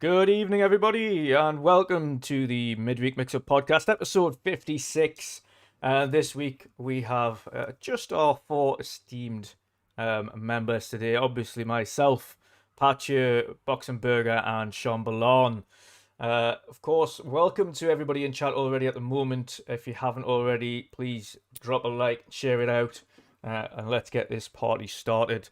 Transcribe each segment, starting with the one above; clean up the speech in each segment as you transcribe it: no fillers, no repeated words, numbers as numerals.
Good evening, everybody, and welcome to the Midweek Mix-Up Podcast, episode 56. This week, we have just our four esteemed members today. Obviously, myself, Patcher, Boxenberger, and Shomberlon. Of course, welcome to everybody in chat already at the moment. If you haven't already, please drop a like, share it out, and let's get this party started.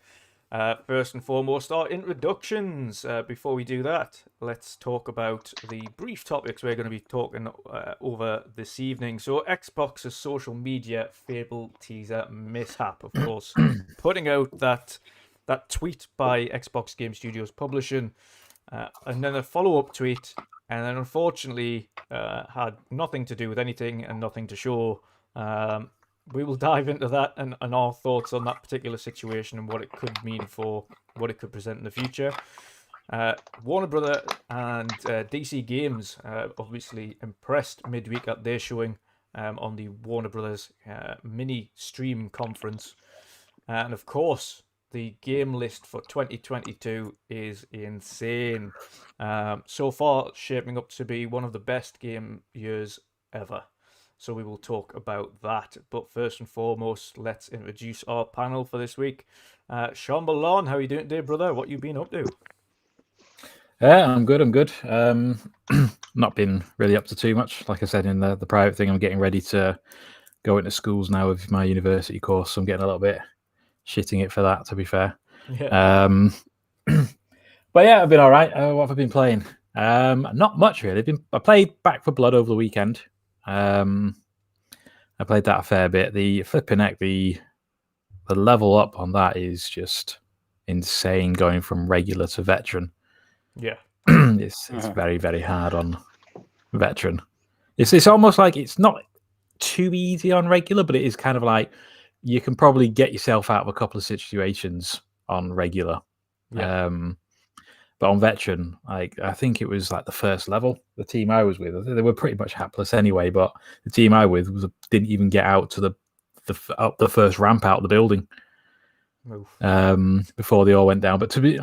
First and foremost, our introductions. Before we do that, let's talk about the brief topics we're going to be talking over this evening. So, Xbox's social media Fable teaser mishap, of course, putting out that tweet by Xbox Game Studios Publishing, and then a follow-up tweet, and then unfortunately had nothing to do with anything and nothing to show. we will dive into that and our thoughts on that particular situation and what it could mean for what it could present in the future. Warner Brother and DC Games obviously impressed midweek at their showing on the Warner Brothers mini stream conference. And of course, the game list for 2022 is insane. So far, shaping up to be one of the best game years ever. So we will talk about that. But first and foremost, let's introduce our panel for this week. Shomberlon, how are you doing today, brother? What you been up to? Yeah, I'm good. Not been really up to too much. Like I said in the private thing, I'm getting ready to go into schools now with my university course. So I'm getting a little bit shitting it for that, to be fair. Yeah. But yeah, I've been all right. What have I been playing? Not much really. I played Back for Blood over the weekend. I played that a fair bit. The flipping heck, the level up on that is just insane, going from regular to veteran. Yeah. It's very, very hard on veteran. It's almost like it's not too easy on regular, but it is kind of like you can probably get yourself out of a couple of situations on regular. Yeah. But on veteran, like I think it was like the first level, the team I was with, they were pretty much hapless anyway. But the team I was didn't even get out to up the first ramp out of the building before they all went down. But it's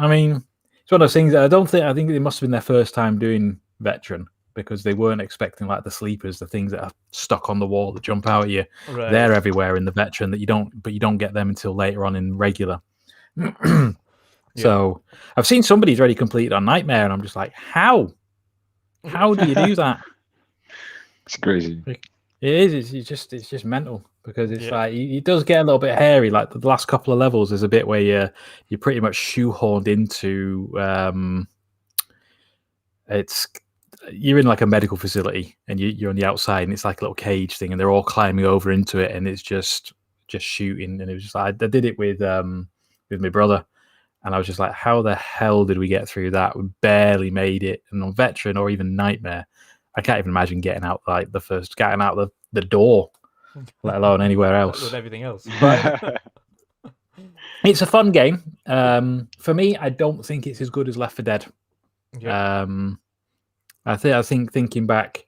one of those things that I think it must have been their first time doing veteran, because they weren't expecting like the sleepers, the things that are stuck on the wall that jump out at you. Right. They're everywhere in the veteran but you don't get them until later on in regular. So I've seen somebody's already completed on Nightmare, and I'm just like, how do you do that? It's crazy. It is. It's just mental, because it's like it does get a little bit hairy. Like the last couple of levels, there's a bit where you're pretty much shoehorned into you're in like a medical facility, and you're on the outside, and it's like a little cage thing, and they're all climbing over into it, and it's just shooting. And it was just like I did it with my brother. And I was just like, how the hell did we get through that? We barely made it. And on veteran or even Nightmare, I can't even imagine getting out the door, let alone anywhere else. With everything else. But it's a fun game. For me, I don't think it's as good as Left 4 Dead. Yeah. I think thinking back,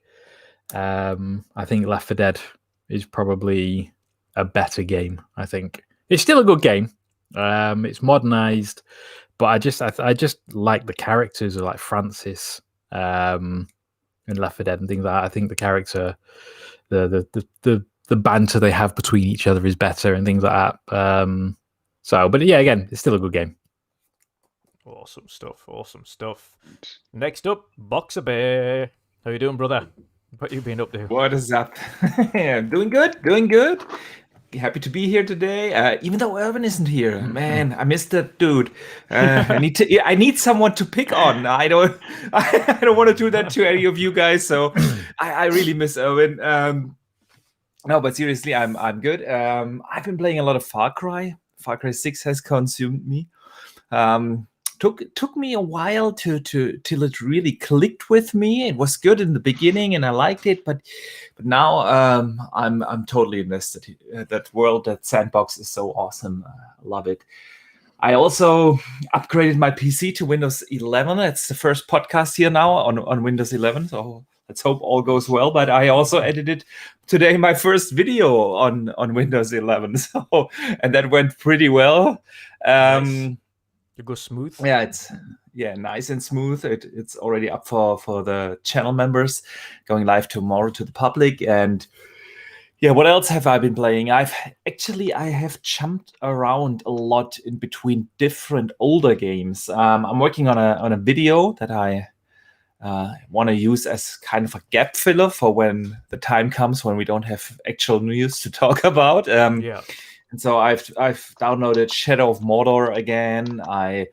I think Left 4 Dead is probably a better game. I think it's still a good game. It's modernized, but I just like the characters of like Francis in Left 4 Dead and things like that. I think the character, the banter they have between each other is better and things like that. But yeah, again, it's still a good game. Awesome stuff. Next up, Boxenberger. How you doing, brother? What you been up to? What is up? Doing good. Happy to be here today, even though Erwin isn't here. Man, I missed that dude. I need someone to pick on. I don't want to do that to any of you guys. So I really miss Erwin. No, but seriously, I'm good. I've been playing a lot of Far Cry. Far Cry 6 has consumed me. Took me a while till it really clicked with me. It was good in the beginning, and I liked it, but now I'm totally invested. That world, that sandbox is so awesome. I love it. I also upgraded my PC to Windows 11. It's the first podcast here now on Windows 11, so let's hope all goes well. But I also edited today my first video on Windows 11, and that went pretty well. Nice. It goes smooth. Yeah, it's nice and smooth. It's already up for the channel members, going live tomorrow to the public. And yeah, what else have I been playing? I have jumped around a lot in between different older games. I'm working on a video that I want to use as kind of a gap filler for when the time comes when we don't have actual news to talk about. And so I've downloaded Shadow of Mordor again. I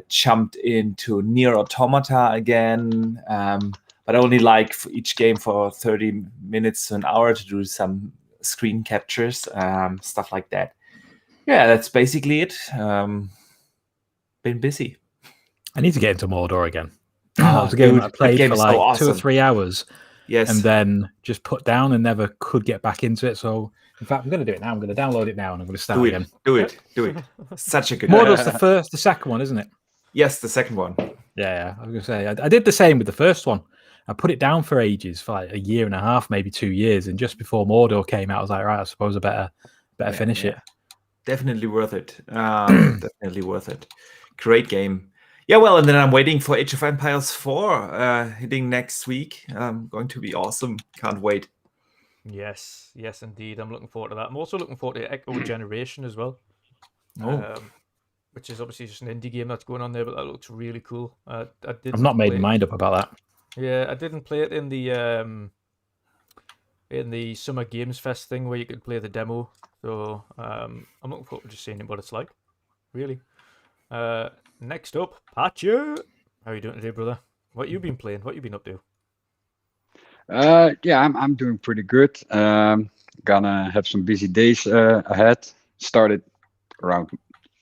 jumped into Nier Automata again, but only like for each game for 30 minutes to an hour to do some screen captures, stuff like that. Yeah, that's basically it. Been busy. I need to get into Mordor again. It's a game I played for like 2 or 3 hours, Yes. and then just put down and never could get back into it. So, in fact, I'm going to do it now. I'm going to download it now and I'm going to start again. Do it. Such a good Mordor's the second one, isn't it? Yes, the second one. Yeah, I was going to say, I did the same with the first one. I put it down for ages, for like a year and a half, maybe 2 years. And just before Mordor came out, I was like, right, I suppose I better finish it. Definitely worth it. Definitely worth it. Great game. Yeah, well, and then I'm waiting for Age of Empires 4 hitting next week. Going to be awesome. Can't wait. Yes, indeed. I'm looking forward to that. I'm also looking forward to Echo Generation as well. Oh. Which is obviously just an indie game that's going on there, but that looks really cool. I've not made my mind up about that. Yeah, I didn't play it in the Summer Games Fest thing where you could play the demo. So I'm looking forward to just seeing what it's like. Really. Next up, Patcher. How are you doing today, brother? What you been playing? What you been up to? Yeah, I'm doing pretty good. Gonna have some busy days ahead. Started around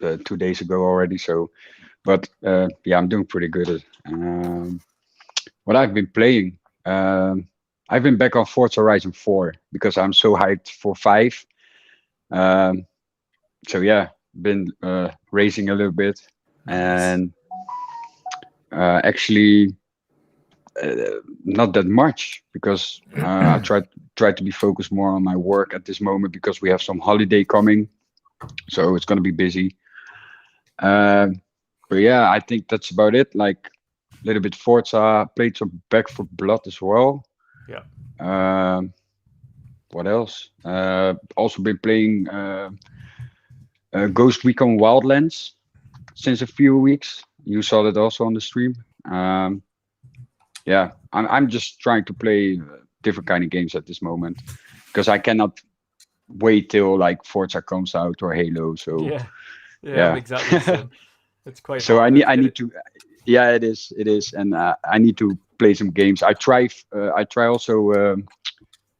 2 days ago already. So, but yeah, I'm doing pretty good. What I've been playing, I've been back on Forza Horizon 4 because I'm so hyped for 5. So yeah, been racing a little bit, and actually not that much because I try to be focused more on my work at this moment because we have some holiday coming, so it's gonna be busy. But yeah, I think that's about it. Like a little bit Forza, played some Back 4 Blood as well. Yeah. What else? Also been playing Ghost Recon Wildlands since a few weeks. You saw that also on the stream. Yeah, I'm just trying to play different kind of games at this moment because I cannot wait till like Forza comes out or Halo. So yeah. Exactly the same. It's quite so hard. I need to. Yeah, it is, and I need to play some games. I try also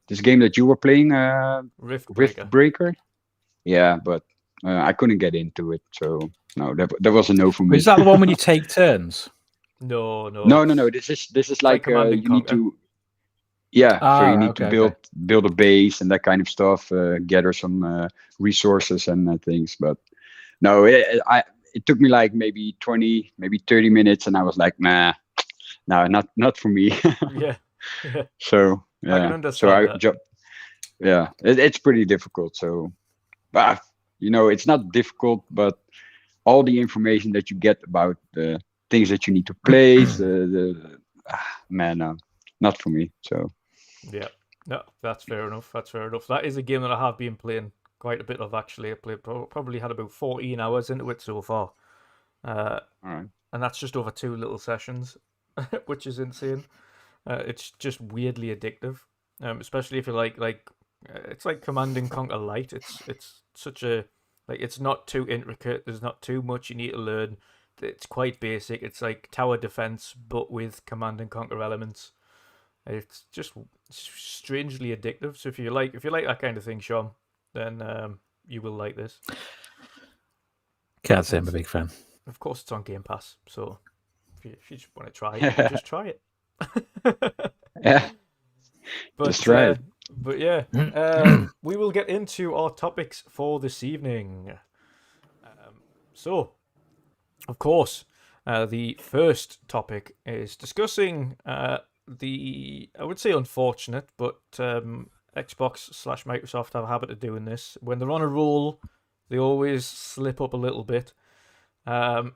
this game that you were playing, Rift Breaker. Yeah, but I couldn't get into it, so no, that was a no for me. Is that the one when you take turns? No. This is like you need to. Yeah, so you need to build a base and that kind of stuff, gather some resources and things. But no, it took me like maybe 20, maybe 30 minutes, and I was like, nah, no, not for me. yeah. So yeah, I can understand that. It's pretty difficult. So, but it's not difficult, but all the information that you get about the things that you need to place, not for me. So yeah, no, that's fair enough. That is a game that I have been playing quite a bit of, actually. I probably had about 14 hours into it so far. all right. And that's just over 2 little sessions, which is insane. It's just weirdly addictive, especially if you like it's like Command and Conquer Light. It's such a it's not too intricate. There's not too much you need to learn. It's quite basic. It's like tower defense, but with Command and Conquer elements. It's just strangely addictive. So if you like that kind of thing, Sean, then you will like this. Can't say I'm a big fan. Of course, it's on Game Pass. So if you just want to try it, you can just try it. Yeah. But, just try it. But yeah, we will get into our topics for this evening. So, of course, the first topic is discussing the, I would say unfortunate, but Xbox/Microsoft have a habit of doing this. When they're on a roll, they always slip up a little bit. And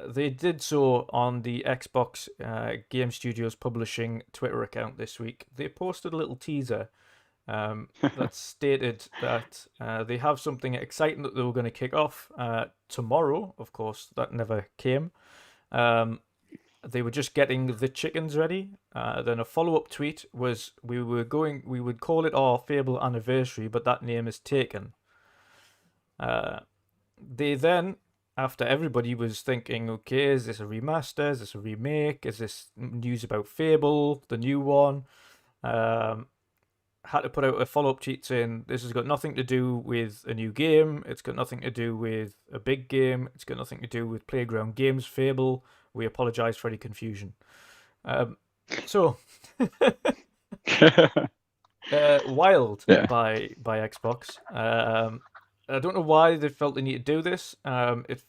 they did so on the Xbox Game Studios Publishing Twitter account this week. They posted a little teaser that stated that they have something exciting that they were going to kick off tomorrow. Of course, that never came. They were just getting the chickens ready. Then a follow-up tweet was, we would call it our Fable anniversary, but that name is taken. They then, after everybody was thinking, okay, is this a remaster? Is this a remake? Is this news about Fable, the new one? Had to put out a follow-up tweet saying this has got nothing to do with a new game. It's got nothing to do with a big game. It's got nothing to do with Playground Games Fable. We apologise for any confusion. So Wild Yeah. by Xbox. I don't know why they felt the need to do this. It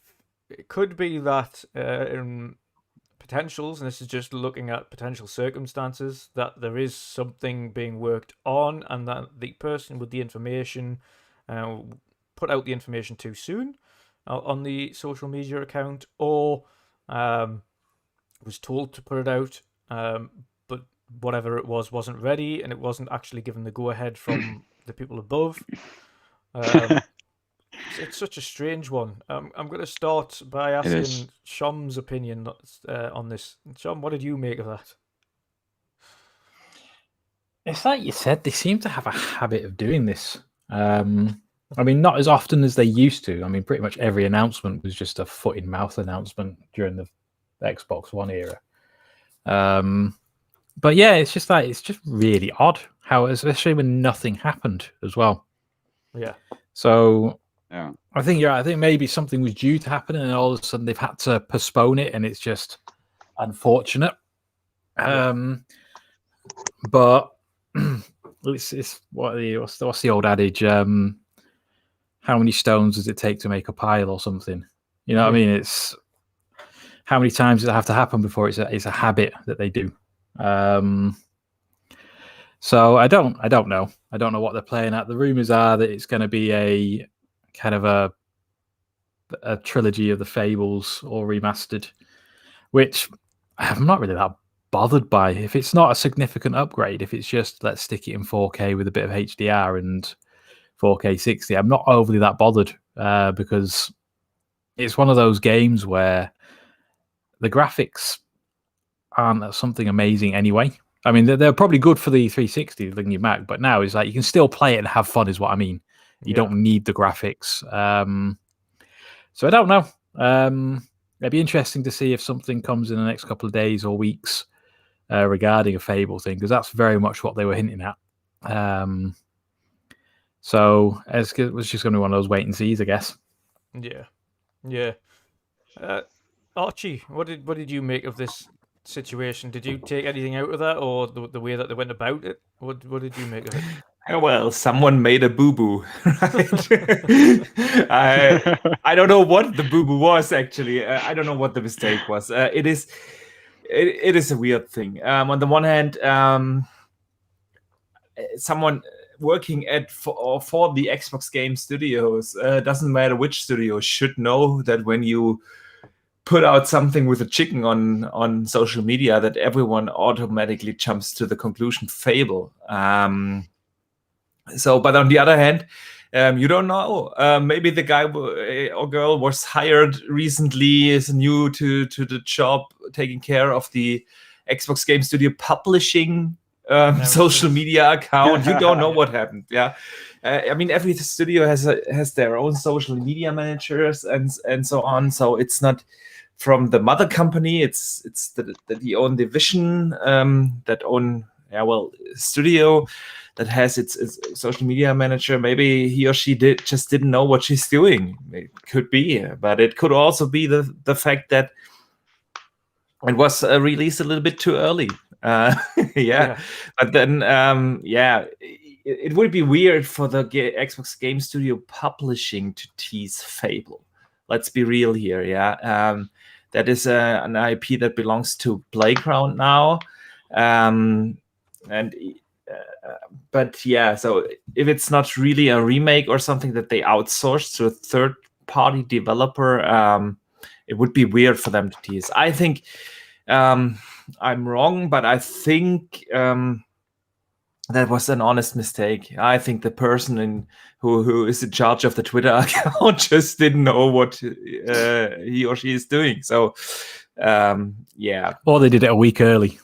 could be that in potentials, and this is just looking at potential circumstances, that there is something being worked on, and that the person with the information put out the information too soon on the social media account, or was told to put it out, but whatever it was wasn't ready, and it wasn't actually given the go-ahead from the people above. It's such a strange one. I'm going to start by asking Shom's opinion on this. Shom, what did you make of that? It's like you said, they seem to have a habit of doing this. I mean, not as often as they used to. I mean, pretty much every announcement was just a foot-in-mouth announcement during the Xbox One era. But yeah, it's just really odd how, especially when nothing happened as well. Yeah. So Yeah. I think maybe something was due to happen, and all of a sudden they've had to postpone it, and it's just unfortunate. But it's what's the old adage? How many stones does it take to make a pile, or something? You know what I mean? It's how many times does it have to happen before it's a habit that they do. So I don't know. I don't know what they're playing at. The rumors are that it's going to be a kind of a trilogy of the Fables, or remastered, which I'm not really that bothered by. If it's not a significant upgrade, if it's just let's stick it in 4K with a bit of HDR and 4K 60, I'm not overly that bothered, because it's one of those games where the graphics aren't something amazing anyway. I mean, they're probably good for the 360 thing, your Mac, but now it's like you can still play it and have fun, is what I mean. You don't need the graphics. So I don't know. It'd be interesting to see if something comes in the next couple of days or weeks regarding a Fable thing, because that's very much what they were hinting at. So it was just going to be one of those wait and sees, I guess. Yeah. Archie, what did you make of this situation? Did you take anything out of that, or the way that they went about it? What did you make of it? Well, someone made a boo-boo, right? I don't know what the boo-boo was, actually. I don't know what the mistake was. It is a weird thing. On the one hand, someone working for the Xbox Game Studios, doesn't matter which studio, should know that when you put out something with a chicken on social media, that everyone automatically jumps to the conclusion Fable. But on the other hand, you don't know. Maybe the guy or girl was hired recently, is new to the job, taking care of the Xbox Game Studio publishing social media account. You don't know what happened. Yeah, I mean, every studio has their own social media managers and so on. So it's not from the mother company. It's the own division that own studio that has its social media manager. Maybe he or she didn't know what she's doing. It could be, but it could also be the fact that it was released a little bit too early. Yeah. But then it would be weird for the Xbox Game Studio publishing to tease Fable. Let's be real here. Yeah, that is an IP that belongs to Playground now, but yeah, so if it's not really a remake or something that they outsourced to a third-party developer, it would be weird for them to tease. I think I'm wrong, but I think that was an honest mistake. I think the person who is in charge of the Twitter account just didn't know what he or she is doing. So, yeah. Or they did it a week early.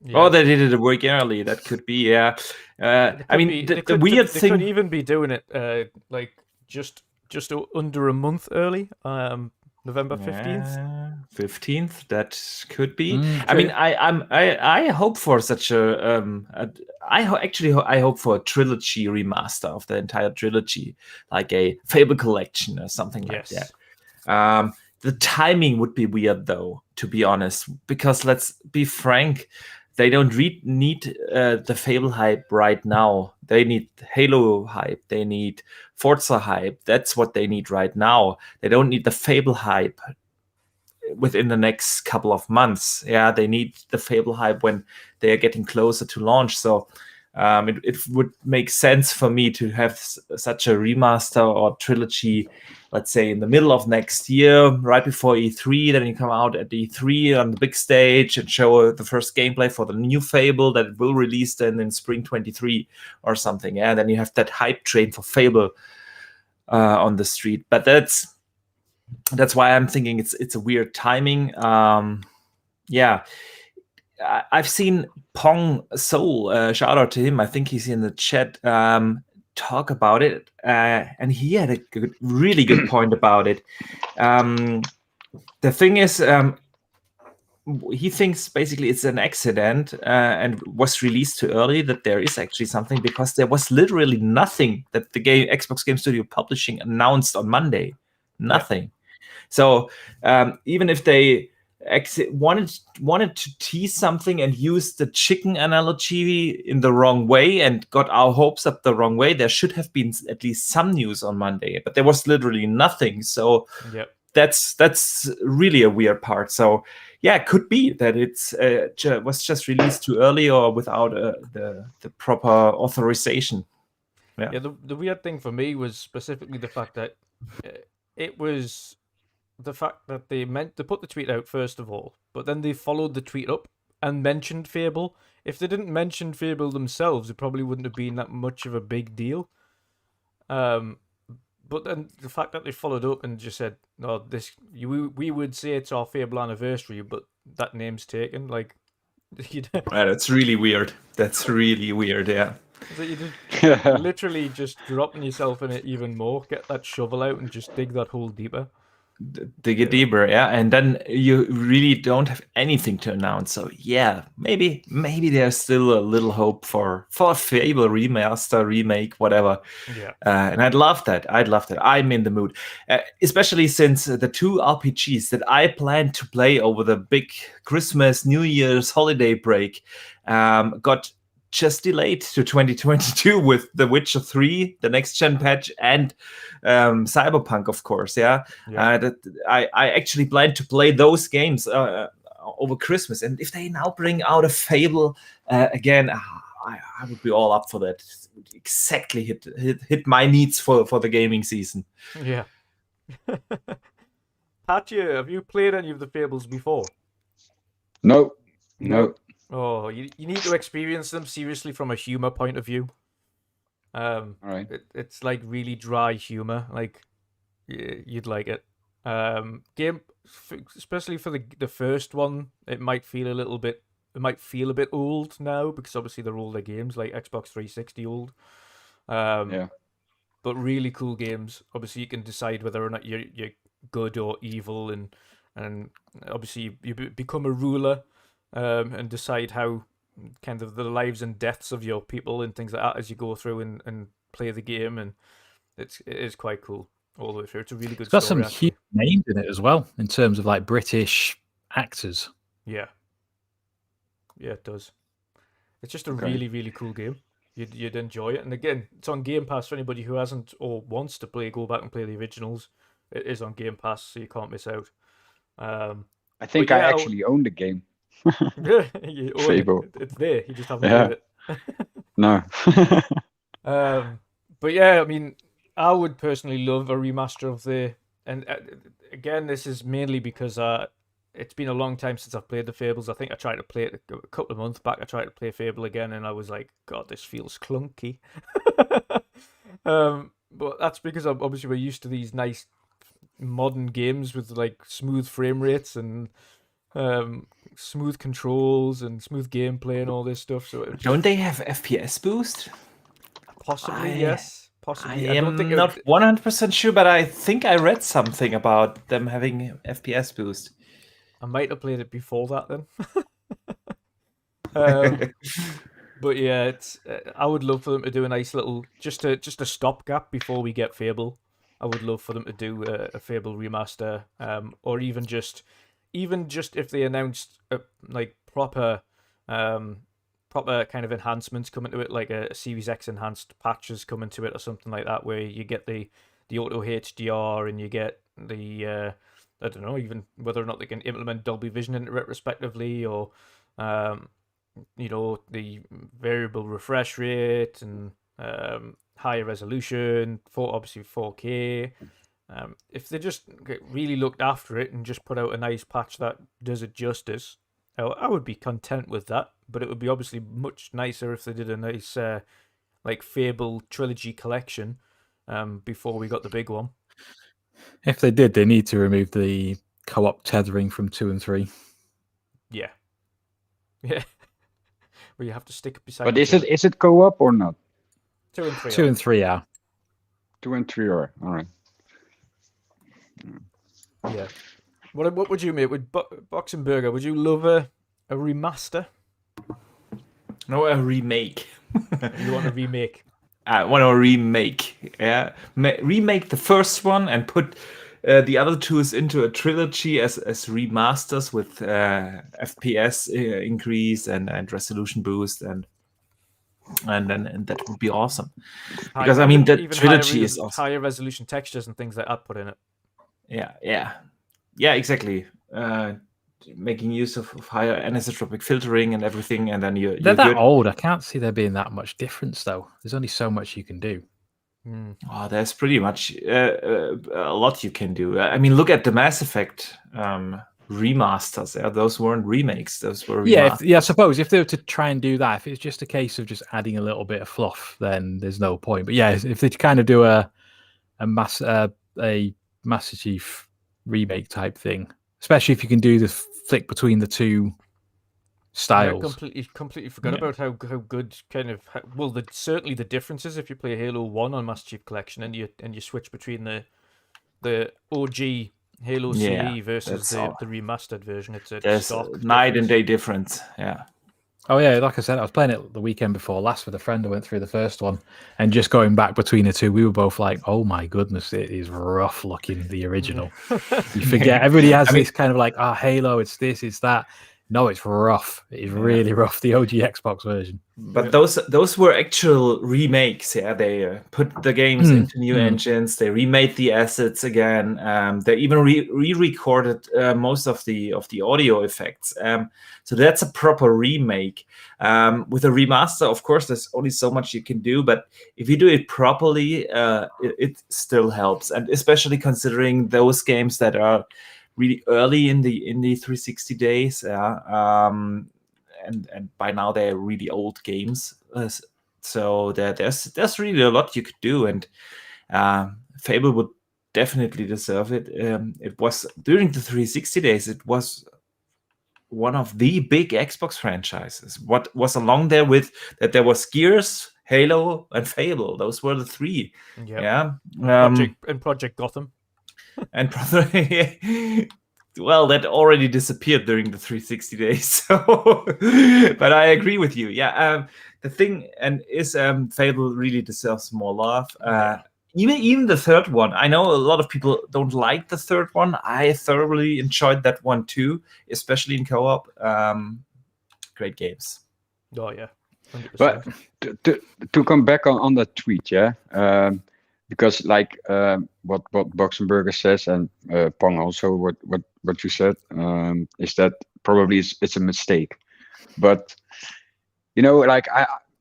Yeah. Oh, they did it a week early. That could be, yeah. I mean, the weird thing. They could even be doing it like just under a month early. November 15th. 15th. That could be. I mean, I hope for such a. I hope for a trilogy remaster of the entire trilogy, like a Fable collection or something like that. The timing would be weird, though, to be honest, because let's be frank. they don't need the Fable hype right now. They need Halo hype. They need Forza hype. That's what they need right now. They don't need the Fable hype within the next couple of months. Yeah, they need the Fable hype when they are getting closer to launch. So it would make sense for me to have such a remaster or trilogy, let's say in the middle of next year, right before E3. Then you come out at E3 on the big stage and show the first gameplay for the new Fable that it will release then in spring 23 or something. Yeah, then you have that hype train for Fable on the street. But that's why I'm thinking it's a weird timing. Yeah. I've seen Pong Soul, shout out to him, I think he's in the chat, talk about it, and he had a really good point about it. The thing is, he thinks basically it's an accident and was released too early, that there is actually something, because there was literally nothing that the Xbox Game Studio Publishing announced on Monday. Nothing. Yeah. So even if they wanted to tease something and use the chicken analogy in the wrong way and got our hopes up the wrong way, there should have been at least some news on Monday, but there was literally nothing. So that's really a weird part. So yeah, it could be that it's was just released too early or without the proper authorization. Yeah, the weird thing for me was specifically the fact that it was the fact that they meant to put the tweet out first of all, but then they followed the tweet up and mentioned Fable. If they didn't mention Fable themselves, it probably wouldn't have been that much of a big deal. But then the fact that they followed up and just said, "No, we would say it's our Fable anniversary, but that name's taken." Like, that's really weird. That's really weird. Yeah. So you just literally just dropping yourself in it even more. Get that shovel out and just dig that hole deeper. Dig it deeper, yeah, and then you really don't have anything to announce. So yeah, maybe there's still a little hope for a Fable remaster, remake, whatever. Yeah, and I'd love that. I'm in the mood, especially since the two RPGs that I plan to play over the big Christmas, New Year's holiday break got just delayed to 2022 with The Witcher 3, the next gen patch, and Cyberpunk, of course. Yeah. I actually plan to play those games over Christmas, and if they now bring out a Fable again, I would be all up for that. Exactly hit my needs for the gaming season. Yeah. Patya, have you played any of the Fables before? No. Oh, you need to experience them seriously from a humor point of view. All right. It's like really dry humor. Like you'd like it. Especially for the first one, it might feel a bit old now, because obviously they're older games, like Xbox 360 old. Yeah. But really cool games. Obviously, you can decide whether or not you're good or evil, and obviously you become a ruler. And decide how kind of the lives and deaths of your people and things like that as you go through and play the game, and it is quite cool all the way through. It's a really good story. It's got some huge names in it as well, in terms of like British actors. Yeah, it does. It's just a really, really cool game. You'd enjoy it, and again, it's on Game Pass for anybody who hasn't or wants to play. Go back and play the originals. It is on Game Pass, so you can't miss out. I think I actually own the game. Fable. It's there. You just haven't played it. No. But yeah, I mean, I would personally love a remaster of and again, this is mainly because it's been a long time since I've played the Fables. I think I tried to play it a couple of months back. I tried to play Fable again, and I was like, God, this feels clunky. But that's because obviously we're used to these nice modern games with like smooth frame rates and smooth controls and smooth gameplay and all this stuff. So don't they have FPS boost? Possibly, yes. Possibly. I am not 100% sure, but I think I read something about them having FPS boost. I might have played it before that then. But yeah, it's. I would love for them to do a nice little just a stopgap before we get Fable. I would love for them to do a Fable remaster, or even just if they announced like proper proper kind of enhancements coming to it, like a Series X enhanced patches coming to it or something like that, where you get the auto HDR and you get the I don't know, even whether or not they can implement Dolby Vision into it respectively, or the variable refresh rate and higher resolution, obviously 4K. If they just really looked after it and just put out a nice patch that does it justice, I would be content with that. But it would be obviously much nicer if they did a nice like Fable trilogy collection before we got the big one. If they did, they need to remove the co-op tethering from 2 and 3. Yeah. Where you have to stick beside. But is it co-op or not? 2 and 3. 2 and 3 are. 2 and 3 are. All right. Yeah. What would you make with Boxenberger? Would you love a remaster? No, a remake. You want a remake? I want to remake. Yeah, remake the first one and put the other two into a trilogy as remasters with FPS increase and resolution boost and that would be awesome. Because I mean the trilogy is awesome. Higher resolution textures and things like that put in it. Yeah, exactly. Making use of higher anisotropic filtering and everything, and then they're that old. I can't see there being that much difference, though. There's only so much you can do. Oh, there's pretty much a lot you can do. I mean, look at the Mass Effect remasters. Yeah, those weren't remakes; those were remasters. I suppose if they were to try and do that, if it's just a case of just adding a little bit of fluff, then there's no point. But yeah, if they kind of do a Master Chief remake type thing, especially if you can do the flick between the two styles. I completely forgot about how good certainly the differences if you play Halo 1 on Master Chief Collection and you switch between the OG Halo CE versus the remastered version. There's night and day difference. Yeah. Oh yeah, like I said, I was playing it the weekend before last with a friend. I went through the first one, and just going back between the two, we were both like, "Oh my goodness, it is rough looking." The original, you forget everybody has this kind of like, Halo, it's this, it's that. No, it's rough. It is really rough. The OG Xbox version. But those were actual remakes. Yeah, they put the games into new engines. They remade the assets again. They even re-recorded most of the audio effects. So that's a proper remake. With a remaster, of course, there's only so much you can do. But if you do it properly, it still helps. And especially considering those games that are really early in the 360 days, and by now they're really old games. So there's really a lot you could do, and Fable would definitely deserve it. It was during the 360 days. It was one of the big Xbox franchises. What was along there with that? There was Gears, Halo, and Fable. Those were the three. Yeah. Project Gotham. And well, that already disappeared during the 360 days. So, but I agree with you. Yeah, the thing is Fable really deserves more love. Even the third one. I know a lot of people don't like the third one. I thoroughly enjoyed that one too, especially in co-op. Great games. Oh yeah, 100%. But to come back on that tweet, because like what Boxenberger says and Pong also what you said is that probably it's a mistake, but like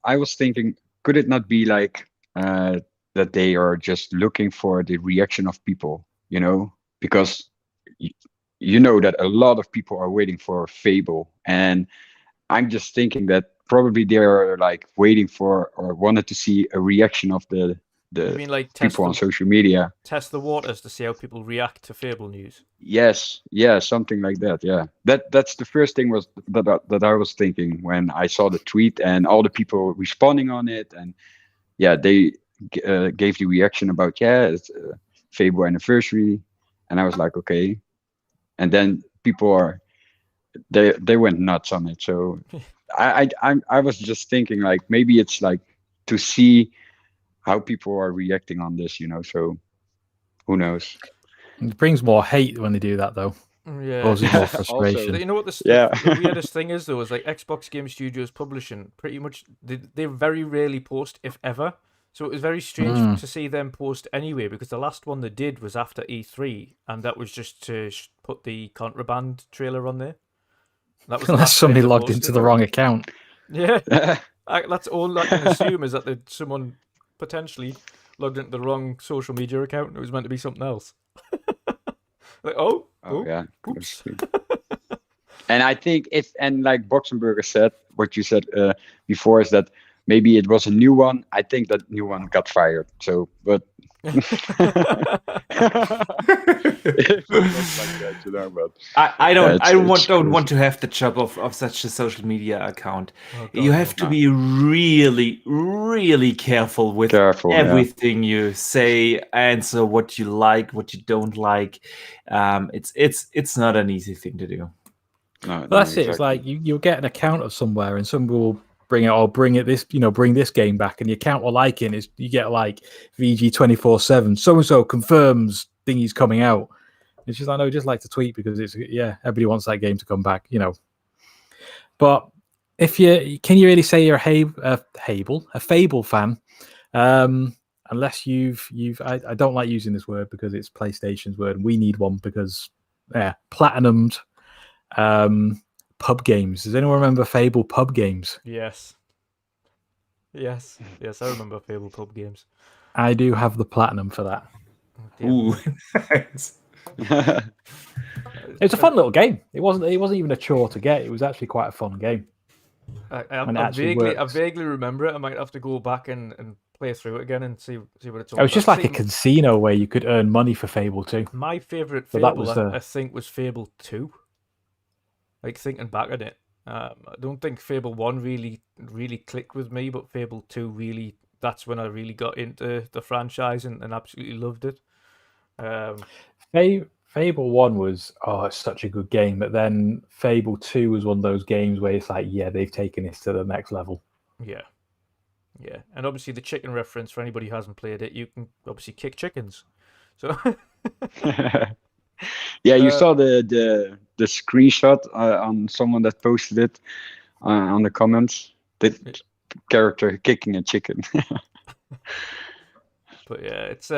I was thinking, could it not be like that they are just looking for the reaction of people, because that a lot of people are waiting for Fable, and I'm just thinking that probably they are like waiting for or wanted to see a reaction of the you mean like people on social media. Test the waters to see how people react to Fable news. Yes, something like that. Yeah, that's the first thing was that I was thinking when I saw the tweet and all the people responding on it, and they gave the reaction about it's Fable anniversary, and I was like, okay, and then people they went nuts on it. So I was just thinking like maybe it's like to see how people are reacting on this, so who knows? It brings more hate when they do that, though. Yeah. Causes more Also, frustration. You know what the Yeah. weirdest thing is though is like Xbox Game Studios Publishing pretty much they very rarely post if ever. So it was very strange to see them post anyway because the last one they did was after E3 and that was just to put the Contraband trailer on there. That was the Unless last time somebody they logged posted into the it. wrong account. Yeah, that's all I can assume is that someone potentially logged into the wrong social media account and it was meant to be something else. Like, oh yeah. oops. And I think like Boxenberger said, what you said before is that maybe it was a new one. I think that new one got fired. So, but it was like that, but I don't it's want to have the job of such a social media account. Oh, God, You have to be really, really careful with everything you say, answer what you like, what you don't like. It's not an easy thing to do. No, That's exactly. it. It's like you'll get an account of somewhere, and somebody will bring this game back, and the account will like it. Is you get like VG247, so and so confirms thingy's coming out. It's just I know just like to tweet because it's everybody wants that game to come back, But if can you really say you're a Fable fan? Unless I don't like using this word because it's PlayStation's word. We need one because platinumed pub games. Does anyone remember Fable pub games? Yes, I remember Fable pub games. I do have the platinum for that. Ooh. It's a fun little game. It wasn't even a chore to get. It was actually quite a fun game. I vaguely remember it. I might have to go back and play through it again and see what it's all about. It was just like a casino where you could earn money for Fable 2. My favourite Fable, I think, was Fable 2. Like, thinking back at it. I don't think Fable 1 really clicked with me, but Fable 2 really, that's when I really got into the franchise and absolutely loved it. Fable 1 was, it's such a good game, but then Fable 2 was one of those games where it's like, they've taken this to the next level. Yeah. And obviously the chicken reference, for anybody who hasn't played it, you can obviously kick chickens. So you saw the screenshot on someone that posted it on the comments. The character kicking a chicken. But it's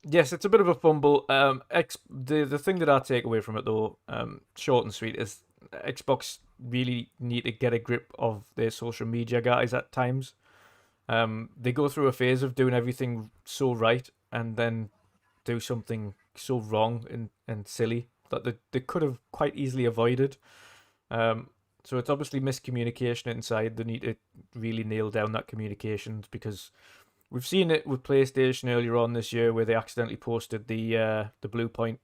yes, it's a bit of a fumble. The thing that I take away from it though, short and sweet, is Xbox really need to get a grip of their social media guys at times. They go through a phase of doing everything so right and then do something so wrong and silly that they could have quite easily avoided. So it's obviously miscommunication inside. They need to really nail down that communications because we've seen it with PlayStation earlier on this year where they accidentally posted the Blue Point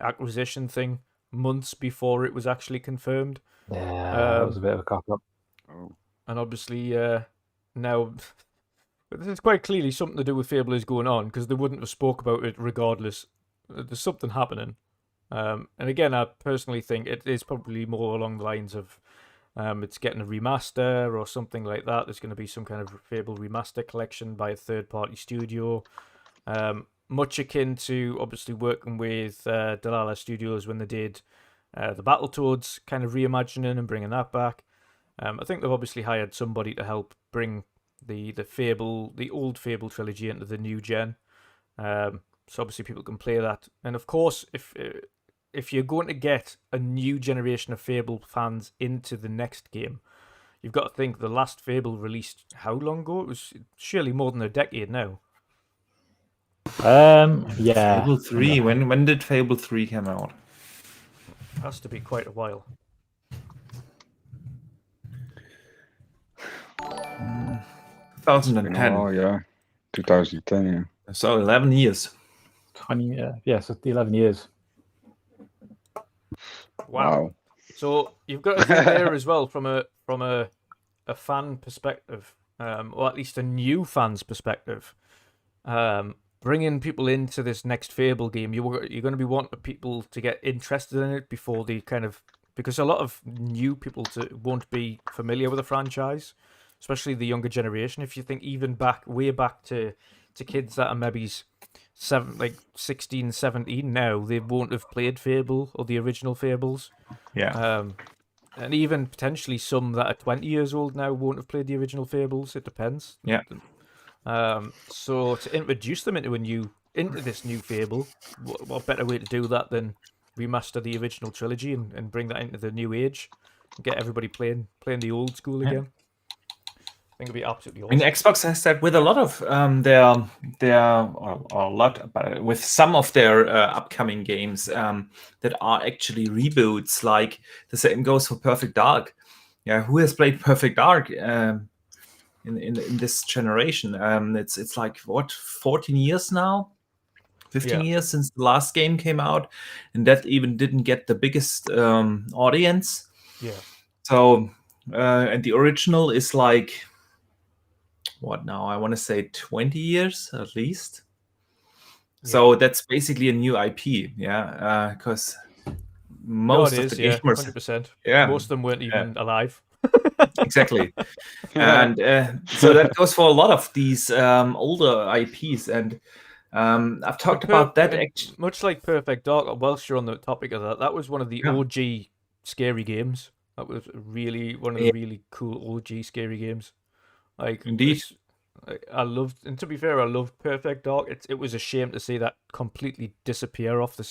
acquisition thing months before it was actually confirmed. Yeah, that was a bit of a cock-up. And obviously now this is quite clearly something to do with Fable is going on because they wouldn't have spoke about it regardless. There's something happening. And again, I personally think it is probably more along the lines of it's getting a remaster or something like that. There's going to be some kind of Fable remaster collection by a third-party studio. Much akin to obviously working with Delilah Studios when they did the Battletoads, kind of reimagining and bringing that back. I think they've obviously hired somebody to help bring the old Fable trilogy into the new gen. So obviously people can play that. And of course, if you're going to get a new generation of Fable fans into the next game, you've got to think the last Fable released how long ago? It was surely more than a decade now. Fable 3. When did Fable 3 come out? It has to be quite a while. 2010. Oh yeah, 2010. Yeah. So 11 years. 20. So 11 years. Wow. So you've got to think there as well from a fan perspective, or at least a new fan's perspective. Bringing people into this next Fable game, you're going to be wanting people to get interested in it before they because a lot of new people won't be familiar with the franchise, especially the younger generation. If you think even way back to kids that are maybe like 16, 17 now, they won't have played Fable or the original Fables. Yeah. And even potentially some that are 20 years old now won't have played the original Fables. It depends. Yeah. So to introduce them into this new Fable, what better way to do that than remaster the original trilogy and bring that into the new age, and get everybody playing the old school again. I think it'd be absolutely awesome. And Xbox has that with a lot of with some of their upcoming games that are actually reboots. Like the same goes for Perfect Dark. Yeah, who has played Perfect Dark in this generation? It's like what, 14 years now, 15 years since the last game came out, and that even didn't get the biggest audience. Yeah. So and the original is like, what now? I want to say 20 years at least. So that's basically a new IP, yeah, because most of the gamers, 100%. yeah, most of them weren't even alive. Exactly. And so that goes for a lot of these older IPs, and I've talked about that. Much like Perfect Dark, whilst you're on the topic of that, that was one of the OG scary games. That was really one of the really cool OG scary games. Like, indeed, I loved, and to be fair, I loved Perfect Dark. It was a shame to see that completely disappear off the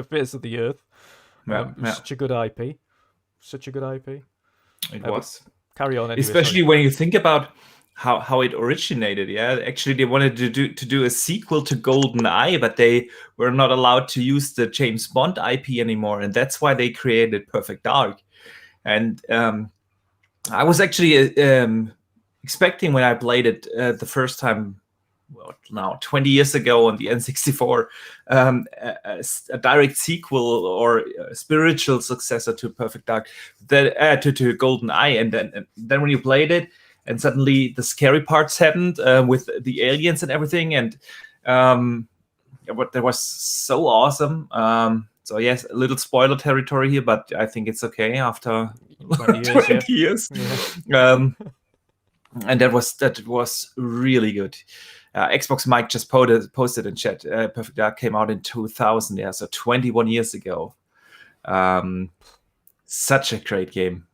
face of the earth. Such a good IP. Such a good IP. It was. Carry on, anyway, especially when you think about how it originated. Yeah, actually, they wanted to do a sequel to GoldenEye, but they were not allowed to use the James Bond IP anymore, and that's why they created Perfect Dark. And I was actually expecting, when I played it the first time, now 20 years ago on the N64, a direct sequel or a spiritual successor to Perfect Dark, that to GoldenEye, and then when you played it, and suddenly the scary parts happened with the aliens and everything, and that was so awesome. So yes, a little spoiler territory here, but I think it's okay after 20 years. Yeah. And that was really good. Xbox Mike just posted in chat. Perfect Dark came out in 2000, so 21 years ago. Such a great game.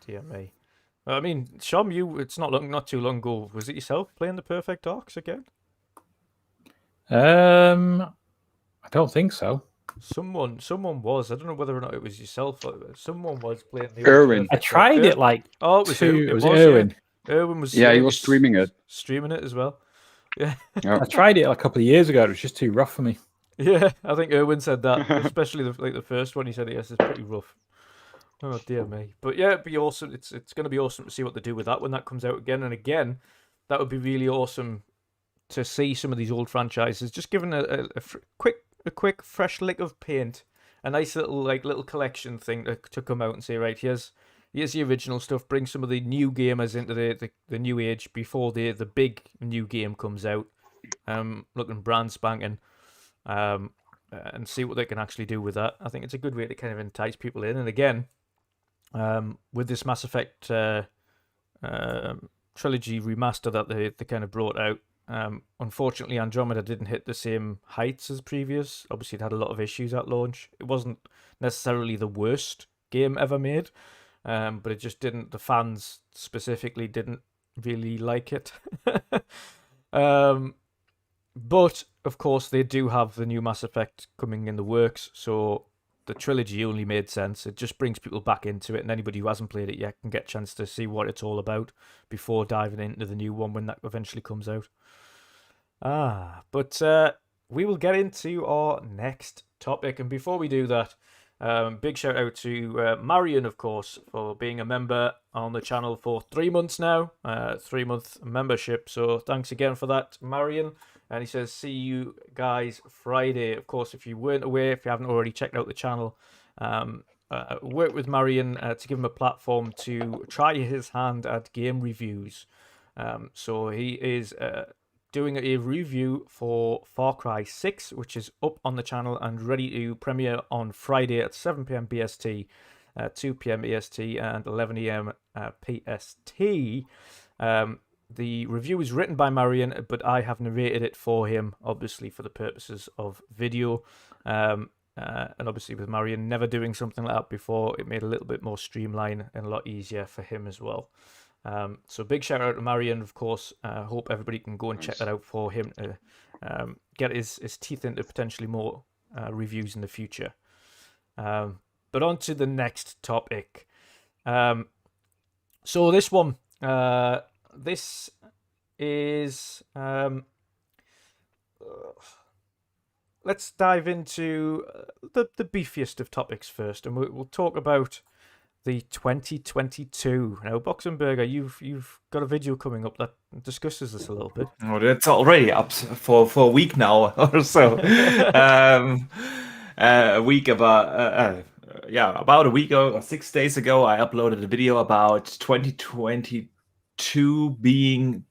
Dear me. I mean, Shom, it's not too long ago. Was it yourself playing the Perfect Darks again? I don't think so. Someone was. I don't know whether or not it was yourself. Someone was playing the Erwin. I tried it like it was Erwin. Yeah. Erwin was. Yeah, he was streaming it. Streaming it as well. Yeah. I tried it a couple of years ago. It was just too rough for me. Yeah, I think Erwin said that, especially the first one. He said yes, it's pretty rough. Oh dear me. But yeah, it'd be awesome. It's going to be awesome to see what they do with that when that comes out again and again. That would be really awesome to see some of these old franchises just given a quick fresh lick of paint, a nice little collection thing to come out and say, right, here's the original stuff. Bring some of the new gamers into the new age before the big new game comes out. Looking brand spanking. And see what they can actually do with that. I think it's a good way to kind of entice people in. And again, with this Mass Effect trilogy remaster that they kind of brought out, unfortunately Andromeda didn't hit the same heights as previous. Obviously it had a lot of issues at launch. It wasn't necessarily the worst game ever made, but it just didn't, the fans specifically didn't really like it. But of course they do have the new Mass Effect coming in the works, so the trilogy only made sense. It just brings people back into it, and anybody who hasn't played it yet can get a chance to see what it's all about before diving into the new one when that eventually comes out. But we will get into our next topic, and before we do that, big shout out to Marion, of course, for being a member on the channel for 3 months now, 3-month membership. So thanks again for that, Marion. And he says, see you guys Friday. Of course, if you weren't aware, if you haven't already checked out the channel, work with Marion to give him a platform to try his hand at game reviews. So he is doing a review for Far Cry 6, which is up on the channel and ready to premiere on Friday at 7 PM BST, 2 PM EST, and 11 AM PST. The review is written by Marion, but I have narrated it for him, obviously for the purposes of video. And obviously with Marion never doing something like that before, it made it a little bit more streamlined and a lot easier for him as well. So big shout out to Marion, of course. Hope everybody can go and check that out for him to get his teeth into potentially more reviews in the future. But on to the next topic. So this one, this is... let's dive into the beefiest of topics first, and we'll talk about the 2022. Now, Boxenberger, you've got a video coming up that discusses this a little bit. Oh, that's already up for a week now or so. A week about about a week or 6 days ago, I uploaded a video about 2022 being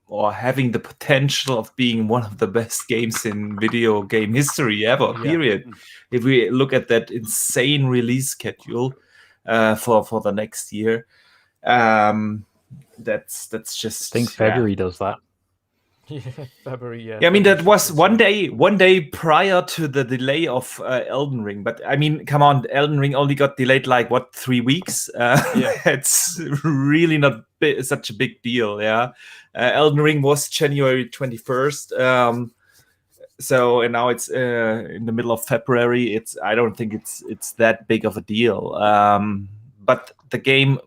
or having the potential of being one of the best games in video game history ever, period. If we look at that insane release schedule for the next year, that's just... I think February does that. Yeah, February, yeah. Yeah, I mean, that was one day prior to the delay of Elden Ring. But I mean, come on, Elden Ring only got delayed 3 weeks? It's really not such a big deal, yeah. Elden Ring was January 21st. So, and now it's in the middle of February. I don't think it's that big of a deal. But the game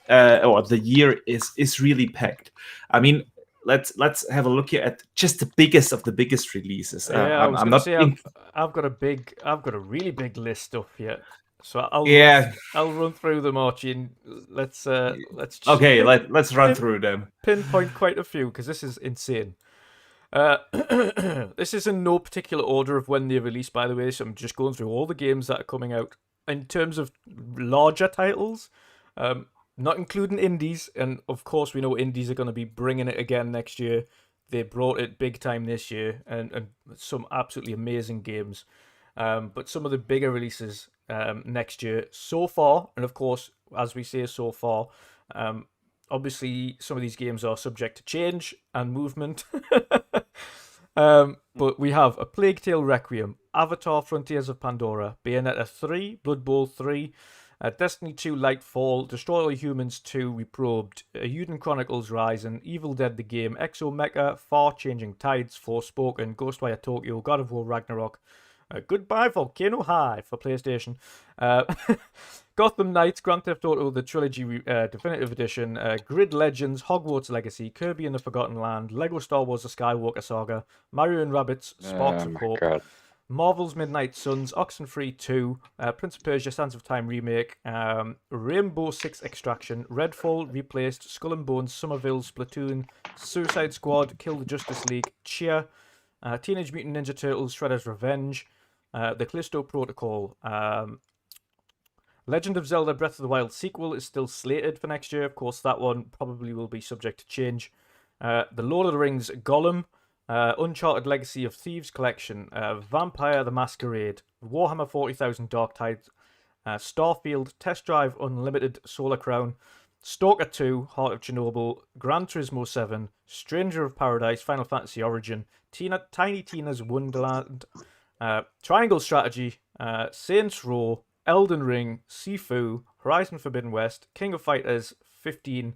or the year is really packed. I mean, let's have a look here at just the biggest of the biggest releases. I've got a really big list up here. So I'll run through them, Archie, and let's run through them. Pinpoint quite a few because this is insane. This is in no particular order of when they're released, by the way. So I'm just going through all the games that are coming out in terms of larger titles. Not including indies, and of course we know indies are going to be bringing it again next year. They brought it big time this year, and some absolutely amazing games. But some of the bigger releases next year so far, and of course, as we say so far, obviously some of these games are subject to change and movement. But we have A Plague Tale Requiem, Avatar Frontiers of Pandora, Bayonetta 3, Blood Bowl 3, Destiny 2 Lightfall, Destroy All Humans 2 Reprobed, Eden Chronicles Rising, Evil Dead the Game, Exo Mecha, Far Changing Tides, Forspoken, Ghostwire Tokyo, God of War Ragnarok, Goodbye Volcano High for PlayStation, Gotham Knights, Grand Theft Auto, the Trilogy Definitive Edition, Grid Legends, Hogwarts Legacy, Kirby and the Forgotten Land, Lego Star Wars The Skywalker Saga, Mario & Rabbids, Sparks of Hope, God. Marvel's Midnight Suns, Oxenfree 2, Prince of Persia Sands of Time Remake, Rainbow Six Extraction, Redfall Replaced, Skull and Bones, Somerville, Splatoon, Suicide Squad, Kill the Justice League, Cheer, Teenage Mutant Ninja Turtles, Shredder's Revenge, The Callisto Protocol, Legend of Zelda Breath of the Wild sequel is still slated for next year. Of course, that one probably will be subject to change. The Lord of the Rings Gollum, Uncharted Legacy of Thieves Collection, Vampire the Masquerade, Warhammer 40,000 Dark Tide, Starfield, Test Drive Unlimited, Solar Crown, Stalker 2, Heart of Chernobyl, Gran Turismo 7, Stranger of Paradise, Final Fantasy Origin, Tiny Tina's Wonderland, Triangle Strategy, Saints Row, Elden Ring, Sifu, Horizon Forbidden West, King of Fighters 15,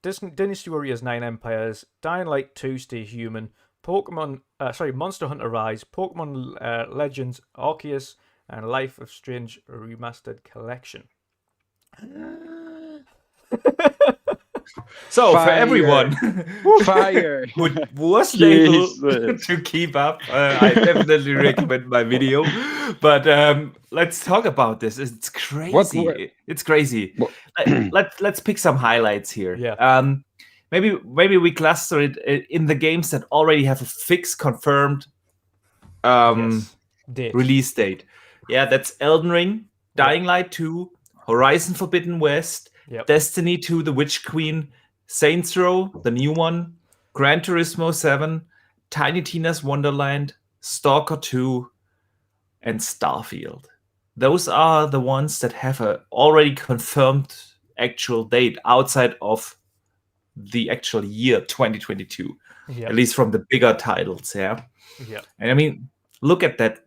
Dynasty Warriors 9 Empires, Dying Light 2 Stay Human, Monster Hunter Rise, Pokemon Legends Arceus, and Life of Strange Remastered Collection. So Fire. for everyone Fire who wasn't able to keep up, I definitely recommend my video. But let's talk about this. It's crazy. It's crazy. Let's pick some highlights here. Yeah. Maybe we cluster it in the games that already have a fixed confirmed release date. Yeah, that's Elden Ring, Dying Light 2, Horizon Forbidden West, Destiny 2, The Witch Queen, Saints Row, the new one, Gran Turismo 7, Tiny Tina's Wonderland, Stalker 2, and Starfield. Those are the ones that have a already confirmed actual date outside of the actual year 2022, Yeah. at least from the bigger titles. Yeah. And I mean, look at that.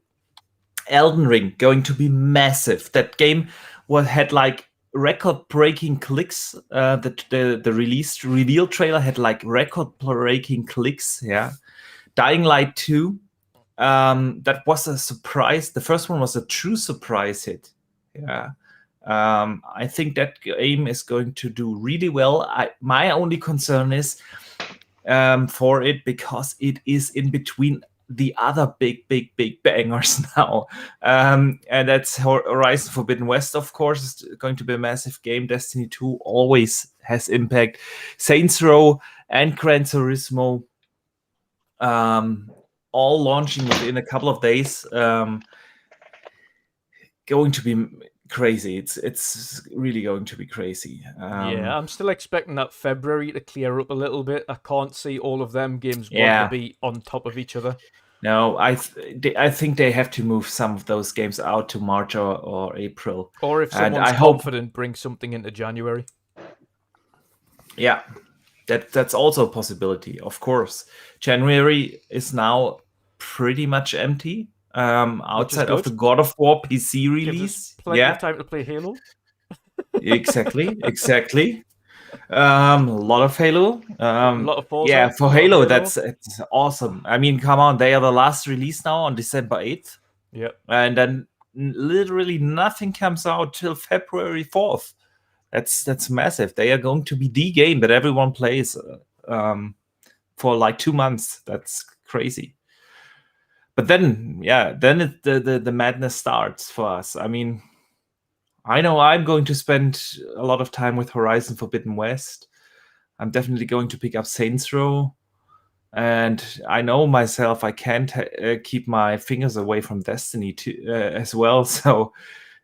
Elden Ring going to be massive. That game had like record-breaking clicks. The released reveal trailer had like record-breaking clicks. Yeah. Dying Light 2. That was a surprise. The first one was a true surprise hit. Yeah. I think that game is going to do really well. My only concern is for it, because it is in between the other big bangers now. And that's Horizon Forbidden West, of course, is going to be a massive game. Destiny 2 always has impact. Saints Row and Gran Turismo, all launching within a couple of days. Going to be crazy. It's really going to be crazy. Yeah, I'm still expecting that February to clear up a little bit. I can't see all of them games want to be on top of each other. No, I think they have to move some of those games out to March or April. Or if someone's confident, bring something into January. Yeah, that's also a possibility, of course. January is now pretty much empty. Outside of the God of War PC release. Plenty of time to play Halo. Exactly. A lot of Halo. A lot of Forza. Yeah, for Halo, it's awesome. I mean, come on, they are the last release now on December 8th. Yeah. And then literally nothing comes out till February 4th. That's massive. They are going to be the game that everyone plays for like 2 months. That's crazy. But then, the madness starts for us. I mean, I know I'm going to spend a lot of time with Horizon Forbidden West. I'm definitely going to pick up Saints Row. And I know myself, I can't keep my fingers away from Destiny as well. So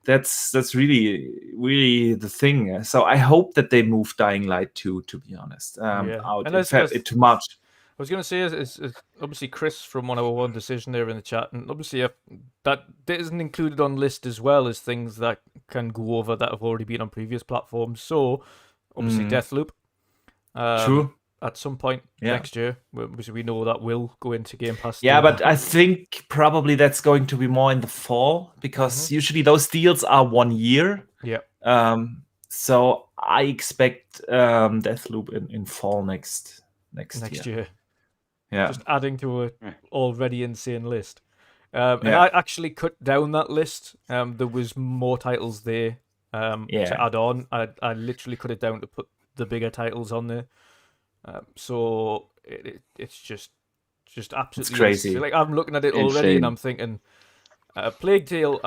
that's really, really the thing. So I hope that they move Dying Light 2, to be honest, out to March. I was going to say, is obviously Chris from 101 Decision there in the chat, and obviously that isn't included on list as well as things that can go over that have already been on previous platforms. So obviously Deathloop, true, at some point next year, which we know that will go into Gamepass. Yeah, but I think probably that's going to be more in the fall, because usually those deals are 1 year. Yeah. So I expect Deathloop in fall next year. Yeah. Just adding to an already insane list. And I actually cut down that list. There was more titles there to add on. I literally cut it down to put the bigger titles on there. So it's just absolutely it's crazy. Insane. Like, I'm looking at it already and I'm thinking, Plague Tale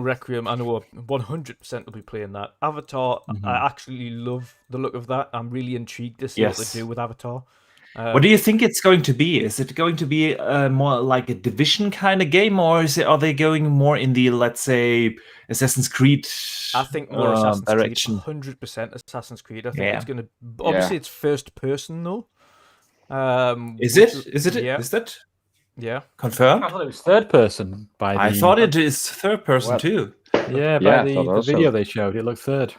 Requiem, I know 100% will be playing that. Avatar, I actually love the look of that. I'm really intrigued to see what they do with Avatar. What do you think it's going to be? Is it going to be more like a Division kind of game, or are they going more in the, let's say, Assassin's Creed? I think more Assassin's direction. Creed, 100% Assassin's Creed. I think it's going to. Obviously, it's first person though. Is it? Yeah. Is that? Yeah. Confirmed? I thought it was third person. I thought it is third person too. Yeah, by the video they showed, it looked third.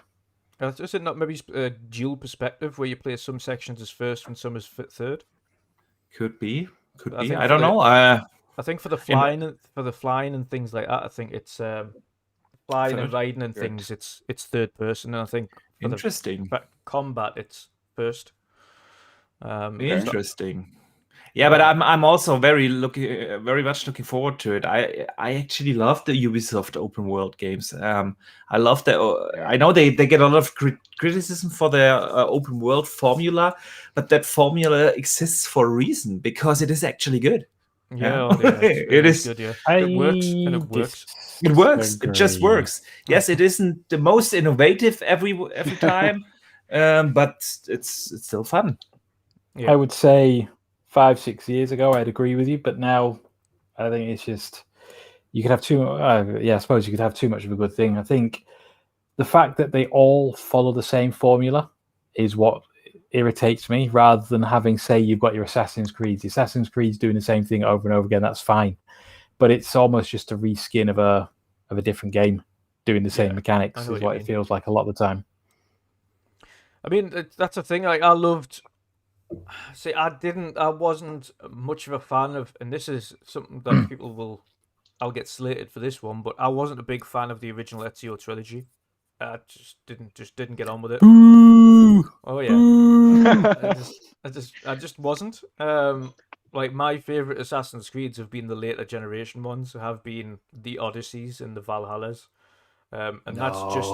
Is it not maybe a dual perspective where you play some sections as first and some as third? Could be. I don't know. I think for the flying and things like that, I think it's flying and riding and things. It's third person, and I think for interesting. The combat, it's first. Interesting. Yeah, but I'm also very much looking forward to it. I actually love the Ubisoft open world games. I love that. I know they get a lot of criticism for their open world formula, but that formula exists for a reason, because it is actually good. Yeah, it is good. Yeah, it works and it works. It works. It just works. Yes, it isn't the most innovative every time, but it's still fun. Yeah. I would say 5-6 years ago, I'd agree with you, but now I think it's just you could have too. I suppose you could have too much of a good thing. I think the fact that they all follow the same formula is what irritates me, rather than having, say, you've got your Assassin's Creed. The Assassin's Creed's doing the same thing over and over again. That's fine, but it's almost just a reskin of a different game doing the same mechanics. Is what it feels like a lot of the time. I mean, that's the thing. Like, I loved. See, I wasn't much of a fan of, and this is something that people will. I'll get slated for this one, but I wasn't a big fan of the original Ezio trilogy. I just didn't get on with it. Boo! Oh yeah, Boo! I just wasn't. Like my favorite Assassin's Creeds have been the later generation ones. Have been the Odysseys and the Valhallas, and that's just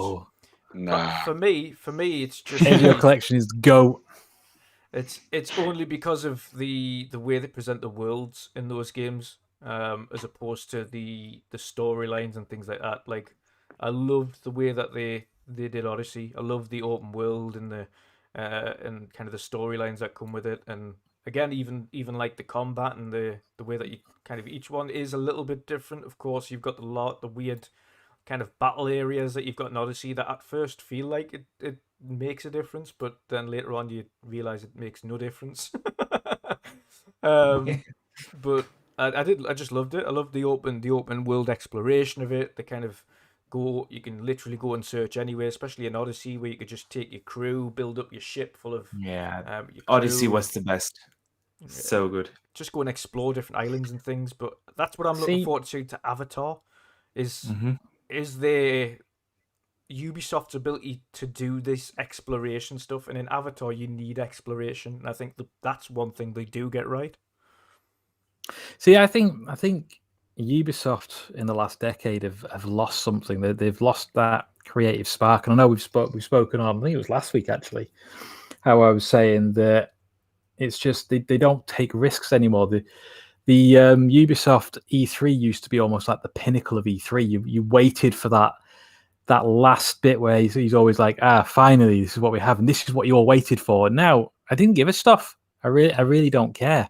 Nah. for me. It's just Ezio collection is go. It's only because of the way they present the worlds in those games, as opposed to the storylines and things like that. Like, I loved the way that they did Odyssey. I love the open world and the and kind of the storylines that come with it. And again, even like the combat and the way that you kind of each one is a little bit different. Of course, you've got the weird kind of battle areas that you've got in Odyssey that at first feel like it makes a difference, but then later on you realize it makes no difference. But I just loved it. I loved the open world exploration of it. The kind of you can literally go and search anywhere, especially in Odyssey, where you could just take your crew, build up your ship full of Yeah, your Odyssey crew, was the best. So good. just go and explore different islands and things. But that's what I'm looking forward to Avatar. Is there Ubisoft's ability to do this exploration stuff, and in Avatar you need exploration. And I think that's one thing they do get right. See, I think Ubisoft in the last decade have lost something. They've lost that creative spark. And I know we've spoken on, I think it was last week actually, how I was saying that it's just they don't take risks anymore. The Ubisoft E3 used to be almost like the pinnacle of E3. You waited for that last bit where he's always like, finally, this is what we have, and this is what you all waited for. And now I didn't give a stuff. I really don't care.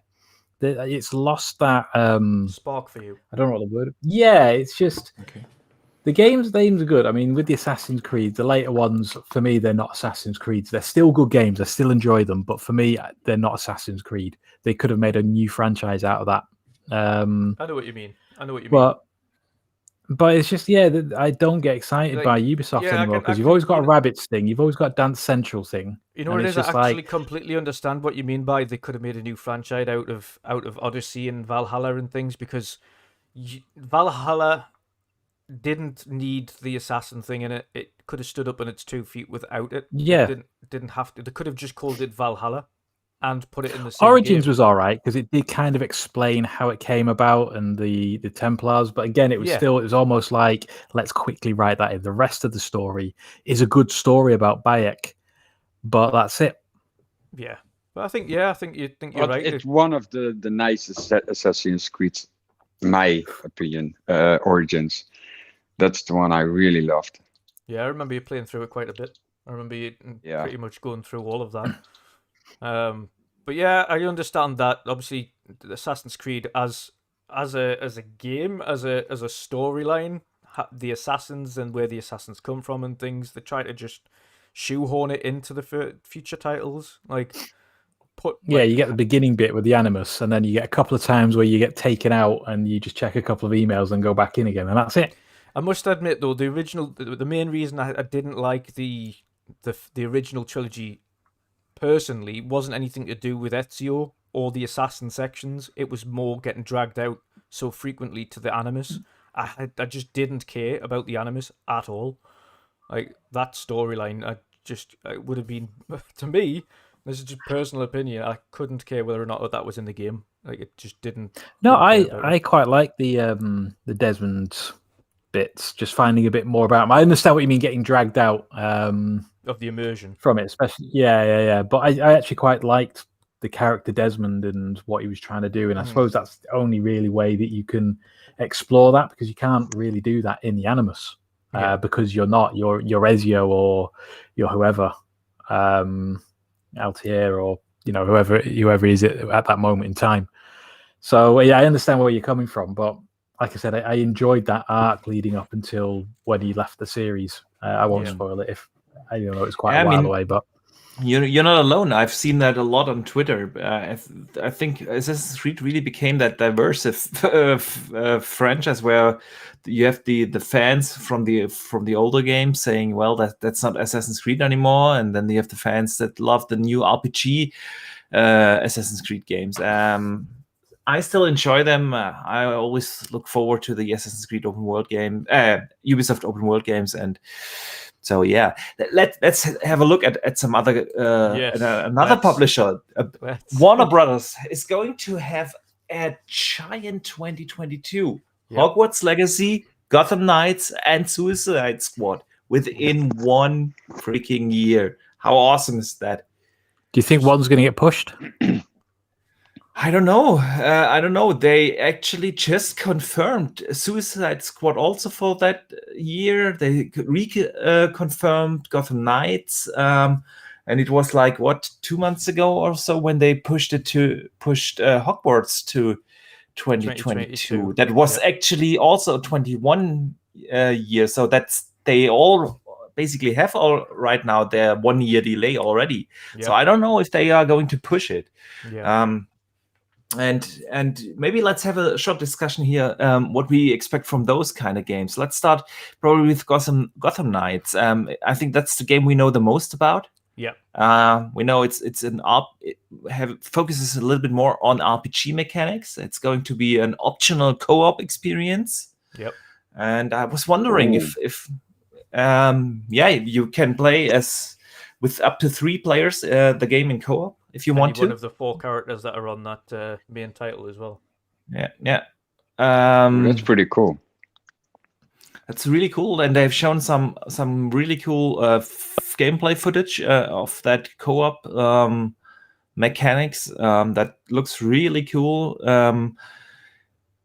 It's lost that spark for you. I don't know what the word. Yeah, it's just the games are good. I mean, with the Assassin's Creed, the later ones, for me, they're not Assassin's Creeds. They're still good games. I still enjoy them, but for me, they're not Assassin's Creed. They could have made a new franchise out of that. I know what you mean. But it's just, I don't get excited by Ubisoft anymore because you've always got a Rabbids thing. You've always got a Dance Central thing. You know what it is? I actually completely understand what you mean by they could have made a new franchise out of Odyssey and Valhalla and things, because Valhalla didn't need the assassin thing in it. It could have stood up on its 2 feet without it. Yeah. It didn't have to. They could have just called it Valhalla and put it in the same Origins game. was all right because it did kind of explain how it came about and the Templars, but again, it was still, it was almost like, let's quickly write that in. The rest of the story is a good story about Bayek, but that's it. Yeah, but I think you're right. It's one of the nicest Assassin's Creed, in my opinion. Origins, that's the one I really loved. Yeah, I remember you playing through it quite a bit. I remember you pretty much going through all of that. But yeah, I understand that. Obviously, Assassin's Creed as a game, as a storyline, the assassins and where the assassins come from and things, they try to just shoehorn it into the future titles. You get the beginning bit with the Animus, and then you get a couple of times where you get taken out and you just check a couple of emails and go back in again, and that's it. I must admit though, the main reason I didn't like the original trilogy personally wasn't anything to do with Ezio or the assassin sections. It was more getting dragged out so frequently to the Animus. I just didn't care about the Animus at all. Like, that storyline, it would have been, to me, this is just personal opinion, I couldn't care whether or not that was in the game. Like, it just didn't. No, I quite like the Desmond bits, just finding a bit more about him. I understand what you mean, getting dragged out of the immersion from it, especially. Yeah. But I actually quite liked the character Desmond and what he was trying to do, and I suppose that's the only really way that you can explore that, because you can't really do that in the Animus, because you're Ezio or you're whoever, Altair or whoever is at that moment in time. So yeah, I understand where you're coming from, but like I said, I enjoyed that arc leading up until when he left the series. I won't spoil it if I don't know, it's quite a while away, but You're not alone. I've seen that a lot on Twitter. I think Assassin's Creed really became that diverse franchise where you have the fans from the older games saying, "Well, that's not Assassin's Creed anymore," and then you have the fans that love the new RPG Assassin's Creed games. I still enjoy them. I always look forward to the Assassin's Creed open world game, Ubisoft open world games, and so yeah. Let's have a look at some other another publisher. Warner Brothers is going to have a giant 2022. Yep. Hogwarts Legacy, Gotham Knights, and Suicide Squad within one freaking year. How awesome is that? Do you think one's going to get pushed? I don't know. They actually just confirmed Suicide Squad also for that year. They confirmed Gotham Knights, and it was like 2 months ago or so when they pushed Hogwarts to 2022. That was actually also 21 years. So they all basically have right now their 1 year delay already. Yep. So I don't know if they are going to push it. Yeah. And maybe let's have a short discussion here. What we expect from those kind of games. Let's start probably with Gotham Knights. I think that's the game we know the most about. Yeah. We know it focuses a little bit more on RPG mechanics. It's going to be an optional co-op experience. Yep. And I was wondering if you can play with up to 3 players the game in co-op if you want to. One of the 4 characters that are on that main title as well. Yeah. That's pretty cool. That's really cool, and they've shown some really cool gameplay footage of that co-op mechanics. That looks really cool.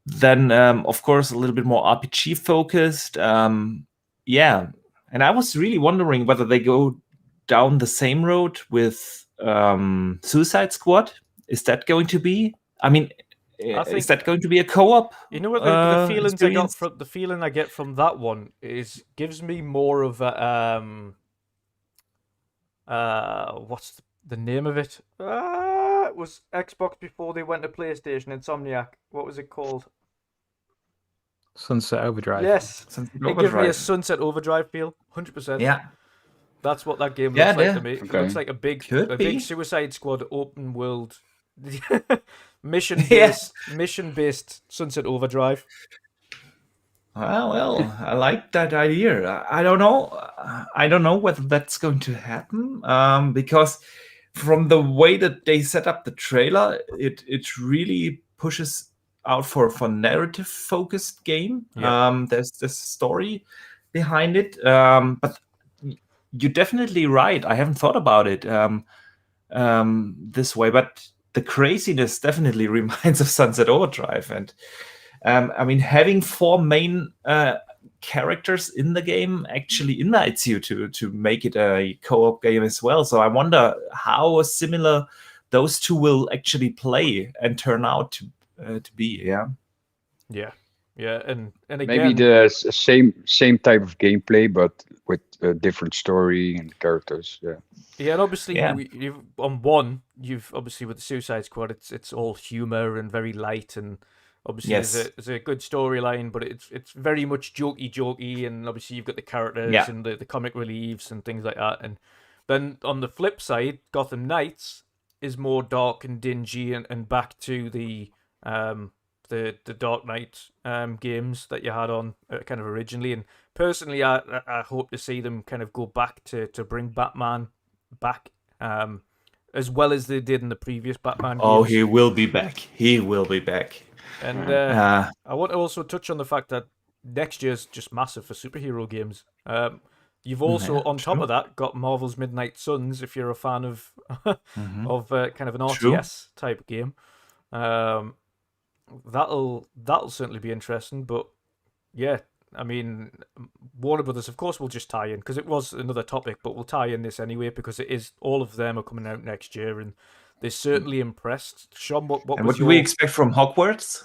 Then, of course, a little bit more RPG focused. Yeah, and I was really wondering whether they go down the same road with Suicide Squad. Is that going to be? I mean, is that going to be a co-op? You know what the feelings I got from the feeling I get from that one gives me more of a what's the name of it? It was Xbox before they went to PlayStation. Insomniac. What was it called? Sunset Overdrive. Yes, it gives me a Sunset Overdrive feel. 100%. Yeah. That's what that game looks like to me. Okay. It looks like a big Suicide Squad open world mission based Sunset Overdrive. Well, I like that idea. I don't know whether that's going to happen because from the way that they set up the trailer, it really pushes out for narrative focused game. Yeah. There's this story behind it, but you're definitely right. I haven't thought about it this way, but the craziness definitely reminds of Sunset Overdrive. And I mean, having 4 main characters in the game actually invites you to make it a co-op game as well. So I wonder how similar those two will actually play and turn out to be. Yeah, and again, maybe the same type of gameplay, but with a different story and characters. Yeah, and obviously, you've on one, you've obviously with the Suicide Squad, it's all humor and very light, and obviously there's a good storyline, but it's very much jokey, and obviously you've got the characters and the comic reliefs and things like that. And then on the flip side, Gotham Knights is more dark and dingy and back to the Dark Knight games that you had on kind of originally. And personally, I hope to see them kind of go back to bring Batman back, as well as they did in the previous Batman games. Oh, he will be back. He will be back. And I want to also touch on the fact that next year's just massive for superhero games. You've also, on top of that, got Marvel's Midnight Suns, if you're a fan of of kind of an RTS type game. That'll certainly be interesting. But yeah, I mean, Warner Brothers, of course, will just tie in because it was another topic, but we'll tie in this anyway because it is all of them are coming out next year, and they're certainly impressed. Sean, what do we expect from Hogwarts?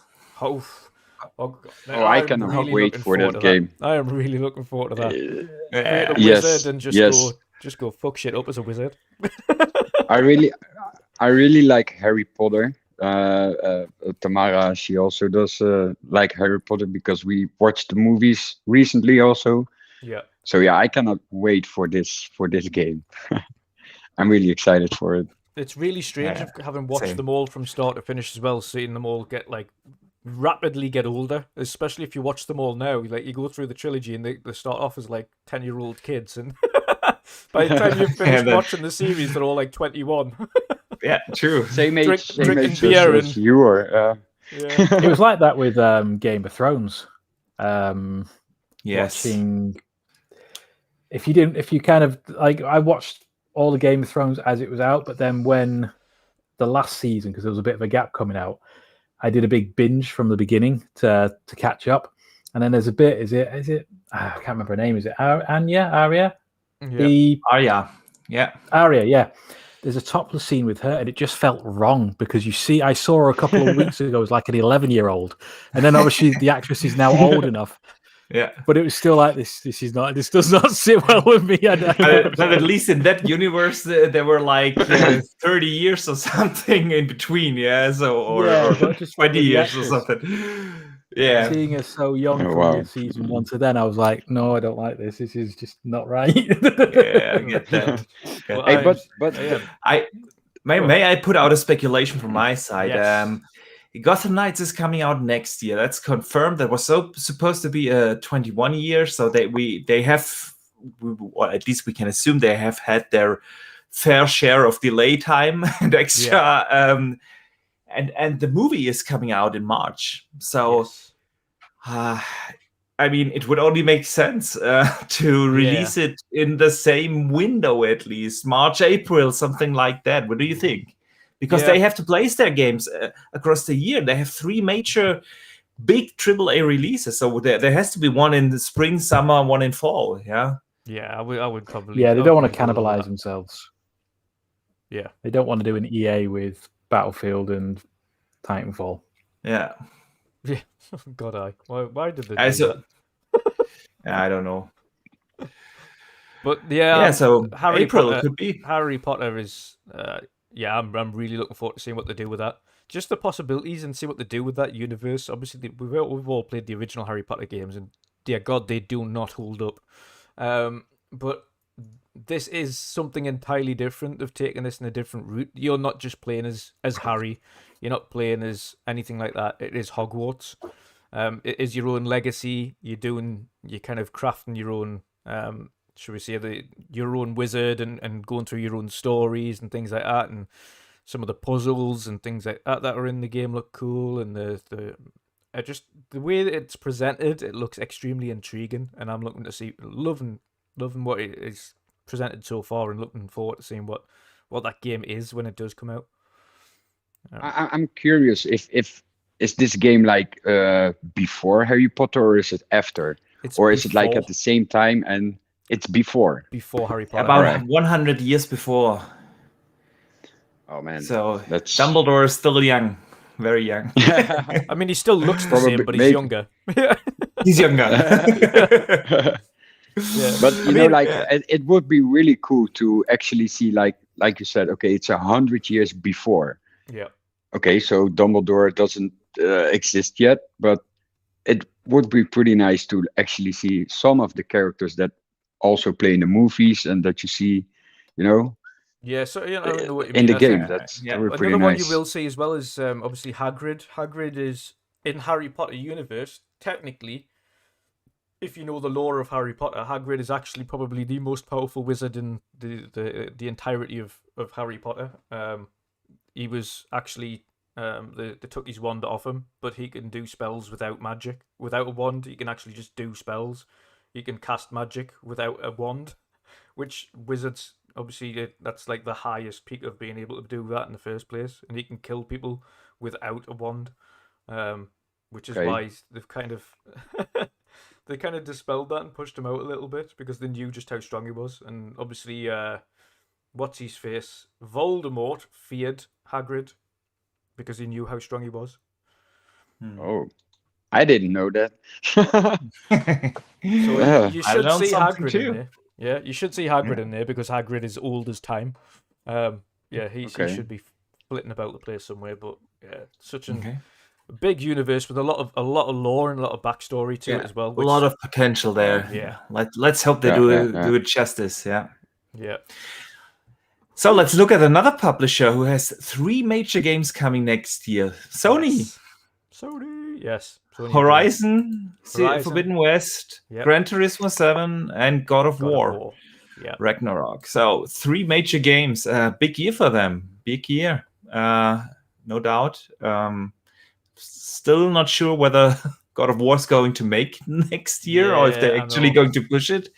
I cannot wait for that game. I am really looking forward to that. Yes, and just go Just go fuck shit up as a wizard. I really like Harry Potter. Tamara, she also does like Harry Potter because we watched the movies recently also. Yeah. So yeah, I cannot wait for this game. I'm really excited for it. It's really strange having watched same. them all from start to finish as well, seeing them all rapidly get older, especially if you watch them all now. Like, you go through the trilogy and they start off as like 10-year-old kids, and by the time you've finished watching the series, they're all like 21. Yeah, true. Same age, drinking beer as you are. Yeah. It was like that with Game of Thrones. Yes. Watching, if you kind of like, I watched all the Game of Thrones as it was out, but then when the last season, because there was a bit of a gap coming out, I did a big binge from the beginning to catch up. And then there's a bit, is it I can't remember her name, is it Arya? Yeah. Arya. Yeah. Arya, yeah. There's a topless scene with her, and it just felt wrong because I saw her a couple of weeks ago as like an 11-year-old, and then obviously the actress is now old enough. Yeah, but it was still like this. This does not sit well with me. But at least in that universe, there were like 30 years or something in between. Yeah, so or 20 years or something. Yeah, seeing her so young from season 1 to then, I was like, no, I don't like this. This is just not right. Yeah, I get that. Well, may I put out a speculation from my side? Yes. Gotham Knights is coming out next year. That's confirmed. That was supposed to be a 21 year. So they have, or at least we can assume they have had their fair share of delay time and extra. Yeah. And the movie is coming out in March. So, I mean, it would only make sense to release it in the same window, at least March, April, something like that. What do you think? Because they have to place their games across the year. They have 3 major, big AAA releases. So there has to be one in the spring, summer, one in fall. Yeah. Yeah, I would probably. Yeah, they don't want to cannibalize themselves. Yeah, they don't want to do an EA with Battlefield and Titanfall. Yeah. Yeah. God, why did they? Do that? I don't know. But yeah. So Harry April Potter, could be. Harry Potter is. I'm really looking forward to seeing what they do with that. Just the possibilities and see what they do with that universe. Obviously, we've all played the original Harry Potter games, and dear God, they do not hold up. But this is something entirely different. They've taken this in a different route. You're not just playing as Harry. You're not playing as anything like that. It is Hogwarts. It is your own legacy. You're kind of crafting your own. Should we say your own wizard and going through your own stories and things like that, and some of the puzzles and things like that are in the game look cool, and the way that it's presented, it looks extremely intriguing, and I'm looking to see loving what it is presented so far, and looking forward to seeing what that game is when it does come out. I'm curious if is this game like before Harry Potter, or is it after, is it like at the same time and it's before Harry Potter? About 100 years before. Oh man! So Dumbledore is still young, very young. I mean, he still looks the same, but he's younger. He's younger. Yeah. But it would be really cool to actually see, like you said, okay, it's 100 years before. Yeah. Okay, so Dumbledore doesn't exist yet, but it would be pretty nice to actually see some of the characters that also play in the movies and that you see, Yeah, so I don't know what you mean. In the game, that's pretty another nice. one you will see as well is obviously Hagrid. Hagrid is in Harry Potter universe. Technically, if you know the lore of Harry Potter, Hagrid is actually probably the most powerful wizard in the entirety of Harry Potter. He was actually they took his wand off him, but he can do spells without magic. Without a wand, he can actually just do spells. He can cast magic without a wand, which wizards, obviously, that's like the highest peak of being able to do that in the first place. And he can kill people without a wand, which is why they've kind of they kind of dispelled that and pushed him out a little bit because they knew just how strong he was. And obviously, what's his face? Voldemort feared Hagrid because he knew how strong he was. Oh, I didn't know that. So you should see Hagrid too. in there. Yeah, you should see Hagrid in there because Hagrid is old as time. He should be flitting about the place somewhere. But yeah, such a big universe with a lot of lore and a lot of backstory to it as well. A lot of potential there. Yeah. Let's hope they do it justice. Yeah. Yeah. So let's look at another publisher who has 3 major games coming next year. Sony. Yes. Sony Horizon, Forbidden West, Gran Turismo 7, and God of War. Yeah. Ragnarok. So 3 major games. Big year for them. Big year. No doubt. Still not sure whether God of War is going to make next year or if they're actually going to push it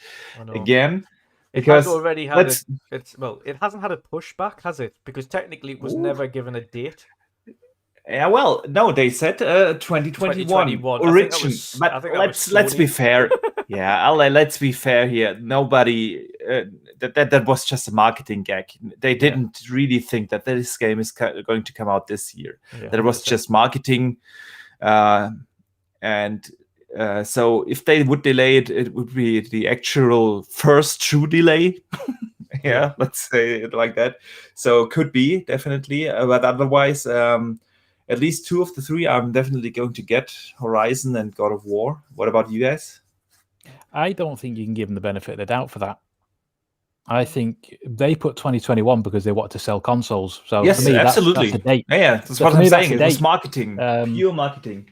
again. Because it has already had it hasn't had a pushback, has it? Because technically it was never given a date. Yeah, well, no, they said 2021 origin. But let's be fair. Let's be fair here. Nobody that was just a marketing gag. They didn't really think that this game is going to come out this year. That was just marketing, so if they would delay it, it would be the actual first true delay. Let's say it like that. So could be definitely, but otherwise. At least 2 of the 3 I'm definitely going to get, Horizon and God of War. What about you guys? I don't think you can give them the benefit of the doubt for that. I think they put 2021 because they want to sell consoles. So yes, for me, absolutely. That's a date. Yeah, that's what I'm saying. It was marketing, pure marketing.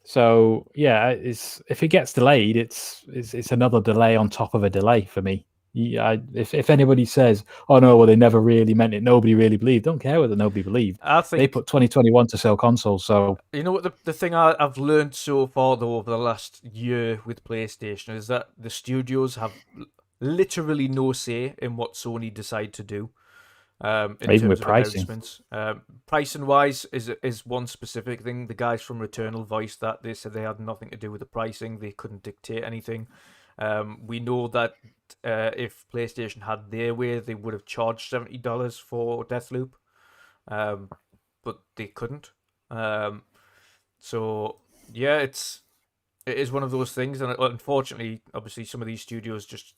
So yeah, if it gets delayed, it's another delay on top of a delay for me. If anybody says, "Oh no, well they never really meant it," nobody really believed. Don't care whether nobody believed. I think they put 2021 to sell consoles. So you know what the thing I've learned so far though over the last year with PlayStation is that the studios have literally no say in what Sony decide to do. Even with pricing, pricing wise is one specific thing. The guys from Returnal voiced that they said they had nothing to do with the pricing. They couldn't dictate anything. We know that if PlayStation had their way, they would have charged $70 for Deathloop, but they couldn't. So yeah, it is one of those things, and unfortunately, obviously, some of these studios just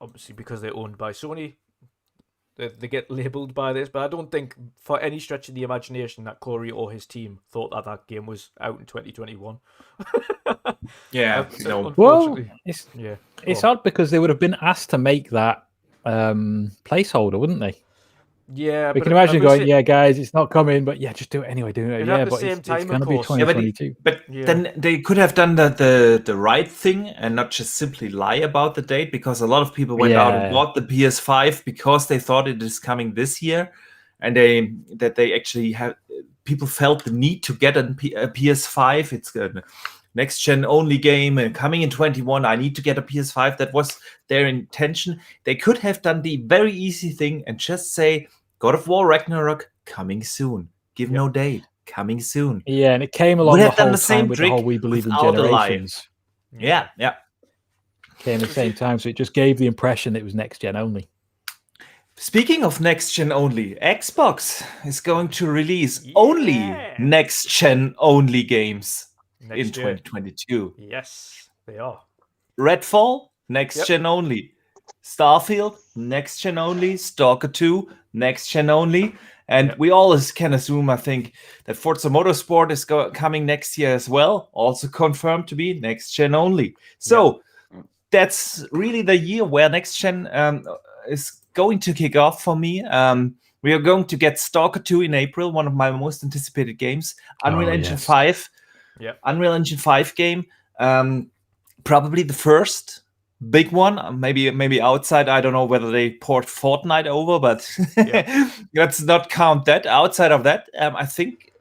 obviously because they're owned by Sony, they get labelled by this. But I don't think for any stretch of the imagination that Corey or his team thought that game was out in 2021. Well, it's odd because they would have been asked to make that placeholder, wouldn't they? Yeah, we can imagine going, "Yeah, guys, it's not coming," but yeah, just do it anyway. Do it, yeah. But it's going to be 2022. But then they could have done the right thing and not just simply lie about the date, because a lot of people went out and bought the PS5 because they thought it is coming this year, and they actually have people felt the need to get a PS5. It's a next gen only game and coming in 21. I need to get a PS5. That was their intention. They could have done the very easy thing and just say God of War Ragnarok coming soon. Give no date. Coming soon. Yeah, and it came along the whole time with the whole we believe in generations. Yeah. Came at the same time, so it just gave the impression that it was next gen only. Speaking of next gen only, Xbox is going to release only next gen only games in 2022. Yes, they are. Redfall, next gen only. Starfield, next gen only. Stalker 2, next gen only. And we always can assume, I think, that Forza Motorsport is coming next year as well. Also confirmed to be next gen only. So that's really the year where next gen is going to kick off for me. We are going to get Stalker 2 in April, one of my most anticipated games. Unreal Engine 5. Yeah. Unreal Engine 5 game. Probably the first big one. Maybe outside. I don't know whether they port Fortnite over, but let's not count that. Outside of that, I think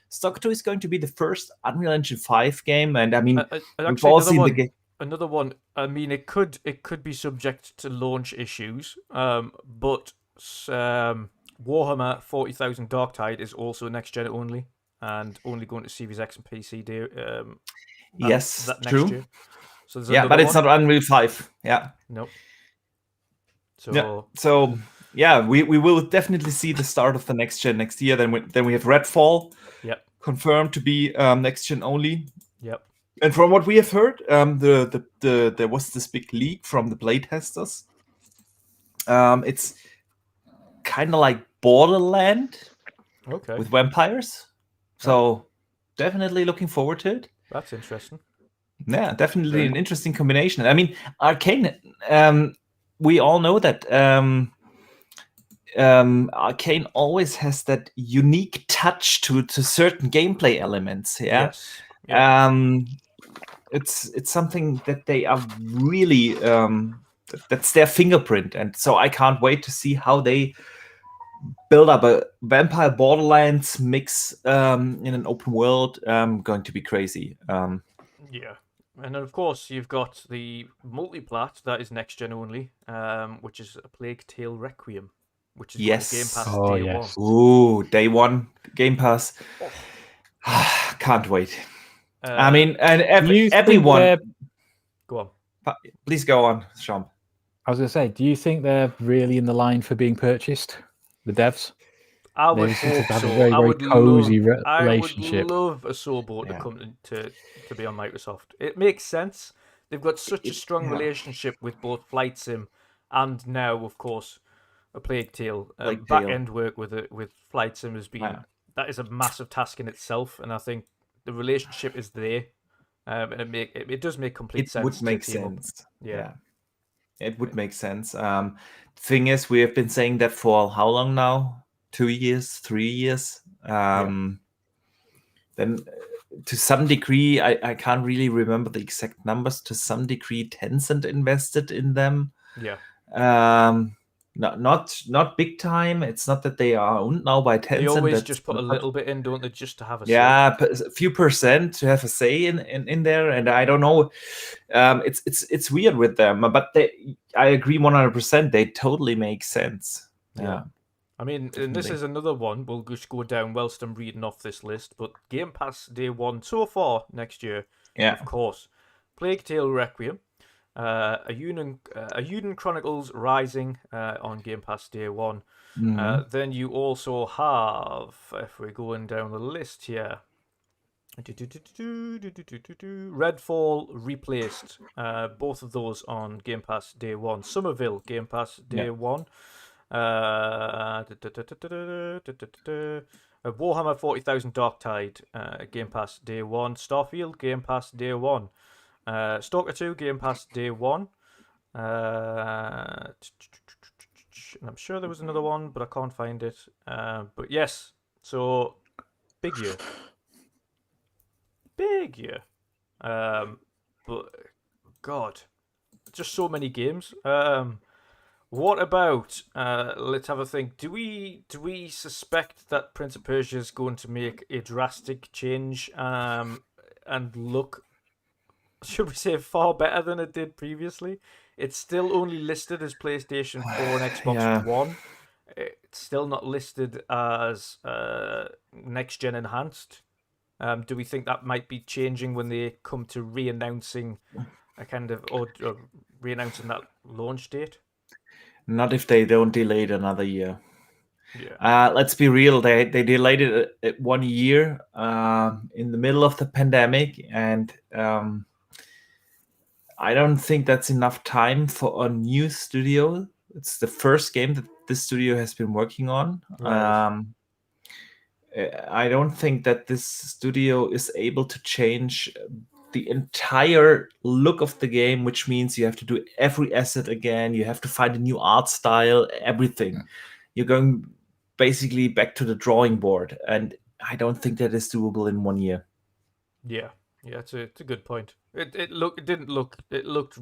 Stalker 2 is going to be the first Unreal Engine 5 game. And I mean, we've all seen the game. Another one. I mean, it could be subject to launch issues, but Warhammer 40,000 Darktide is also next gen only, and only going to Series X and PC. Yes, that next true. year. So but it's not Unreal 5. Yeah. Nope. So we will definitely see the start of the next gen next year. Then we have Redfall. Yep. Confirmed to be next gen only. Yep. And from what we have heard, there was this big leak from the playtesters. It's kind of like Borderland Okay, with vampires. So definitely looking forward to it. that's interesting. Yeah, definitely an interesting combination. I mean, Arcane. We all know that Arcane always has that unique touch to certain gameplay elements. Yeah. Yes. Yeah. It's something that they are really that's their fingerprint, and so I can't wait to see how they build up a vampire Borderlands mix in an open world. Going to be crazy. Yeah. And then, of course, you've got the multiplat that is next gen only, which is a Plague Tale Requiem, which is Yes. Game Pass Oh, day yes. Ooh, day one Game Pass. Can't wait. one. I mean, and Do you think everyone. they're- Go on. Please go on, Sean. I was going to say, do you think they're really in the line for being purchased? The devs? I would They seem to hope have a so. very, I very would cozy love, I would relationship. love a Soulboat to Yeah. come to be on Microsoft. It makes sense. They've got such a strong Yeah. relationship with both Flight Sim and now, of course, a Plague Tale. Plague Back Tale. end work with Flight Sim has been Yeah. that is a massive task in itself, and I think the relationship is there, and it does make complete It sense. would to make team up. sense. Yeah. It would make sense. Thing is, we have been saying that for how long now? 2 years, 3 years. Then, to some degree, I can't really remember the exact numbers. To some degree, Tencent invested in them. Yeah. Not big time. It's not that they are owned now by Tencent. They always that's- just put a little bit in, don't they, just to have a say. Yeah, a few percent to have a say in there, and I don't know. It's weird with them, but I agree 100%. They totally make sense. Yeah. I mean, and this Definitely. is another one. We'll just go down whilst I'm reading off this list. But Game Pass day one so far next year, Yeah. of course. Plague Tale Requiem, a Uden Chronicles Rising on Game Pass day one. Mhm. Then you also have, if we're going down the list here, Redfall Replaced. Both of those on Game Pass day one. Somerville Game Pass day Yeah. one. Warhammer 40,000 Darktide Game Pass day one. Starfield Game Pass day one. Stalker 2 Game Pass day one. And I'm sure there was another one, but I can't find it. But yes, so big year. Big year. But God, just so many games. What about let's have a think. Do we suspect that Prince of Persia is going to make a drastic change and look, should we say, far better than it did previously? It's still only listed as PlayStation 4 and Xbox Yeah. One. It's still not listed as next gen enhanced. Do we think that might be changing when they come to re-announcing a kind of or re-announcing that launch date? Not if they don't delay it another year. Yeah. Let's be real. They delayed it 1 year in the middle of the pandemic, and I don't think that's enough time for a new studio. It's the first game that this studio has been working on. Right. I don't think that this studio is able to change the entire look of the game, which means you have to do every asset again. You have to find a new art style, everything. You're going basically back to the drawing board, and I don't think that is doable in 1 year. Yeah, it's a good point. It looked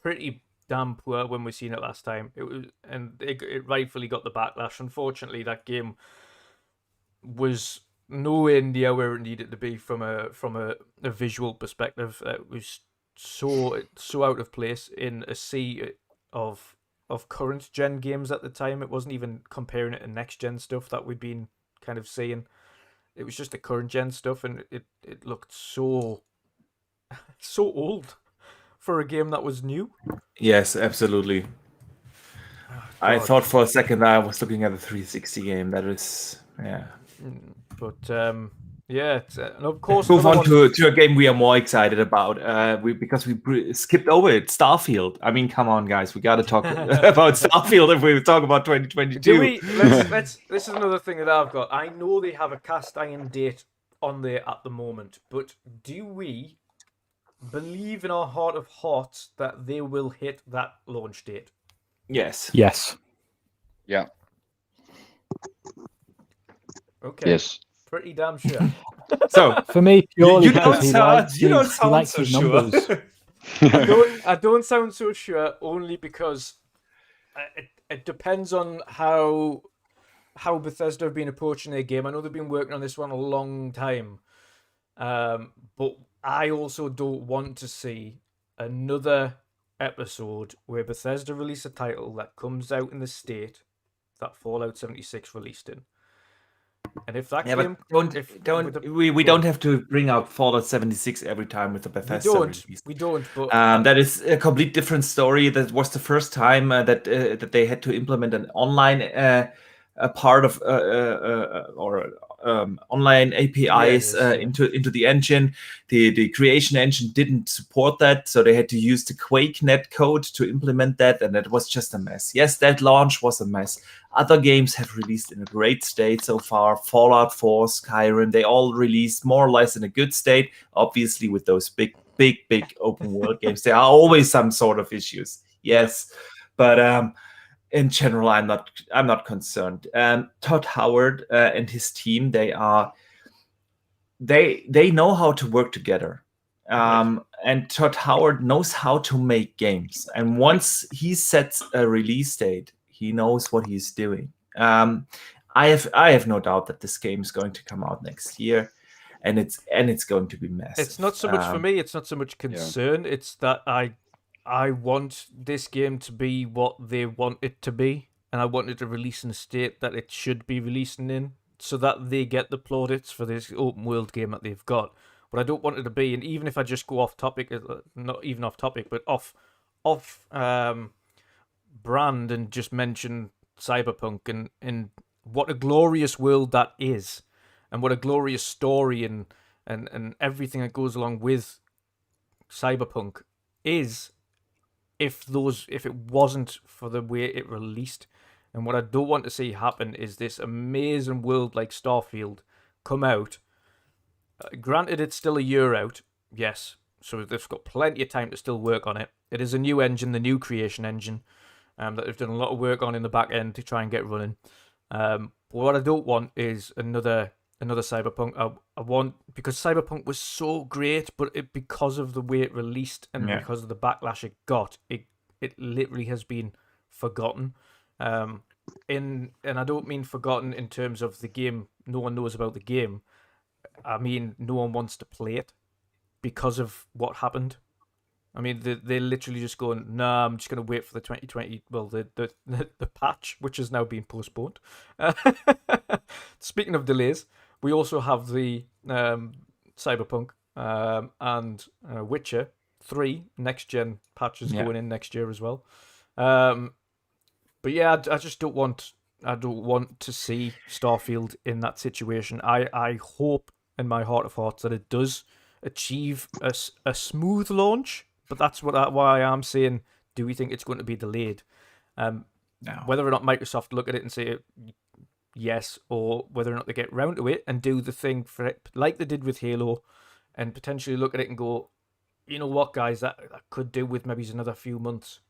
pretty damn poor when we seen it last time. It rightfully got the backlash. Unfortunately, that game was nowhere near where it needed to be from a visual perspective. It was so out of place in a sea of current gen games at the time. It wasn't even comparing it to next gen stuff that we'd been kind of seeing. It was just the current gen stuff, and it looked so old for a game that was new. Yes, absolutely. I thought for a second I was looking at a 360 game. That is, yeah. But Yeah, and of course, Move on another one- to a game we are more excited about because we skipped over it. Starfield. I mean, come on, guys, we got to talk about Starfield if we talk about 2022. Do we? Let's. This is another thing that I've got. I know they have a cast iron date on there at the moment, but do we believe in our heart of hearts that they will hit that launch date? Yes. Yes. Yeah. Okay. Yes. Pretty damn sure. So For me, purely you because don't he sound likes you don't his, he sound likes so his sure. numbers. I don't sound so sure, only because it depends on how Bethesda have been approaching their game. I know they've been working on this one a long time, but I also don't want to see another episode where Bethesda release a title that comes out in the state that Fallout 76 released in. And if that Yeah, game, but we don't have to bring out Fallout 76 every time with the Bethesda release. We don't. But that is a complete different story. That was the first time that they had to implement an online a part of online APIs into the engine. The creation engine didn't support that, so they had to use the Quake netcode to implement that, and that was just a mess. Yes, that launch was a mess. Other games have released in a great state so far. Fallout 4, Skyrim, they all released more or less in a good state. Obviously, with those big open world games, there are always some sort of issues. Yes, but in general, I'm not concerned. Todd Howard and his team, they know how to work together. And Todd Howard knows how to make games. And once he sets a release date, he knows what he's doing. I have no doubt that this game is going to come out next year, and it's going to be massive. It's not so much for me. It's not so much concern. Yeah. It's that I want this game to be what they want it to be, and I want it to release in a state that it should be releasing in, so that they get the plaudits for this open world game that they've got. But I don't want it to be, and even if I just go off topic, not even off topic, but off brand, and just mention Cyberpunk and what a glorious world that is, and what a glorious story and everything that goes along with Cyberpunk is, if it wasn't for the way it released. And what I don't want to see happen is this amazing world like Starfield come out. Granted, it's still a year out, yes, so they've got plenty of time to still work on it. It is a new engine, the new creation engine, that they've done a lot of work on in the back end to try and get running. But what I don't want is another Cyberpunk. I want, because Cyberpunk was so great, but because of the way it released and because of the backlash it got, it literally has been forgotten. And I don't mean forgotten in terms of the game. No one knows about the game. I mean, no one wants to play it because of what happened. I mean, they're literally just going, nah, I'm just going to wait for the 2020, well, the patch, which has now been postponed. Speaking of delays, we also have the Cyberpunk and Witcher 3 next-gen patches going in next year as well. But yeah, I just don't want to see Starfield in that situation. I hope in my heart of hearts that it does achieve a smooth launch. But that's why I'm saying, do we think it's going to be delayed? No. Whether or not Microsoft look at it and say yes, or whether or not they get round to it and do the thing for it like they did with Halo, and potentially look at it and go, you know what, guys, that could do with maybe another few months,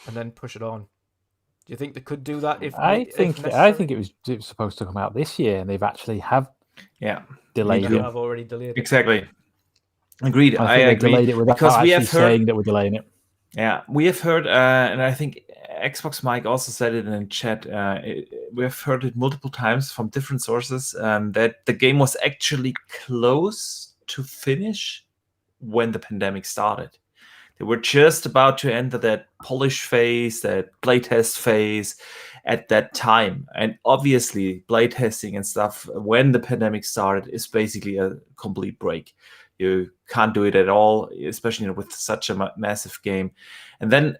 and then push it on. Do you think they could do that? I think it was supposed to come out this year, and they've actually delayed it. I've already delayed it. Exactly. Agreed. I think agree. Delayed it because we have heard saying that we're delaying it. Yeah, we have heard, and I think Xbox Mike also said it in the chat. We have heard it multiple times from different sources that the game was actually close to finish when the pandemic started. They were just about to enter that polish phase, that playtest phase at that time. And obviously, playtesting and stuff when the pandemic started is basically a complete break. You can't do it at all, especially with such a massive game. And then,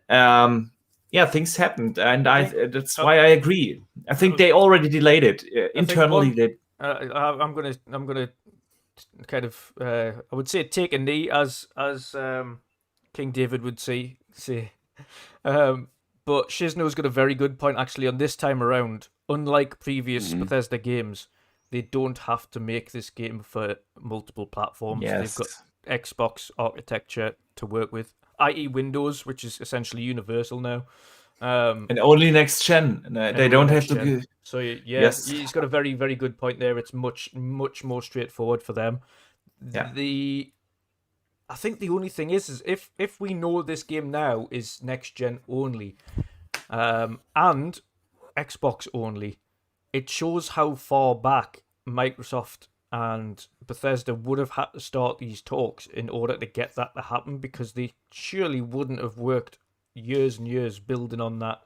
things happened, and that's why I agree. I think they already delayed it internally. I'm gonna kind of I would say take a knee as King David would say. But Shizno's got a very good point actually on this time around. Unlike previous Bethesda games, they don't have to make this game for multiple platforms. Yes. They've got Xbox architecture to work with, i.e. Windows, which is essentially universal now. And only next gen. They don't have to be. So yeah, Yes. he's got a very, very good point there. It's much more straightforward for them. Yeah. I think the only thing is if we know this game now is next gen only, and Xbox only, it shows how far back Microsoft and Bethesda would have had to start these talks in order to get that to happen, because they surely wouldn't have worked years and years building on that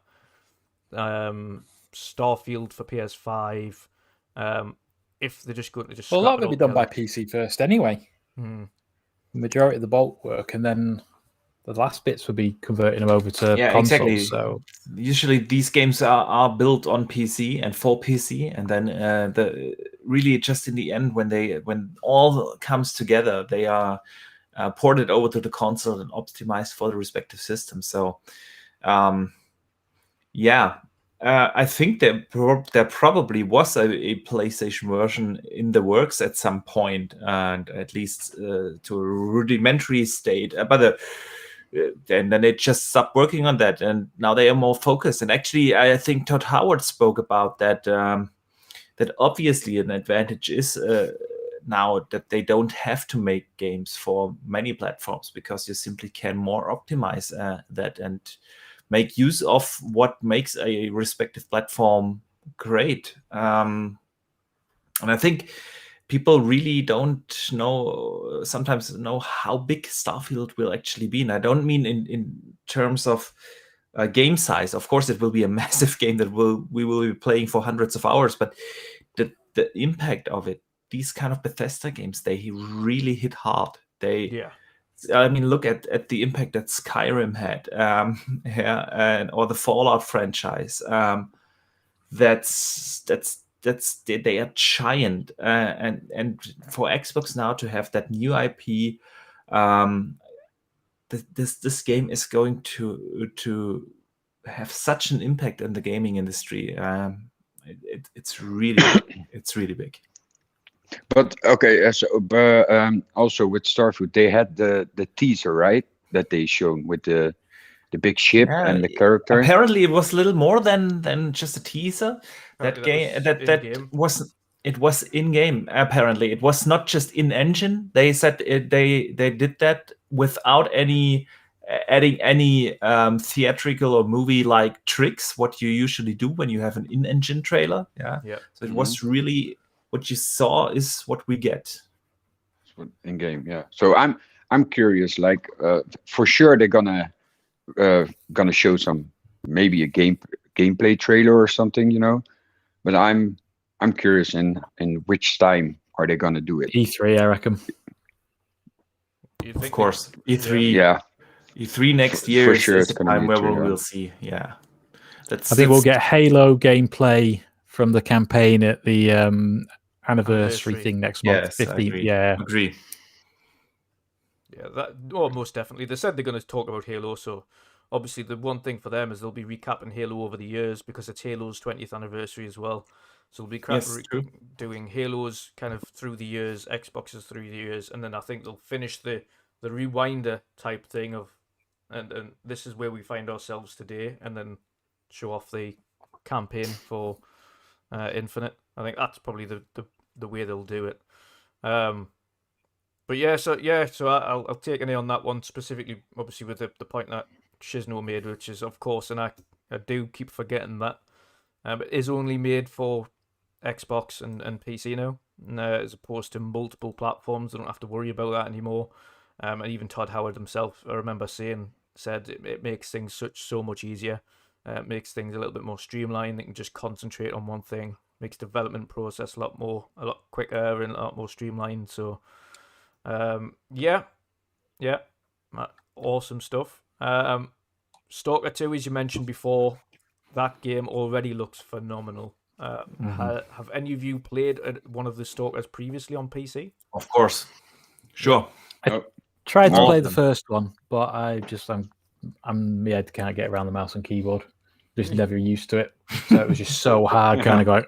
Starfield for PS5 if they're just going to just Well, scrap that it would be done by altogether. PC first anyway. Majority of the bulk work, and then the last bits would be converting them over to consoles. Exactly. So usually these games are built on PC and for PC, and then really just in the end when all comes together, they are ported over to the console and optimized for the respective system. So I think there probably was a PlayStation version in the works at some point, and at least to a rudimentary state. But and then it just stopped working on that, and now they are more focused. And actually, I think Todd Howard spoke about that. That obviously an advantage is now that they don't have to make games for many platforms, because you simply can more optimize that and make use of what makes a respective platform great. And I think people really don't sometimes know how big Starfield will actually be. And I don't mean in terms of game size. Of course, it will be a massive game that we will be playing for hundreds of hours, but the impact of it, these kind of Bethesda games, they really hit hard. I mean, look at the impact that Skyrim had, or the Fallout franchise. They are giant, and for Xbox now to have that new IP, this game is going to have such an impact on the gaming industry. It's really big. But okay, also with Starfield, they had the teaser, right? That they shown with the big ship and the character. Apparently, it was a little more than just a teaser. That game it was in game. Apparently, it was not just in engine. They said they did that without adding any theatrical or movie like tricks. What you usually do when you have an in-engine trailer. Yeah. So it was really. What you saw is what we get in game. Yeah. So I'm curious. Like for sure they're gonna show some, maybe a gameplay trailer or something, But I'm curious in which time are they gonna do it? E3, I reckon. Of course, E3. Yeah. E3 next year for sure is the time where we'll see. Yeah. I think we'll get Halo gameplay from the campaign at the anniversary thing next month. Yes, 15th. Agree. Yeah, most definitely. They said they're going to talk about Halo, so obviously the one thing for them is they'll be recapping Halo over the years, because it's Halo's 20th anniversary as well. So they'll be doing Halo's kind of through the years, Xbox's through the years, and then I think they'll finish the rewinder type thing of, and this is where we find ourselves today, and then show off the campaign for Infinite. I think that's probably the way they'll do it. But so I'll take an A on that one, specifically, obviously, with the point that Shizno made, which is, of course, and I do keep forgetting that, it is only made for Xbox and PC now, as opposed to multiple platforms. They don't have to worry about that anymore. And even Todd Howard himself, I remember said it makes things so much easier. It makes things a little bit more streamlined. They can just concentrate on one thing. Makes development process a lot quicker and a lot more streamlined. So, awesome stuff. Stalker 2, as you mentioned before, that game already looks phenomenal. Have any of you played one of the Stalkers previously on PC? Of course. Sure. Tried to All play of the them. first one, but I'm my head can't get around the mouse and keyboard. Just never used to it, so it was just so hard, kind of going,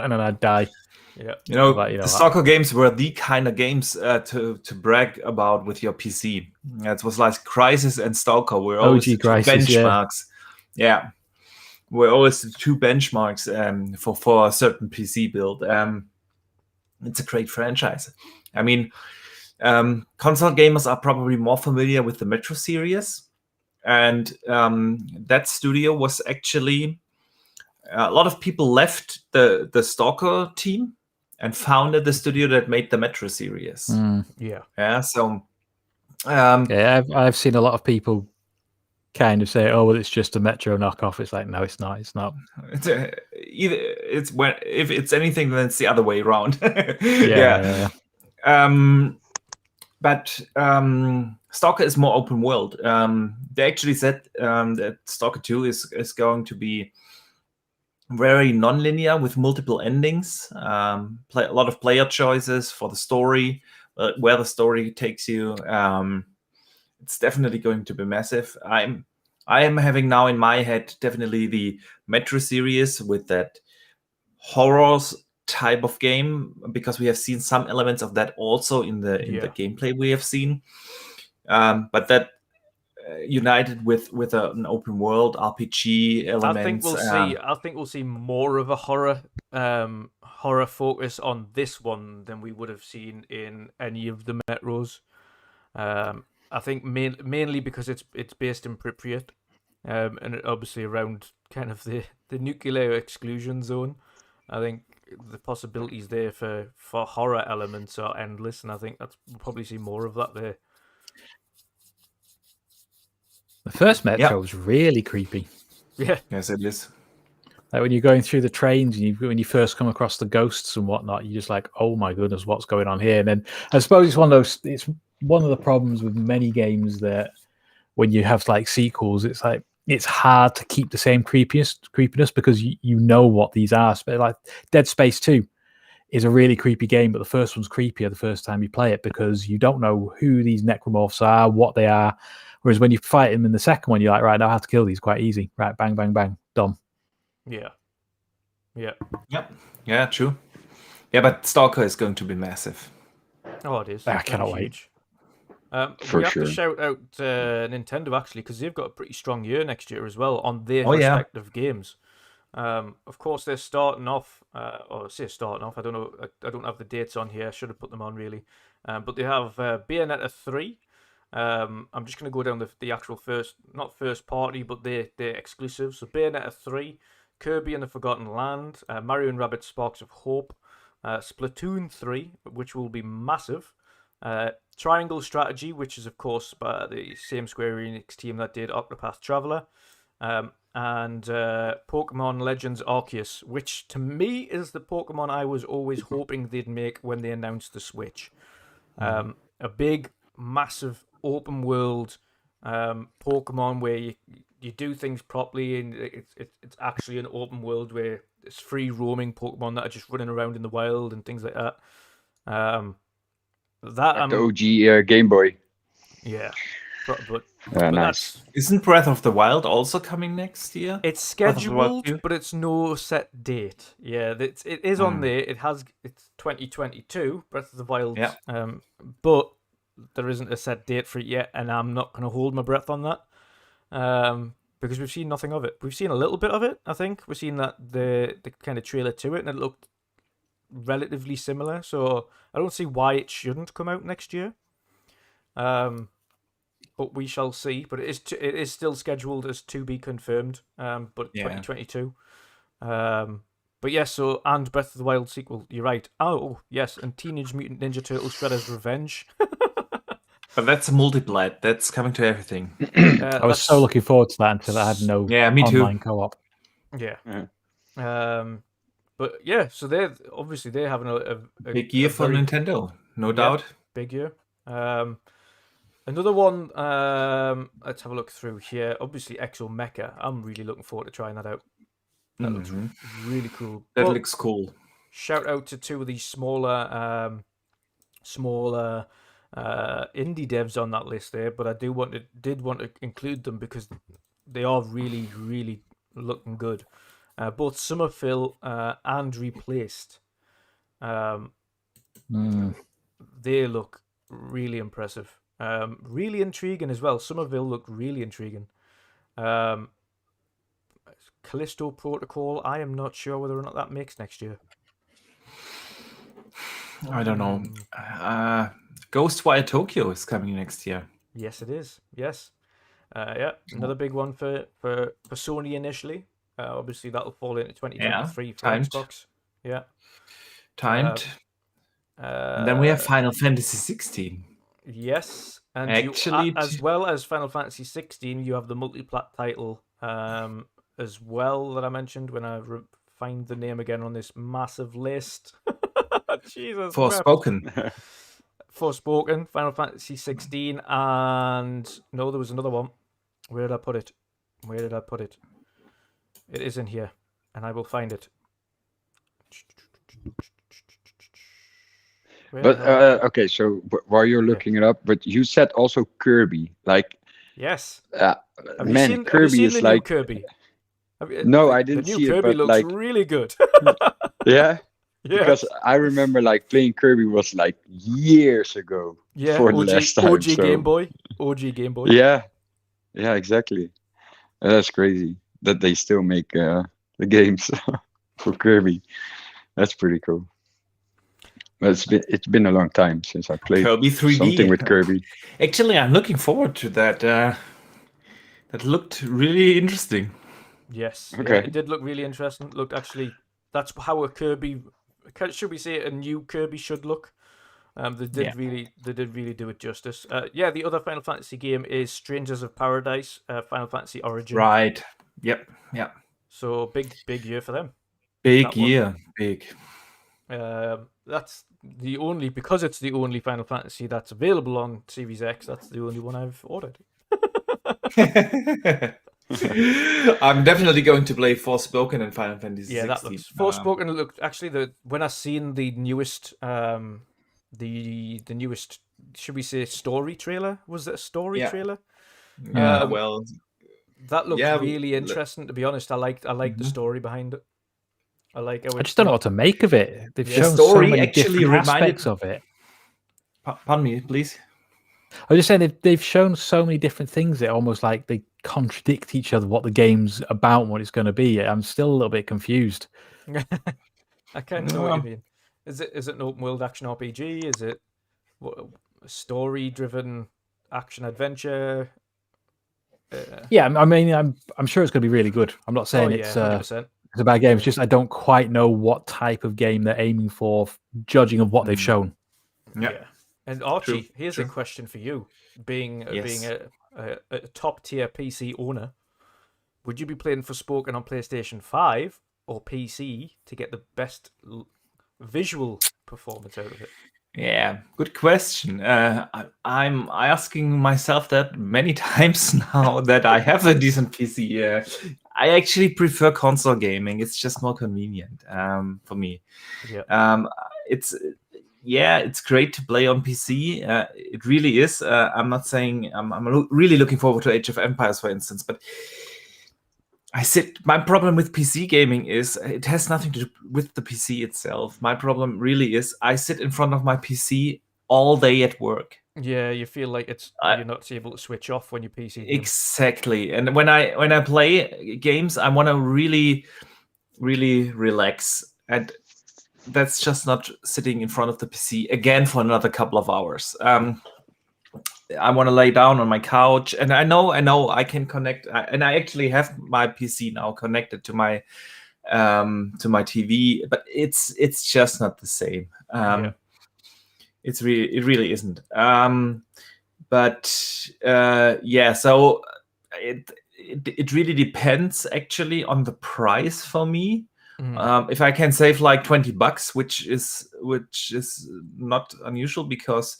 and then I'd die. Yeah. The Stalker games were the kind of games to brag about with your PC. It was like Crisis and Stalker were always the two Crisis, benchmarks. Yeah. Were always the two benchmarks for a certain PC build. It's a great franchise. I mean, console gamers are probably more familiar with the Metro series. And that studio was actually... a lot of people left the Stalker team and founded the studio that made the Metro series. Yeah. So, I've seen a lot of people kind of say, "Oh, well, it's just a Metro knockoff." It's like, no, it's not. It's not. If it's anything, then it's the other way around. Yeah. But Stalker is more open world. They actually said that Stalker 2 is going to be very non-linear with multiple endings, a lot of player choices for the story, where the story takes you. It's definitely going to be massive. I am having now in my head definitely the Metro series with that horrors type of game, because we have seen some elements of that also in the gameplay we have seen, but that united with an open world RPG elements. I think we'll see more of a horror focus on this one than we would have seen in any of the Metros. I think mainly because it's based in Pripyat, and obviously around kind of the nuclear exclusion zone. I think the possibilities there for horror elements are endless, and I think we'll probably see more of that there. The first Metro was really creepy. Yeah. Yes, it is. Like when you're going through the trains and when you first come across the ghosts and whatnot, you're just like, oh my goodness, what's going on here? And then I suppose it's one of the problems with many games that when you have like sequels, it's like it's hard to keep the same creepiness because you know what these are. Like Dead Space 2 is a really creepy game, but the first one's creepier the first time you play it because you don't know who these necromorphs are, what they are. Whereas when you fight them in the second one, you're like, right, now I have to kill these quite easy. Right, bang, bang, bang, done. Yeah. Yeah, true. Yeah, but Stalker is going to be massive. Oh, it is. I cannot wait. We have to shout out Nintendo, actually, because they've got a pretty strong year next year as well on their respective games. Of course, they're starting off, I don't know, I don't have the dates on here. I should have put them on, really. But they have Bayonetta 3. I'm just going to go down the actual not first party, but they're exclusives. So Bayonetta 3, Kirby and the Forgotten Land, Mario and Rabbids Sparks of Hope, Splatoon 3, which will be massive, Triangle Strategy, which is, of course, by the same Square Enix team that did Octopath Traveler, and Pokemon Legends Arceus, which to me is the Pokemon I was always hoping they'd make when they announced the Switch. A big, massive, open world Pokemon where you do things properly, and it's actually an open world where it's free roaming Pokemon that are just running around in the wild and things like that. Like the OG Game Boy. Yeah, but nice. Isn't Breath of the Wild also coming next year? It's scheduled, but it's no set date. Yeah, it is on there. It's 2022 Breath of the Wild. Yeah. But there isn't a set date for it yet, and I'm not going to hold my breath on that. Because we've seen nothing of it. We've seen a little bit of it, I think. We've seen that the kind of trailer to it, and it looked relatively similar. So I don't see why it shouldn't come out next year. But we shall see. But it is still scheduled as to be confirmed. But 2022. But yes, so and Breath of the Wild sequel. You're right. Oh yes, and Teenage Mutant Ninja Turtles: Shredder's Revenge. But that's a multiplayer. That's coming to everything. I was so looking forward to that until I had no online co-op. Yeah. But yeah, so they're having a big year for Nintendo, no doubt. Big year. Another one. Let's have a look through here. Obviously, Exo Mecha. I'm really looking forward to trying that out. That looks really cool. That But looks cool. shout out to two of these smaller indie devs on that list there, but I did want to include them because they are really, really looking good. Both Summerfill and Replaced. They look really impressive. Really intriguing as well. Summerville looked really intriguing. Callisto Protocol, I am not sure whether or not that makes next year. I don't know. Ghostwire Tokyo is coming next year. Yes, it is. Yes. Yeah, another big one for Sony initially. Obviously, that'll fall into 2023 for timed. Xbox. Yeah. Timed. And then we have Final Fantasy 16. Yes. And Actually, as well as Final Fantasy 16, you have the multi-plat title as well that I mentioned when I find the name again on this massive list. Jesus. Forspoken. Forspoken, Final Fantasy 16, and no, there was another one. Where did I put it? It is in here, and I will find it. Okay, so while you're looking it up, but you said also Kirby, like yes. Man, Kirby is like Kirby. No, I didn't see it. The new Kirby but looks like really good. Yeah. Yeah. Because I remember like playing Kirby was like years ago. Yeah, for the last time, OG so- Game Boy. OG Game Boy. Yeah, exactly. That's crazy that they still make the games for Kirby. That's pretty cool. But it's been a long time since I played Kirby 3D. something with Kirby. Actually, I'm looking forward to that. That looked really interesting. Yes. Okay. Yeah, it did look really interesting. Looked actually, that's how a Kirby, should we say, a new Kirby should look. They did really do it justice. The other Final Fantasy game is Strangers of Paradise, Final Fantasy Origin. Right. Yep. Yeah. So big year for them. Big That one. year. Big. That's the only, because it's the only Final Fantasy that's available on Series X. That's the only one I've ordered. I'm definitely going to play Forspoken and Final Fantasy 16. Yeah, that looks Forspoken. Looked actually when I seen the newest, the newest, should we say, story trailer? Was it a story trailer? Yeah. That looked really interesting. To be honest, I like the story behind it. I just don't know what to make of it. They've shown story so many actually different aspects of it. Pardon me, please. I was just saying they've shown so many different things that almost like they contradict each other. What the game's about, and what it's going to be. I'm still a little bit confused. I kind of know what you mean. Is it an open world action RPG? Is it story driven action adventure? Yeah, I mean, I'm sure it's going to be really good. I'm not saying it's 100%. It's a bad game. It's just I don't quite know what type of game they're aiming for, judging of what they've shown. Yeah. And Archie, here's a question for you: being a top tier PC owner, would you be playing Forspoken on PlayStation 5 or PC to get the best visual performance out of it? Yeah, good question. I'm asking myself that many times now that I have a decent PC. I actually prefer console gaming. It's just more convenient for me. Yeah. It's great to play on PC. It really is. I'm not saying I'm really looking forward to Age of Empires, for instance, but my problem with PC gaming is it has nothing to do with the PC itself. My problem really is I sit in front of my PC all day at work. Yeah, you feel like you're not able to switch off when you're PC. Exactly. And when I play games, I want to really, really relax. And that's just not sitting in front of the PC again for another couple of hours. I want to lay down on my couch, and I know I can connect, and I actually have my PC now connected to my TV, but it's just not the same. It really isn't. So it really depends actually on the price for me. If I can save like $20, which is not unusual because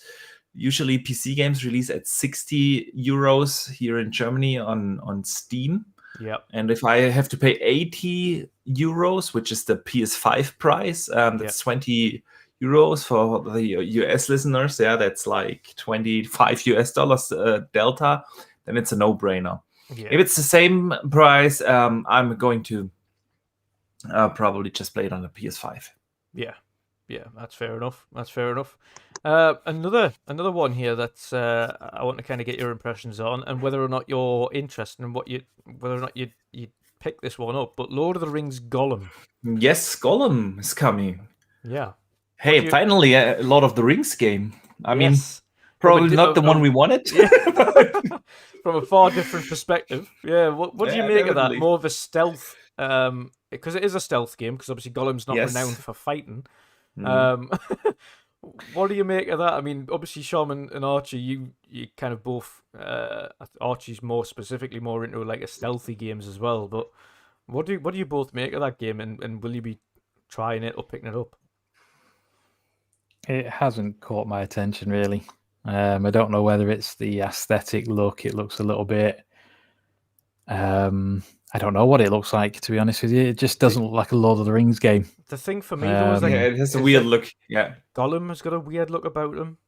usually PC games release at €60 here in Germany on Steam. Yeah. And if I have to pay 80 euros, which is the PS5 price, that's 20 euros for the US listeners. Yeah, that's like $25 delta. Then it's a no-brainer. Yeah. If it's the same price, I'm going to probably just play it on the PS5. Yeah, that's fair enough. Another one here that's I want to kind of get your impressions on, and whether or not you're interested in whether or not you pick this one up. But Lord of the Rings Gollum. Yes, Gollum is coming. Yeah. Hey, finally a Lord of the Rings game. I mean, probably not the one we wanted. Yeah. From a far different perspective. Yeah. What do you make of that? More of a stealth. Because it is a stealth game, because obviously Gollum's not renowned for fighting. What do you make of that? I mean, obviously Shaman and Archie, you kind of both. Archie's more specifically more into like a stealthy games as well. But what do you both make of that game, and will you be trying it or picking it up? It hasn't caught my attention really. I don't know whether it's the aesthetic look. It looks a little bit. I don't know what it looks like, to be honest with you. It just doesn't look like a Lord of the Rings game. The thing for me though is like it has a weird look. Yeah, Gollum has got a weird look about him.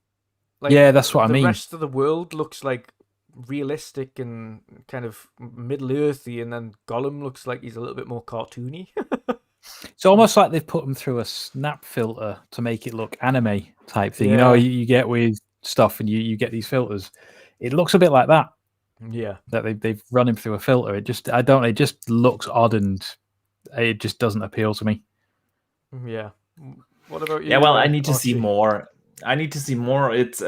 Like, yeah, that's what I mean. The rest of the world looks like realistic and kind of Middle Earthy, and then Gollum looks like he's a little bit more cartoony. It's almost like they've put him through a snap filter to make it look anime type thing. Yeah. You know, you get with stuff and you get these filters. It looks a bit like that. Yeah, that they've run him through a filter. It just looks odd and it just doesn't appeal to me. Yeah. What about you? Yeah, well, I need to see more. It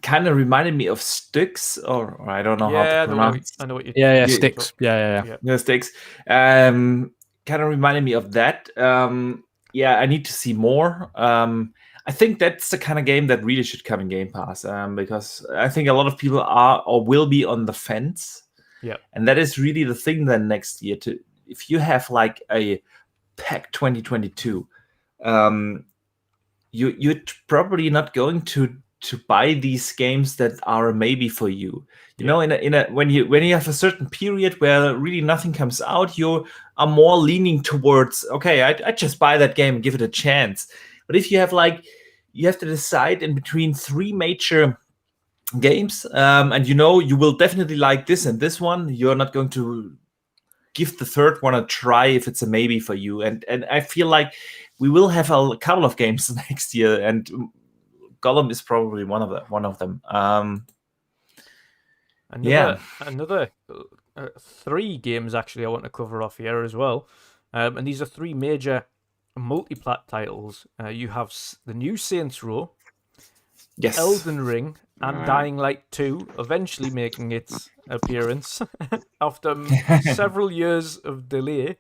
kind of reminded me of Styx, or I don't know how to pronounce. I know what you. Yeah, Styx. Yeah. Styx. Kind of reminded me of that. Yeah, I need to see more. I think that's the kind of game that really should come in Game Pass, because I think a lot of people are or will be on the fence. Yeah, and that is really the thing. Then next year, if you have like a pack 2022, you're probably not going to buy these games that are maybe for you. You know, when you have a certain period where really nothing comes out, you are more leaning towards, okay, I just buy that game and give it a chance. But if you have you have to decide in between 3 major games, and you will definitely like this and this one, you're not going to give the third one a try if it's a maybe for you. And I feel like we will have a couple of games next year, and Gollum is probably one of them. Another 3 games actually I want to cover off here as well, and these are 3 major multi-plat titles. You have the new Saints Row, yes, Elden Ring, and Dying Light 2 eventually making its appearance after several years of delay.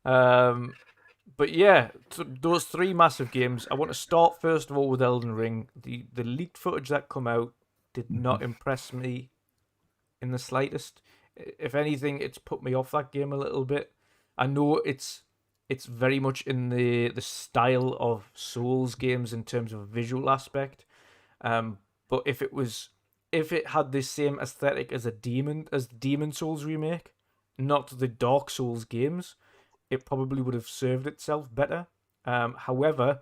But yeah, those 3 massive games. I want to start first of all with Elden Ring. The leaked footage that come out did not impress me in the slightest. If anything, it's put me off that game a little bit. I know it's very much in the style of Souls games in terms of visual aspect. But if it had the same aesthetic as Demon Souls remake, not the Dark Souls games, it probably would have served itself better. However,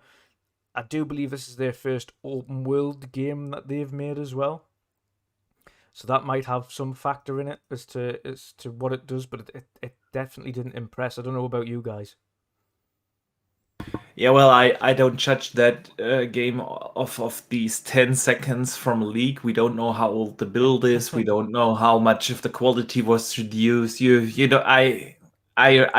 I do believe this is their first open world game that they've made as well. So that might have some factor in it as to what it does, but it definitely didn't impress. I don't know about you guys. Yeah, well, I don't judge that game of these 10 seconds from a leak. We don't know how old the build is. We don't know how much of the quality was reduced. You know, I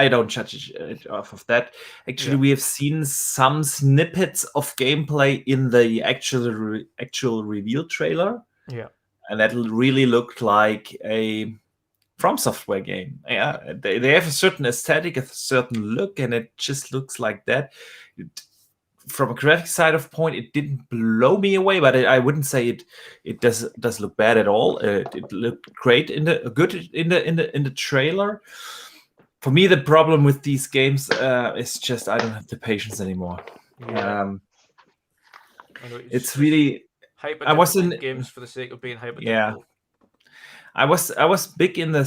don't judge it off of that. Actually, we have seen some snippets of gameplay in the actual reveal trailer. Yeah, and that really looked like a From Software game. Yeah, they have a certain aesthetic, a certain look, and it just looks like that. From a graphic side of point, it didn't blow me away, but I wouldn't say it does look bad at all. It looked great in the trailer. For me, the problem with these games is just I don't have the patience anymore. Yeah. It's really I was in games for the sake of being hyper. Yeah. I was big in the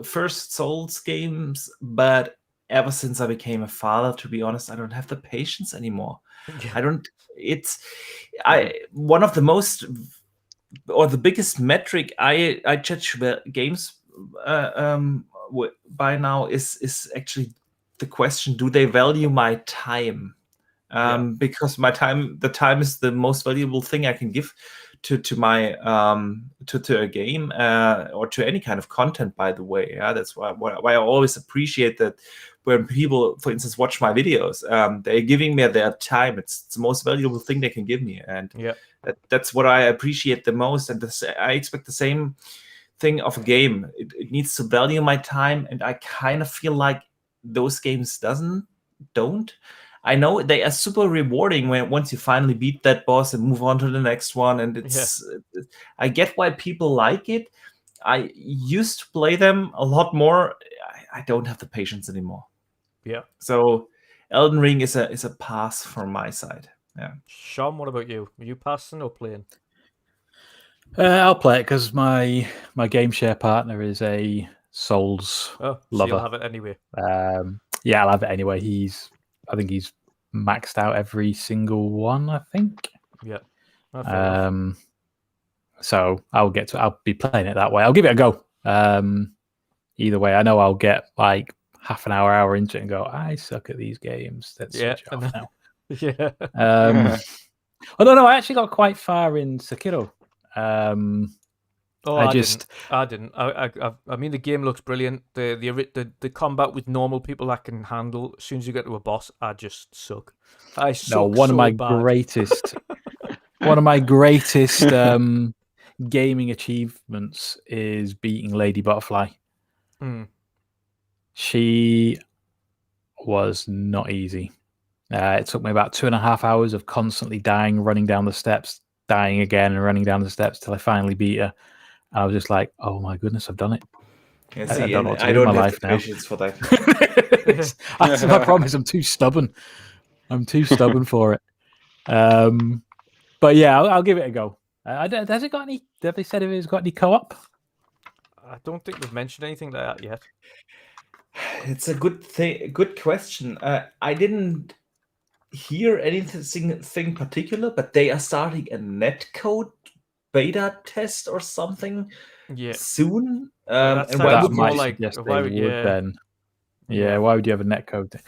first Souls games, but ever since I became a father, to be honest, I don't have the patience anymore. Yeah. I don't. One of the most or the biggest metric I judge games by now is actually the question: do they value my time? Because the time is the most valuable thing I can give to my to a game or to any kind of content. By the way, that's why I always appreciate that when people, for instance, watch my videos, they're giving me their time. It's the most valuable thing they can give me, and that's what I appreciate the most. And I expect the same thing of a game. It needs to value my time, and I kind of feel like those games don't. I know they are super rewarding once you finally beat that boss and move on to the next one, and I get why people like it. I used to play them a lot more. I don't have the patience anymore. Yeah. So Elden Ring is a pass from my side. Yeah. Shom, what about you? Are you passing or playing? I'll play it because my game share partner is a Souls so lover. You'll have it anyway. Yeah, I'll have it anyway. I think he's maxed out every single one, I think. Yeah. So I'll be playing it that way. I'll give it a go. Either way, I know I'll get like half an hour into it and go, I suck at these games. Let's switch it off now. Yeah. Although no, I actually got quite far in Sekiro. I didn't. I mean, the game looks brilliant. The combat with normal people I can handle. As soon as you get to a boss, I just suck. One of my greatest gaming achievements is beating Lady Butterfly. She was not easy. It took me about 2.5 hours of constantly dying, running down the steps, dying again, and running down the steps till I finally beat her. I was just like, "Oh my goodness, I've done it!" Yeah, I don't know what to do with my life now. For that. That's my problem. I'm too stubborn. I'm too stubborn for it. But yeah, I'll give it a go. Has it got any? Have they said if it's got any co-op? I don't think they've mentioned anything like that yet. It's a good question. I didn't hear anything particular, but they are starting a netcode beta test or something soon. And why would then? Yeah, why would you have a netcode?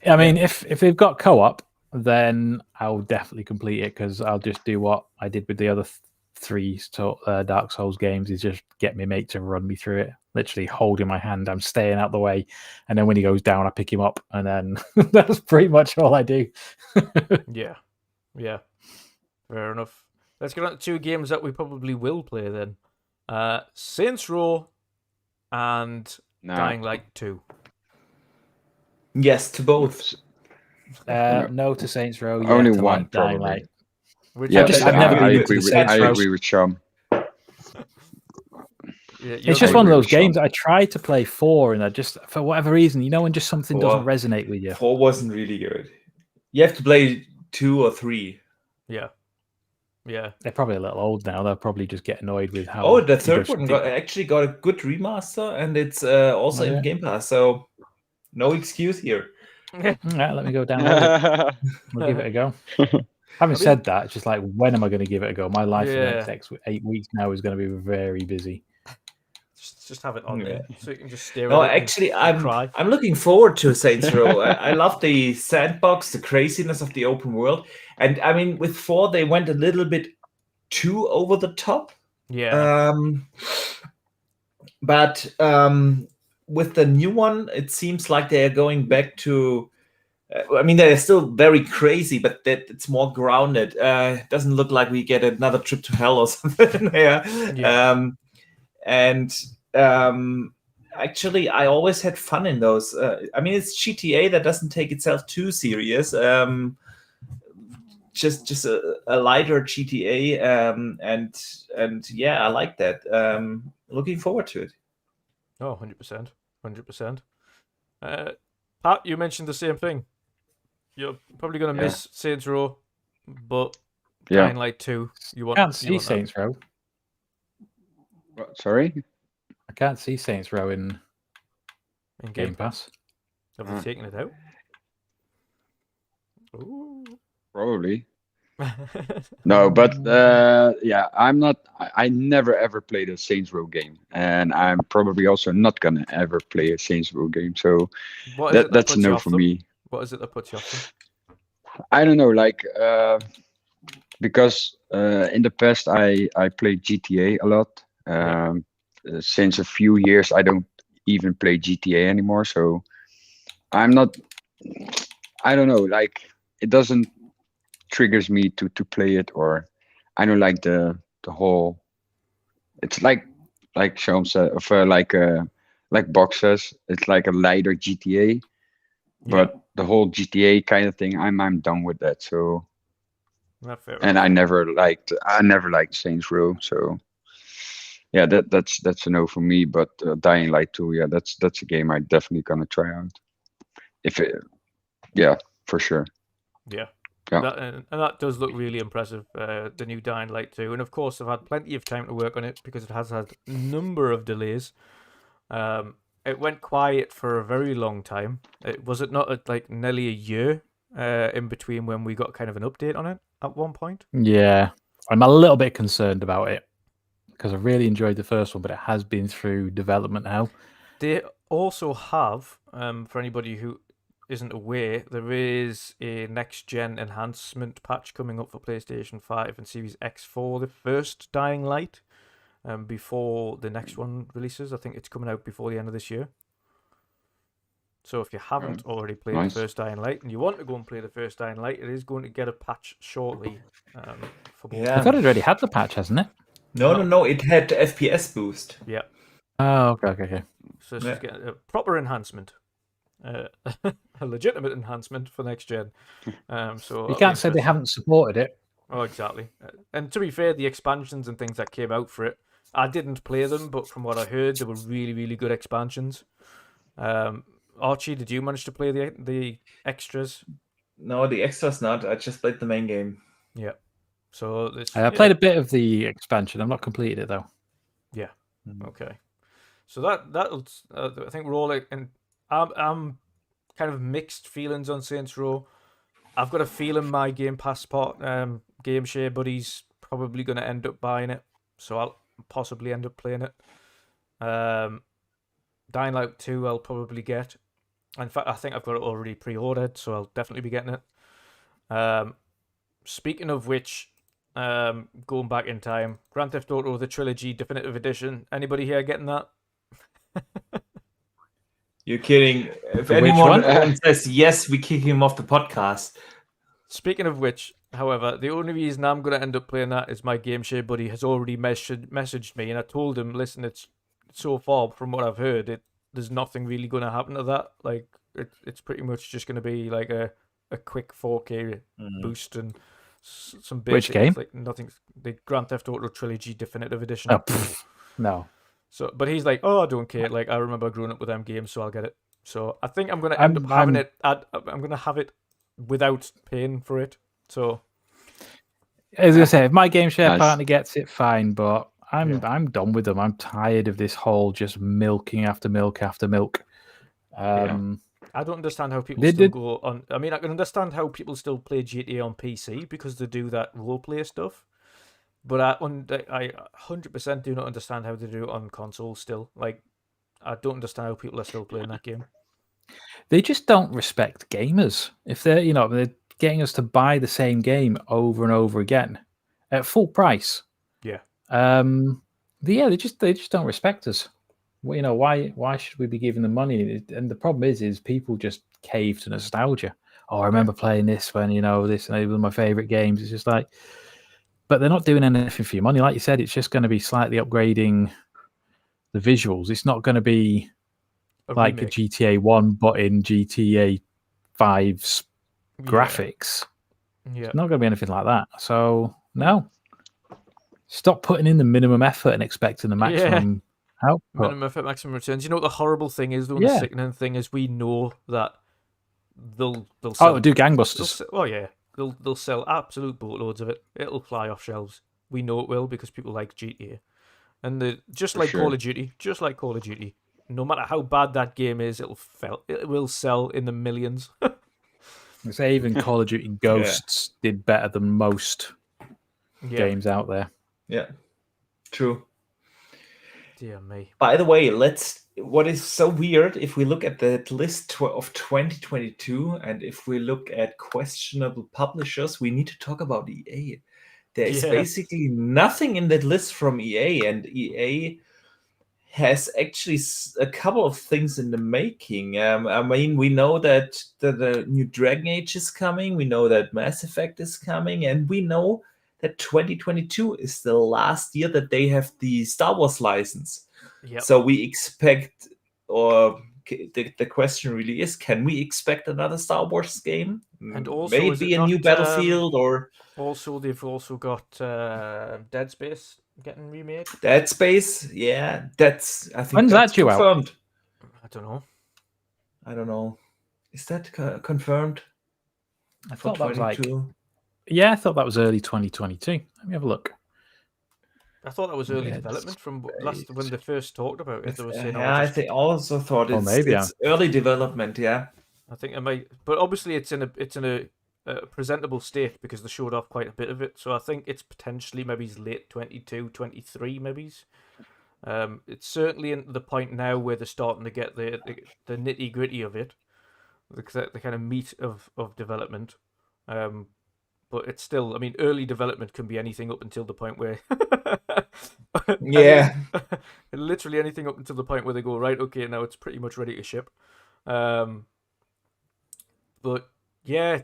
I mean, if they've got co-op, then I'll definitely complete it because I'll just do what I did with the other 3 Dark Souls games, is just get my mate to run me through it, literally holding my hand. I'm staying out the way, and then when he goes down, I pick him up, and then that's pretty much all I do. Yeah, fair enough. Let's get on to 2 games that we probably will play then. Saints Row and Dying Light 2. Yes, to both. No to Saints Row. Yeah, only to one, Dying probably. Light. I've never been into Saints Row. I agree with Shom. It's just one of those games I tried to play 4, and I just, for whatever reason, when just something doesn't resonate with you. 4 wasn't really good. You have to play 2 or 3. Yeah. They're probably a little old now. They'll probably just get annoyed with how. Oh, the third one actually got a good remaster, and it's also in Gamepass. So no excuse here. Right, let me go download it. We'll give it a go. Having said that, it's just like, when am I going to give it a go? My life for the next 8 weeks now is going to be very busy. Just have it on there so you can just stare at it. Actually, I'm looking forward to Saints Row. I love the sandbox, the craziness of the open world. And I mean, with 4, they went a little bit too over the top. Yeah. But with the new one, it seems like they are going back to. I mean, they're still very crazy, but it's more grounded. It doesn't look like we get another trip to hell or something. Actually, I always had fun in those. I mean, it's GTA that doesn't take itself too serious. Just a lighter GTA, and yeah, I like that. Looking forward to it. Oh, 100%. Pat, you mentioned the same thing. You're probably going to miss Saints Row, but Dying Light 2. Can't see Saints Row. What, sorry? I can't see Saints Row in In Game Pass. Have they taken it out? Ooh. Probably. No, but yeah, I'm not. I never ever played a Saints Row game, and I'm probably also not gonna ever play a Saints Row game. So What is it that that's a puts you no off for them? me. What is it that puts you off them? I don't know, like because in the past I played GTA a lot. Since a few years I don't even play GTA anymore. So I'm not. I don't know, like it doesn't triggers me to play it, or I don't like the whole. It's like Sean said, of like boxes. It's like a lighter GTA, but the whole GTA kind of thing, I'm done with that. So, Fair and enough. I never liked Saints Row. So, yeah, that's a no for me. But Dying Light 2, yeah, that's a game I definitely gonna try out. If it, yeah, for sure. Yeah. Yeah. And that does look really impressive, the new Dying Light 2. And of course, I've had plenty of time to work on it because it has had a number of delays. It went quiet for a very long time. Was it not like nearly a year in between when we got kind of an update on it at one point? Yeah, I'm a little bit concerned about it because I really enjoyed the first one, but it has been through development now. They also have, for anybody who isn't aware, there is a next-gen enhancement patch coming up for PlayStation 5 and Series X for the first Dying Light before the next one releases. I think it's coming out before the end of this year. So if you haven't already played the first Dying Light and you want to go and play the first Dying Light, it is going to get a patch shortly. For both. I thought it already had the patch, hasn't it? No. It had FPS boost. Yeah. Oh, okay. So it's getting a proper enhancement, a legitimate enhancement for next gen. So you can't say they haven't supported it. Oh, exactly. And to be fair, the expansions and things that came out for it, I didn't play them, but from what I heard, they were really, really good expansions. Archie, did you manage to play the extras? No, the extras not. I just played the main game. Yeah. So I played a bit of the expansion. I've not completed it though. Yeah. Okay. So that'll I think we're all like, and I'm kind of mixed feelings on Saints Row. I've got a feeling my Game Pass game share buddy's probably going to end up buying it, so I'll possibly end up playing it. Dying Light 2 I'll probably get. In fact, I think I've got it already pre-ordered, so I'll definitely be getting it. Speaking of which, going back in time, Grand Theft Auto the Trilogy Definitive Edition. Anybody here getting that? You're kidding. If For anyone which one? says yes, we kick him off the podcast. Speaking of which, however, the only reason I'm going to end up playing that is my game share buddy has already messaged me, and I told him, listen, it's so far from what I've heard, there's nothing really going to happen to that. Like, it's pretty much just going to be like a quick 4K boost and some basic. Which game? Like nothing. The Grand Theft Auto Trilogy Definitive Edition. Oh, no. So, but he's like, oh, I don't care. Like, I remember growing up with them games, so I'll get it. So I think I'm going to end up having it. I'm going to have it without paying for it. So, as I say, if my game share partner gets it, fine. But I'm done with them. I'm tired of this whole just milking after milk after milk. I don't understand how people still go on. I mean, I can understand how people still play GTA on PC because they do that roleplay stuff. But I 100% do not understand how they do it on console still. Like, I don't understand how people are still playing that game. They just don't respect gamers. If they're getting us to buy the same game over and over again at full price. Yeah. They just don't respect us. Well, why should we be giving them money? And the problem is people just cave to nostalgia. Oh, I remember playing this when this and they were my favorite games. It's just like, but they're not doing anything for your money. Like you said, it's just going to be slightly upgrading the visuals. It's not going to be like a GTA 1, but in GTA 5's graphics. Yeah. It's not going to be anything like that. So, no. Stop putting in the minimum effort and expecting the maximum output. Minimum effort, maximum returns. You know what the horrible thing is, though, and the sickening thing is, we know that they'll sell... Oh, do gangbusters. They'll sell absolute boatloads of it. It'll fly off shelves. We know it will because people like GTA. And just For like sure. Call of Duty, no matter how bad that game is, it will sell in the millions. I say even Call of Duty Ghosts did better than most games out there. Yeah, true. Dear me. By the way, what is so weird, if we look at the list of 2022 and if we look at questionable publishers, we need to talk about EA. There is basically nothing in that list from EA, and EA has actually a couple of things in the making. I mean, we know that the new Dragon Age is coming, we know that Mass Effect is coming, and we know that 2022 is the last year that they have the Star Wars license. Yep. So we expect, or the question really is, can we expect another Star Wars game? And also, maybe a new Battlefield, or also they've also got Dead Space getting remade. Dead Space, yeah, I think When's that's that due out? confirmed. I don't know. Is that confirmed? I thought that was like 22? Yeah, I thought that was early 2022. Let me have a look. I thought that was early Dead development from when they first talked about it. They were saying, I also thought it's early development. Yeah, I think it might, but obviously it's in a presentable state because they showed off quite a bit of it. So I think it's potentially maybe late 22, 23 maybe. It's certainly in the point now where they're starting to get the nitty gritty of it, the kind of meat of development. But it's still, I mean, early development can be anything up until the point where, literally anything up until the point where they go, right, okay, now it's pretty much ready to ship. But yeah,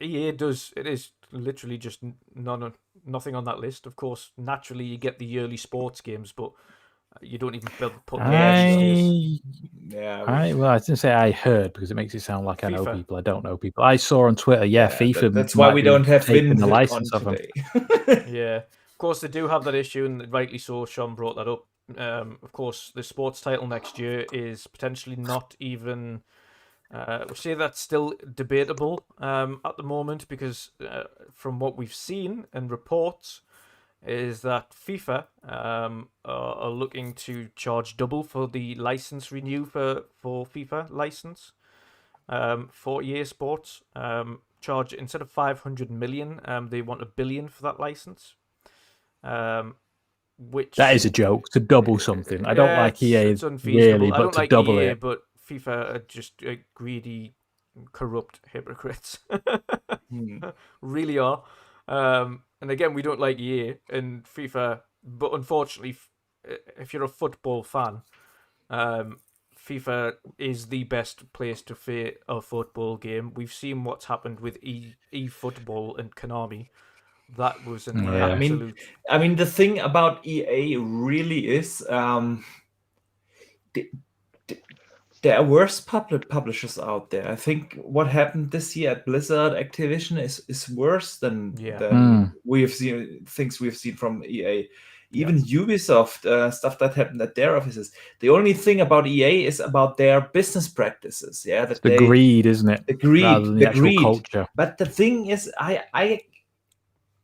EA does, it is literally just nothing on that list. Of course, naturally you get the early sports games, but you don't even put I didn't say I heard because it makes it sound like FIFA. I know people. I don't know people. I saw on Twitter, FIFA. That's why we don't have Vin the license on of them. today. Yeah, of course they do have that issue, and rightly so. Sean brought that up. Of course, the sports title next year is potentially not even. We say that's still debatable at the moment because from what we've seen and reports, is that FIFA are looking to charge double for the license renew for FIFA license for EA Sports. Charge instead of 500 million, they want $1 billion for that license. Which that is a joke to double something. I don't like EA it's unfeasible. really, I but don't to like double EA, it. but FIFA are just greedy, corrupt hypocrites. Really are. And again, we don't like EA and FIFA, but unfortunately, if you're a football fan, FIFA is the best place to play a football game. We've seen what's happened with eFootball and Konami. That was an absolute. I mean, the thing about EA really is there are worse publishers out there. I think what happened this year at Blizzard Activision is worse than we have seen things we've seen from EA. Even Ubisoft, stuff that happened at their offices. The only thing about EA is about their business practices. Yeah, that the greed, isn't it? The greed, rather than the actual culture. But the thing is,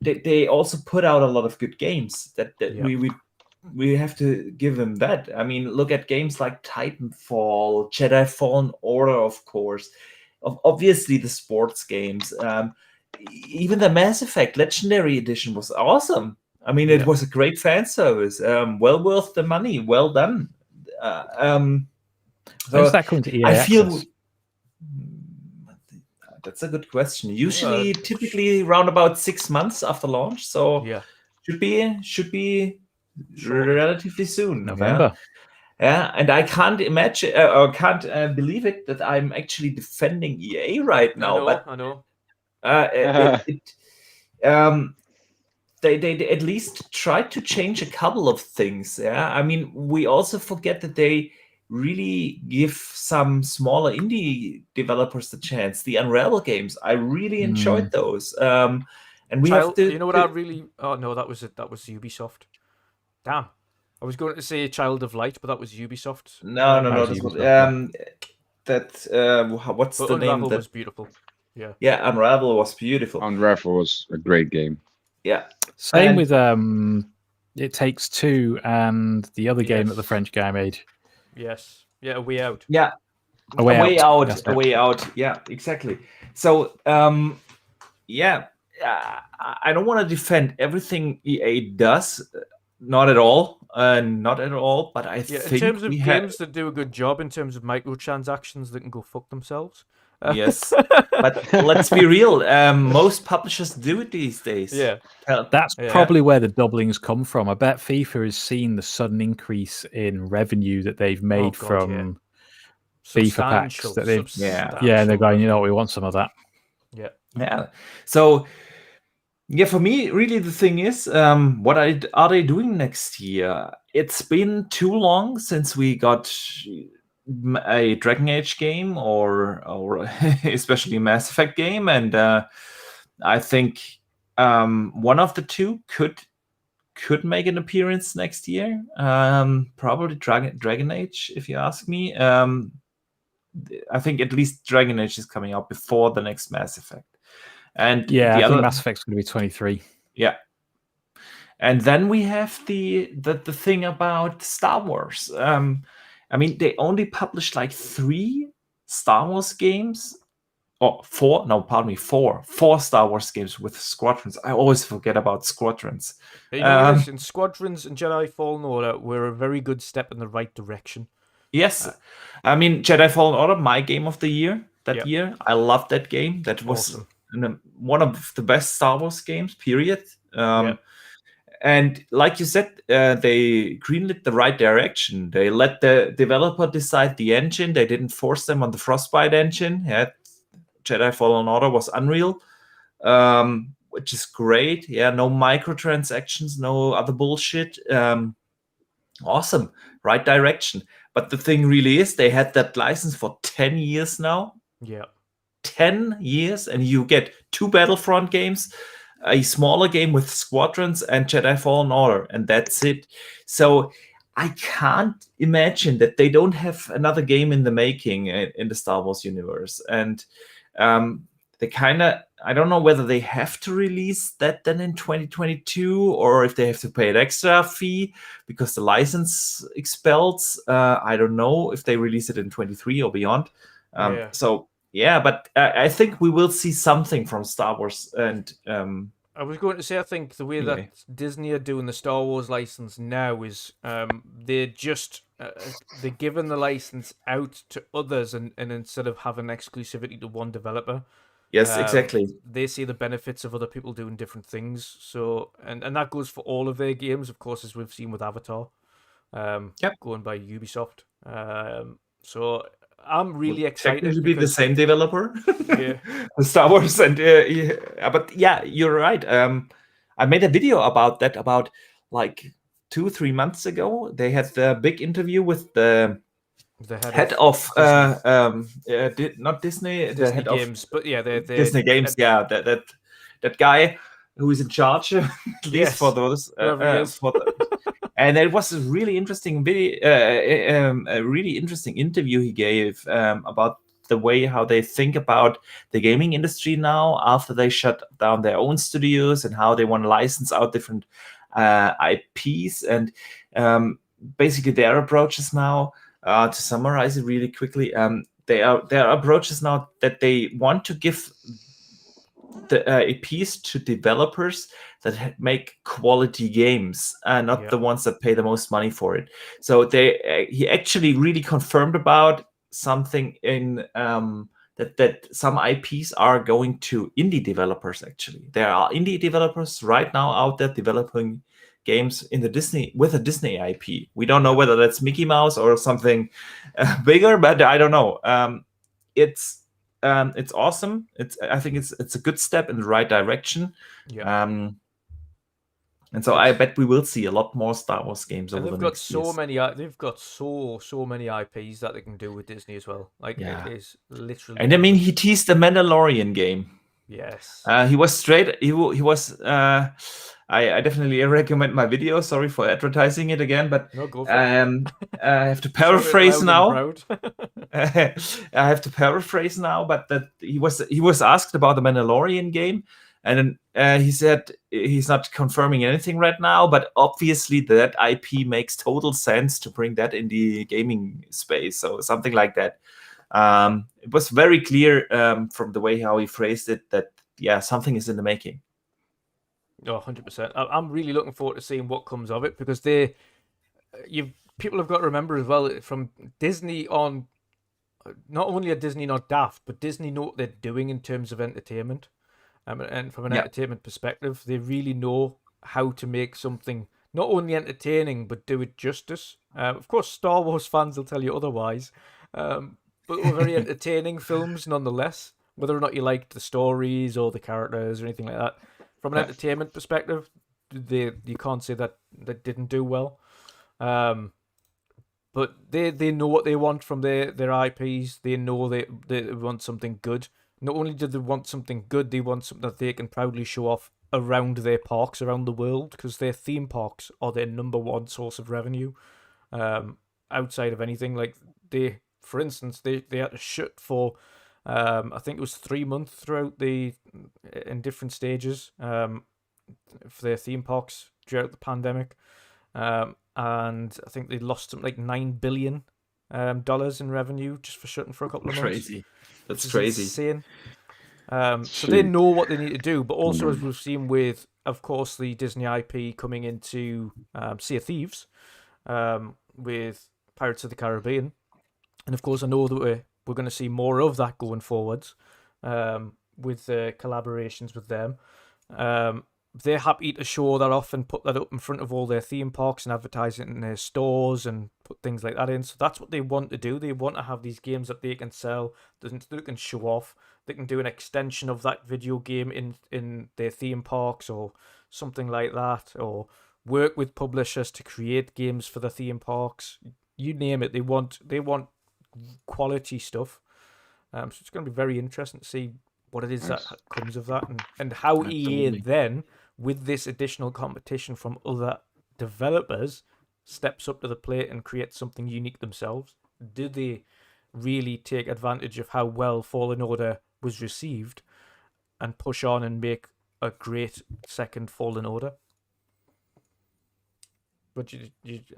they also put out a lot of good games that we have to give them that. I mean, look at games like Titanfall, Jedi Fallen Order, of course. Obviously, the sports games. Even the Mass Effect Legendary Edition was awesome. I mean, it was a great fan service. Well worth the money. Well done. When's that coming to EA Access? That's a good question. Usually, typically around about 6 months after launch. So should be relatively soon. November. Yeah, and I can't imagine or can't believe it that I'm actually defending EA right now. I know. They at least tried to change a couple of things. Yeah, I mean, we also forget that they really give some smaller indie developers the chance. The Unravel games, I really enjoyed those. And we have to. You know what I really? Oh no, that was Ubisoft. Damn, I was going to say Child of Light, but that was Ubisoft. No. What's but the Unravel name? Was beautiful. Yeah. Yeah, Unravel was beautiful. Unravel was a great game. Yeah. Same with It Takes Two and the other game that the Yes. French guy made. Yes. Yeah, A Way Out. Yeah, A Way Out. That's A it. Way Out. Yeah, exactly. So, yeah, I don't want to defend everything EA does, not at all, But I Yeah, in think terms of we games that do a good job, in terms of microtransactions that can go fuck themselves. Yes, but let's be real. Most publishers do it these days. Yeah. That's Yeah. probably where the doublings come from. I bet FIFA has seen the sudden increase in revenue that they've made God, from FIFA packs. That they've, and they're going, you know, we want some of that. Yeah. So, yeah, for me, really, the thing is, what are they doing next year? It's been too long since we got a Dragon Age game or especially a Mass Effect game, and I think one of the two could make an appearance next year. Probably Dragon Age, if you ask me. I think at least Dragon Age is coming out before the next Mass Effect. And yeah, the I other think Mass Effect's going to be 23. Yeah. And then we have the thing about Star Wars. I mean, they only published like 3 Star Wars games. Oh, 4. No, pardon me, 4. 4 Star Wars games with Squadrons. I always forget about Squadrons. You know, listen, Squadrons and Jedi Fallen Order were a very good step in the right direction. Yes. I mean, Jedi Fallen Order, my game of the year that year. I loved that game. That was awesome. One of the best Star Wars games, period. And like you said, they greenlit the right direction. They let the developer decide the engine. They didn't force them on the Frostbite engine. Jedi Fallen Order was Unreal, which is great. Yeah, no microtransactions, no other bullshit. Awesome, right direction. But the thing really is, they had that license for 10 years now. Yeah. 10 years, and you get 2 Battlefront games, a smaller game with Squadrons, and Jedi Fallen Order, and that's it. So I can't imagine that they don't have another game in the making in the Star Wars universe. And they kind of, I don't know whether they have to release that then in 2022 or if they have to pay an extra fee because the license expels. I don't know if they release it in 23 or beyond. So yeah, but I think we will see something from Star Wars. And I was going to say, I think the way that Disney are doing the Star Wars license now is they're just they're giving the license out to others, and instead of having exclusivity to one developer. Yes, exactly. They see the benefits of other people doing different things. So, and that goes for all of their games, of course, as we've seen with Avatar, going by Ubisoft. So I'm really excited. Technically be the same developer, Yeah. Star Wars, and but yeah, you're right. I made a video about that about like 2-3 months ago. They had the big interview with the head of not Disney, the head Games, but yeah, they Disney Games. Yeah, that guy who is in charge, at least for those. And it was a really interesting video, a really interesting interview he gave about the way how they think about the gaming industry now after they shut down their own studios and how they want to license out different IPs and basically their approaches now. To summarize it really quickly, their approaches now that they want to give the IPs to developers that make quality games, not the ones that pay the most money for it. So he actually really confirmed about something in that some IPs are going to indie developers. Actually, there are indie developers right now out there developing games in the Disney with a Disney IP. We don't know whether that's Mickey Mouse or something bigger, but I don't know. It's awesome. I think it's a good step in the right direction. And so I bet we will see a lot more Star Wars games over the next years. They've got so many IPs that they can do with Disney as well. Like it is literally. And I mean, he teased the Mandalorian game. Yes. He was straight. He was. I definitely recommend my video. Sorry for advertising it again, but no, go for it. I have to paraphrase now. I have to paraphrase now, but that he was asked about the Mandalorian game, And he said he's not confirming anything right now, but obviously that IP makes total sense to bring that in the gaming space. So something like that. It was very clear from the way how he phrased it that, yeah, something is in the making. Oh, 100%. I'm really looking forward to seeing what comes of it, because people have got to remember as well, from Disney on, not only are Disney not daft, but Disney know what they're doing in terms of entertainment. And from an entertainment perspective, they really know how to make something not only entertaining, but do it justice. Of course, Star Wars fans will tell you otherwise, but they're very entertaining films nonetheless, whether or not you liked the stories or the characters or anything like that. From an entertainment perspective, you can't say that didn't do well. But they know what they want from their IPs. They know they want something good. Not only do they want something good, they want something that they can proudly show off around their parks around the world, because their theme parks are their number one source of revenue. Outside of anything, like for instance, they had to shut for I think it was 3 months in different stages for their theme parks throughout the pandemic. And I think they lost something like $9 billion in revenue just for shutting for a couple of months. Crazy. That's crazy. Insane. So they know what they need to do, but also, as we've seen with, of course, the Disney IP coming into Sea of Thieves, with Pirates of the Caribbean, and of course I know that we're going to see more of that going forwards, with collaborations with them. They're happy to show that off and put that up in front of all their theme parks and advertise it in their stores and put things like that in. So that's what they want to do. They want to have these games that they can sell, that they can show off. They can do an extension of that video game in their theme parks or something like that, or work with publishers to create games for the theme parks. You name it. They want quality stuff. So it's going to be very interesting to see what it is that comes of that, and how EA then, with this additional competition from other developers, steps up to the plate and creates something unique themselves. Do they really take advantage of how well Fallen Order was received and push on and make a great second Fallen Order? But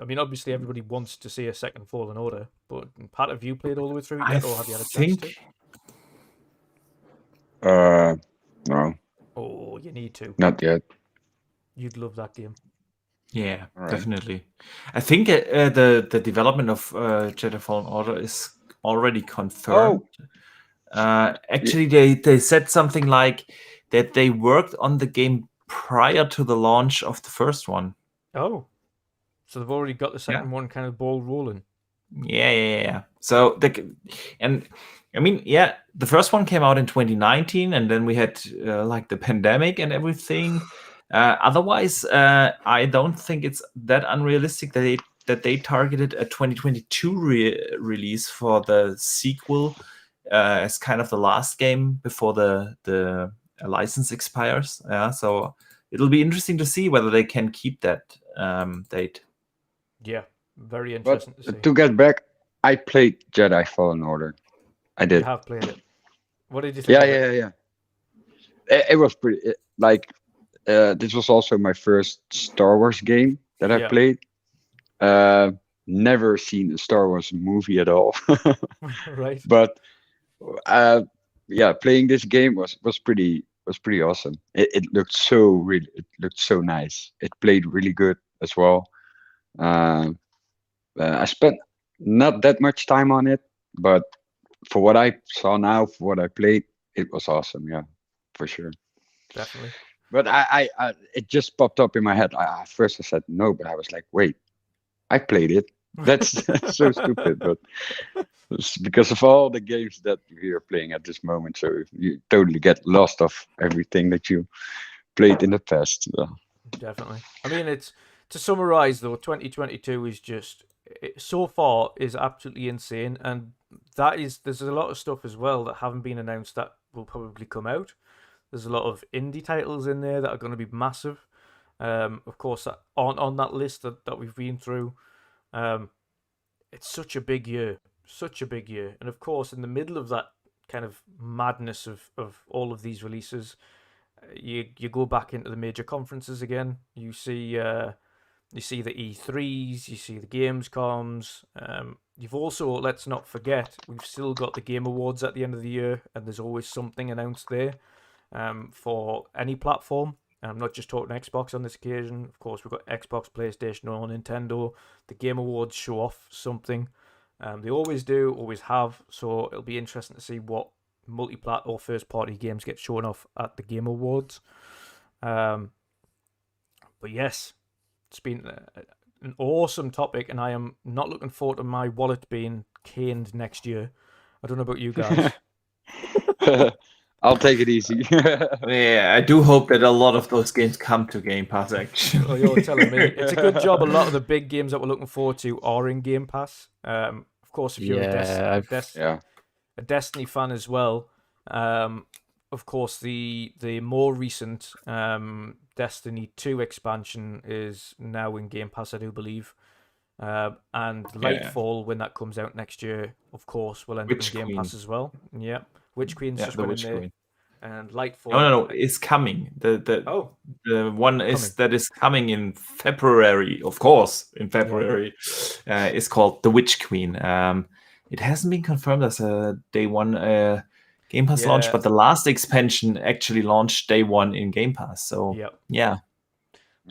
I mean, obviously everybody wants to see a second Fallen Order, but Pat, have you played all the way through yet, or have you had a chance to? No. Oh, you need to. Not yet. You'd love that game. Yeah, definitely. I think the development of Jedi Fallen Order is already confirmed. Actually, they said something like that they worked on the game prior to the launch of the first one. Oh, so they've already got the second one kind of ball rolling. Yeah. So the first one came out in 2019, and then we had like the pandemic and everything. Otherwise, I don't think it's that unrealistic that they targeted a 2022 release for the sequel as kind of the last game before the license expires. Yeah, so it'll be interesting to see whether they can keep that date. Yeah, very interesting to see. To get back, I played Jedi Fallen Order. I did. You have played it. What did you think? Yeah. It was pretty. This was also my first Star Wars game that I played. Never seen a Star Wars movie at all. Right. But playing this game was pretty awesome. It looked so nice. It played really good as well. I spent not that much time on it, but for what I saw now, for what I played, it was awesome. Yeah, for sure. Definitely. But I it just popped up in my head. At first I said no, but I was like, wait, I played it. That's so stupid, but it's because of all the games that we are playing at this moment. So you totally get lost of everything that you played in the past. Definitely. I mean, it's to summarize though, 2022 is just so far is absolutely insane, and there's a lot of stuff as well that haven't been announced that will probably come out. There's a lot of indie titles in there that are going to be massive. Of course, that aren't on that list that we've been through. It's such a big year. And of course, in the middle of that kind of madness of all of these releases, you go back into the major conferences again. You see the E3s, you see the Gamescoms. You've also, let's not forget, we've still got the Game Awards at the end of the year, and there's always something announced there for any platform. I'm not just talking Xbox on this occasion. Of course, we've got Xbox, PlayStation, or Nintendo. The Game Awards show off something. They always do, always have. So it'll be interesting to see what multi-plat or first-party games get shown off at the Game Awards. But yes, it's been an awesome topic, and I am not looking forward to my wallet being caned next year. I don't know about you guys. I'll take it easy. Yeah, I do hope that a lot of those games come to Game Pass, actually. Oh, you're telling me. It's a good job a lot of the big games that we're looking forward to are in Game Pass. Of course, if you're a Destiny fan as well, of course, the more recent Destiny 2 expansion is now in Game Pass, I do believe. And Lightfall, when that comes out next year, of course, will end up in Game Pass as well. Yeah. Witch Queen's just been in there. Queen. And Lightfall. No, it's coming. The one that is coming in February, of course, in February. It's called The Witch Queen. It hasn't been confirmed as a day one Game Pass launch, but the last expansion actually launched day one in Game Pass. So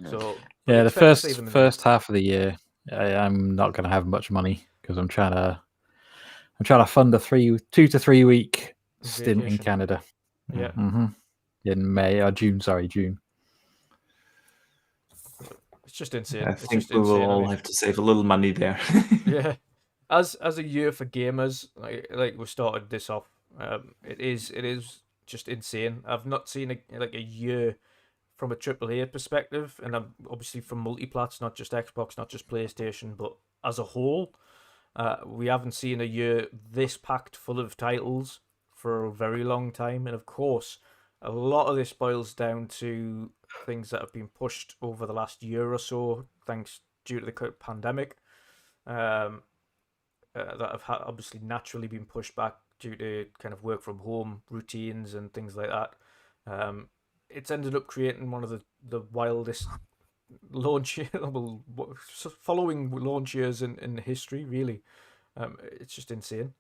So the first half of the year, I'm not going to have much money because I'm trying to fund a 2 to 3 week stint in Canada. Yeah. In May or June. Sorry, June. It's just insane. I think we will all have to save a little money there. Yeah. As a year for gamers, like we started this off, it is just insane. I've not seen a year from a AAA perspective, and I'm obviously from multiplats, not just Xbox, not just PlayStation, but as a whole, we haven't seen a year this packed full of titles for a very long time. And of course, a lot of this boils down to things that have been pushed over the last year or so, due to the pandemic, that have obviously naturally been pushed back due to kind of work from home routines and things like that. It's ended up creating one of the wildest following launch years in history, really. It's just insane.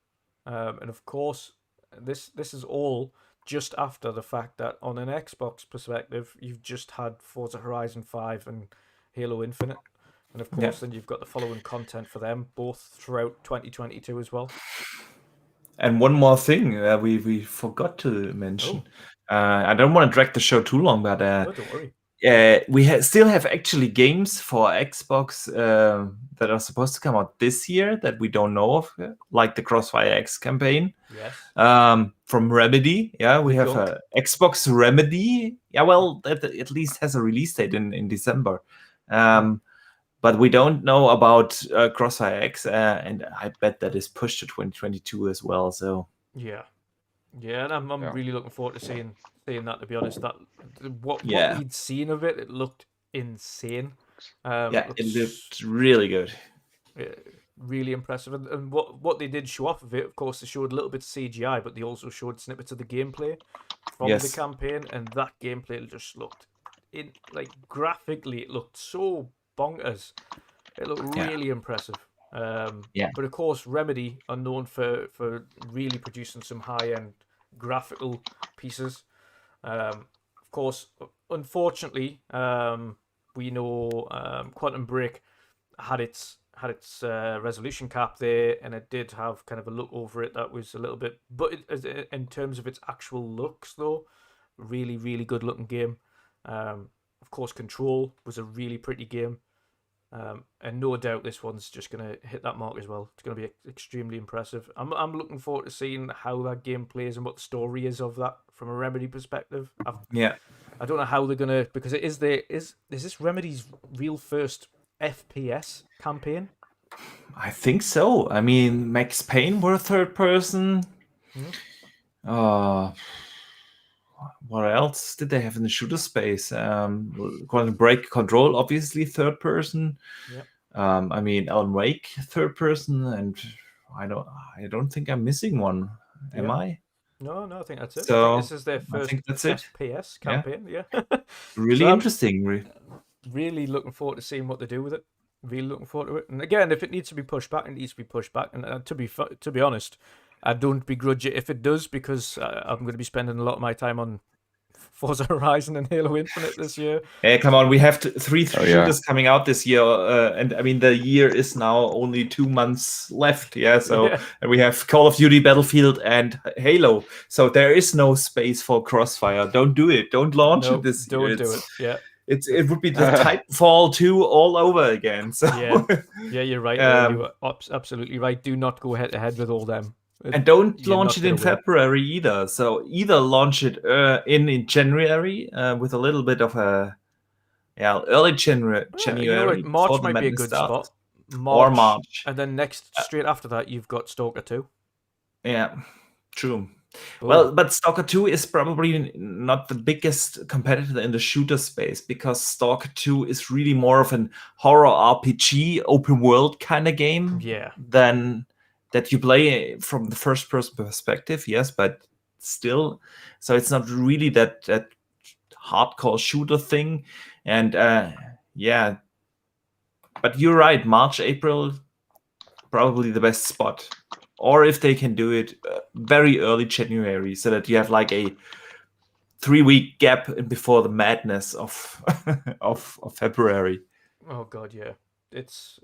And of course, this is all just after the fact that on an Xbox perspective, you've just had Forza Horizon 5 and Halo Infinite. And of course, then you've got the following content for them, both throughout 2022 as well. And one more thing we forgot to mention. I don't want to drag the show too long, but No, don't worry. We still have actually games for Xbox that are supposed to come out this year that we don't know of, like the Crossfire X campaign. Yes. From Remedy. Yeah, we have Xbox Remedy. Yeah, well, that at least has a release date in December. But we don't know about Crossfire X, and I bet that is pushed to 2022 as well. So yeah, and I'm really looking forward to seeing that. To be honest, that what we'd seen of it looked insane. It looked really good. Really impressive, and what they did show off of it, of course, they showed a little bit of CGI, but they also showed snippets of the gameplay from the campaign, and that gameplay just looked graphically, it looked so bonkers. It looked really impressive. But of course, Remedy are known for really producing some high-end graphical pieces. Of course, unfortunately, we know Quantum Break had its resolution cap there, and it did have kind of a look over it that was a little bit, but in terms of its actual looks, though, really, really good looking game. Of course, Control was a really pretty game. And no doubt this one's just going to hit that mark as well. It's going to be extremely impressive. I'm looking forward to seeing how that game plays and what the story is of that from a Remedy perspective. I don't know how they're going to, because it is this Remedy's real first FPS campaign? I think so. I mean, Max Payne were third person. What else did they have in the shooter space? Quantum Break, Control, obviously third person. I mean, Alan Wake, third person, and I don't think I'm missing one. Am I? No, I think that's it. I So think this is their I first think that's it. FPS Yeah. campaign. Yeah. Really So I'm interesting. really looking forward to seeing what they do with it. Really looking forward to it. And again, if it needs to be pushed back, it needs to be pushed back. And to be honest, I don't begrudge it if it does, because I'm going to be spending a lot of my time on Forza Horizon and Halo Infinite this year. Hey, come on, we have three Oh, yeah. shooters coming out this year, and I mean the year is now only 2 months left. Yeah, so Yeah. and we have Call of Duty, Battlefield, and Halo. So there is no space for Crossfire. Don't do it. Don't launch No, it this year. don't do it. Yeah. It would be the Titanfall 2 all over again. So Yeah, you're right. You are absolutely right. Do not go head to head with all them. and don't You're launch not it in gonna win. February either. So either launch it in January with a little bit of a early January. You know what? March before the might be a madness good starts. spot. Or March. And then straight after that, you've got Stalker 2. Yeah, true. Boom. Well, but Stalker 2 is probably not the biggest competitor in the shooter space, because Stalker 2 is really more of an horror RPG, open world kind of game Yeah. than that you play from the first person perspective. Yes, but still, so it's not really that hardcore shooter thing. And yeah, but you're right. March, April, probably the best spot. Or if they can do it very early January, so that you have like a 3-week gap before the madness of of February. Oh God, yeah. It's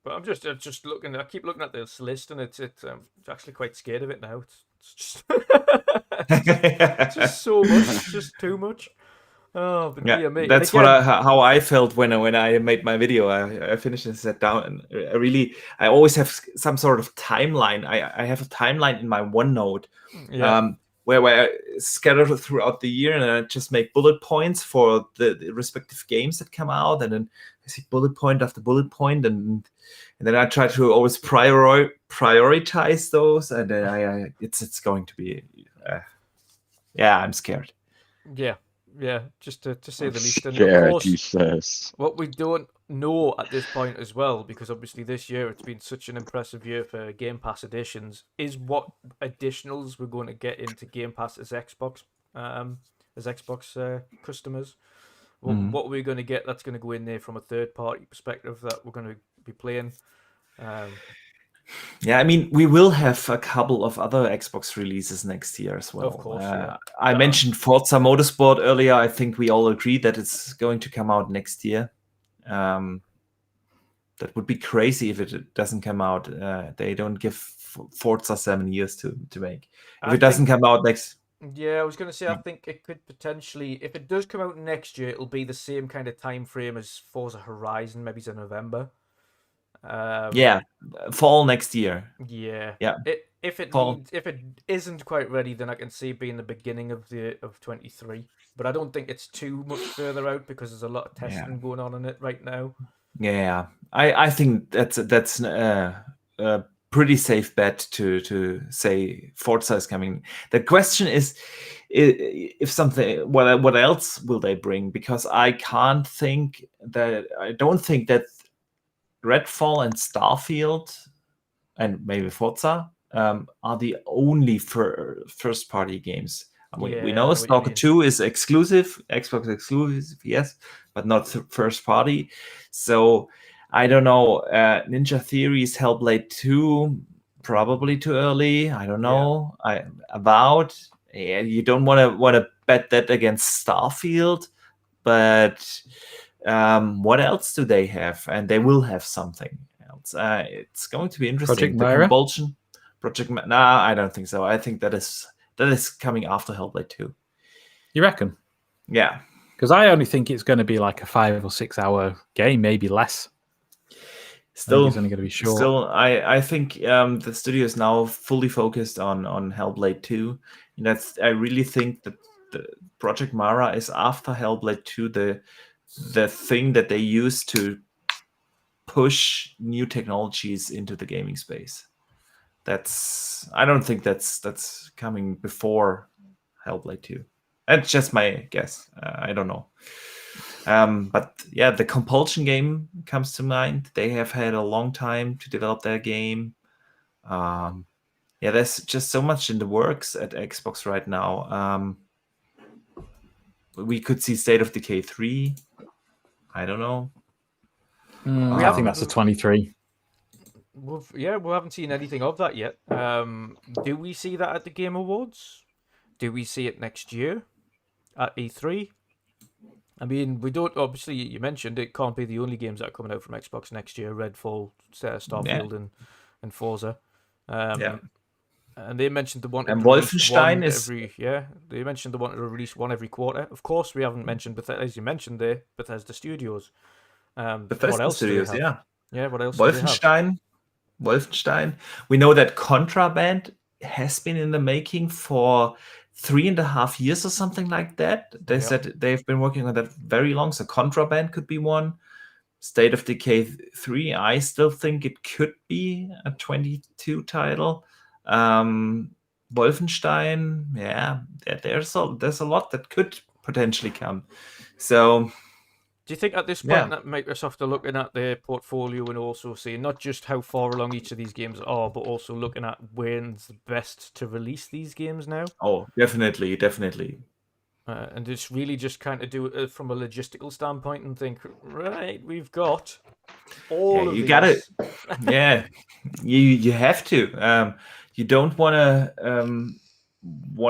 but I'm just looking. I keep looking at this list, and it's actually quite scared of it now. It's just it's just so much. It's just too much. Oh, but Yeah, mate. that's again, how I felt when I made my video. I finished and sat down, and I always have some sort of timeline. I have a timeline in my OneNote, Yeah. where I scatter throughout the year, and I just make bullet points for the respective games that come out, and then I see bullet point after bullet point, and then I try to always prioritize those, and then it's going to be I'm scared. Yeah, just to say the least. And of Scared, course, he says. what we don't know at this point as well, because obviously this year it's been such an impressive year for Game Pass additions, is what additionals we're going to get into Game Pass as Xbox customers. What are we going to get that's going to go in there from a third party perspective that we're going to be playing? Yeah, I mean, we will have a couple of other Xbox releases next year as well. Of course, yeah. I mentioned Forza Motorsport earlier. I think we all agree that it's going to come out next year. That would be crazy if it doesn't come out. They don't give Forza 7 years to make. If it doesn't come out next... Yeah, I was going to say, I think it could potentially, if it does come out next year, it'll be the same kind of time frame as Forza Horizon, maybe to November. Fall next year. Yeah. If it isn't quite ready, then I can see it being the beginning of 23. But I don't think it's too much further out, because there's a lot of testing going on in it right now. Yeah, I think that's a pretty safe bet to say Forza is coming. The question is, if something, what else will they bring? Because I don't think that Redfall and Starfield and maybe Forza are the only first-party games. We know Stalker 2 is exclusive, Xbox exclusive, yes, but not first-party. So I don't know. Ninja Theory's Hellblade 2, probably too early. I don't know. You don't want to bet that against Starfield, but what else do they have? And they will have something else. It's going to be interesting. I don't think so. I think that is coming after Hellblade 2. You reckon? Yeah. Because I only think it's going to be like a 5 or 6 hour game, maybe less. Still, it's only going to be short. Still, I think the studio is now fully focused on Hellblade 2. And I really think that the Project Mara is after Hellblade 2 the thing that they use to push new technologies into the gaming space. I don't think that's coming before Hellblade 2. That's just my guess. I don't know. But yeah, the Compulsion game comes to mind. They have had a long time to develop their game. Yeah, there's just so much in the works at Xbox right now. We could see State of Decay 3. I don't know. I think that's a 23. We haven't seen anything of that yet. Do we see that at the Game Awards? Do we see it next year at E3? I mean, we don't. Obviously, you mentioned it can't be the only games that are coming out from Xbox next year. Redfall, Starfield, and Forza. And they mentioned they wanted And to release Wolfenstein one is- every. Yeah, they mentioned they wanted to release one every quarter. Of course, we haven't mentioned as you mentioned there, Bethesda Studios. Bethesda what else Studios, do they have? Yeah, what else? Wolfenstein. We know that Contraband has been in the making for 3.5 years or something like that. They said they've been working on that very long. So Contraband could be one. State of Decay 3, I still think it could be a 22 title. Wolfenstein, there's a lot that could potentially come. So do you think at this point that Microsoft are looking at their portfolio and also seeing not just how far along each of these games are, but also looking at when's the best to release these games now? Oh, definitely. And it's really just kind of do it from a logistical standpoint and think, right, we've got all of you these. Gotta, you have to. You don't want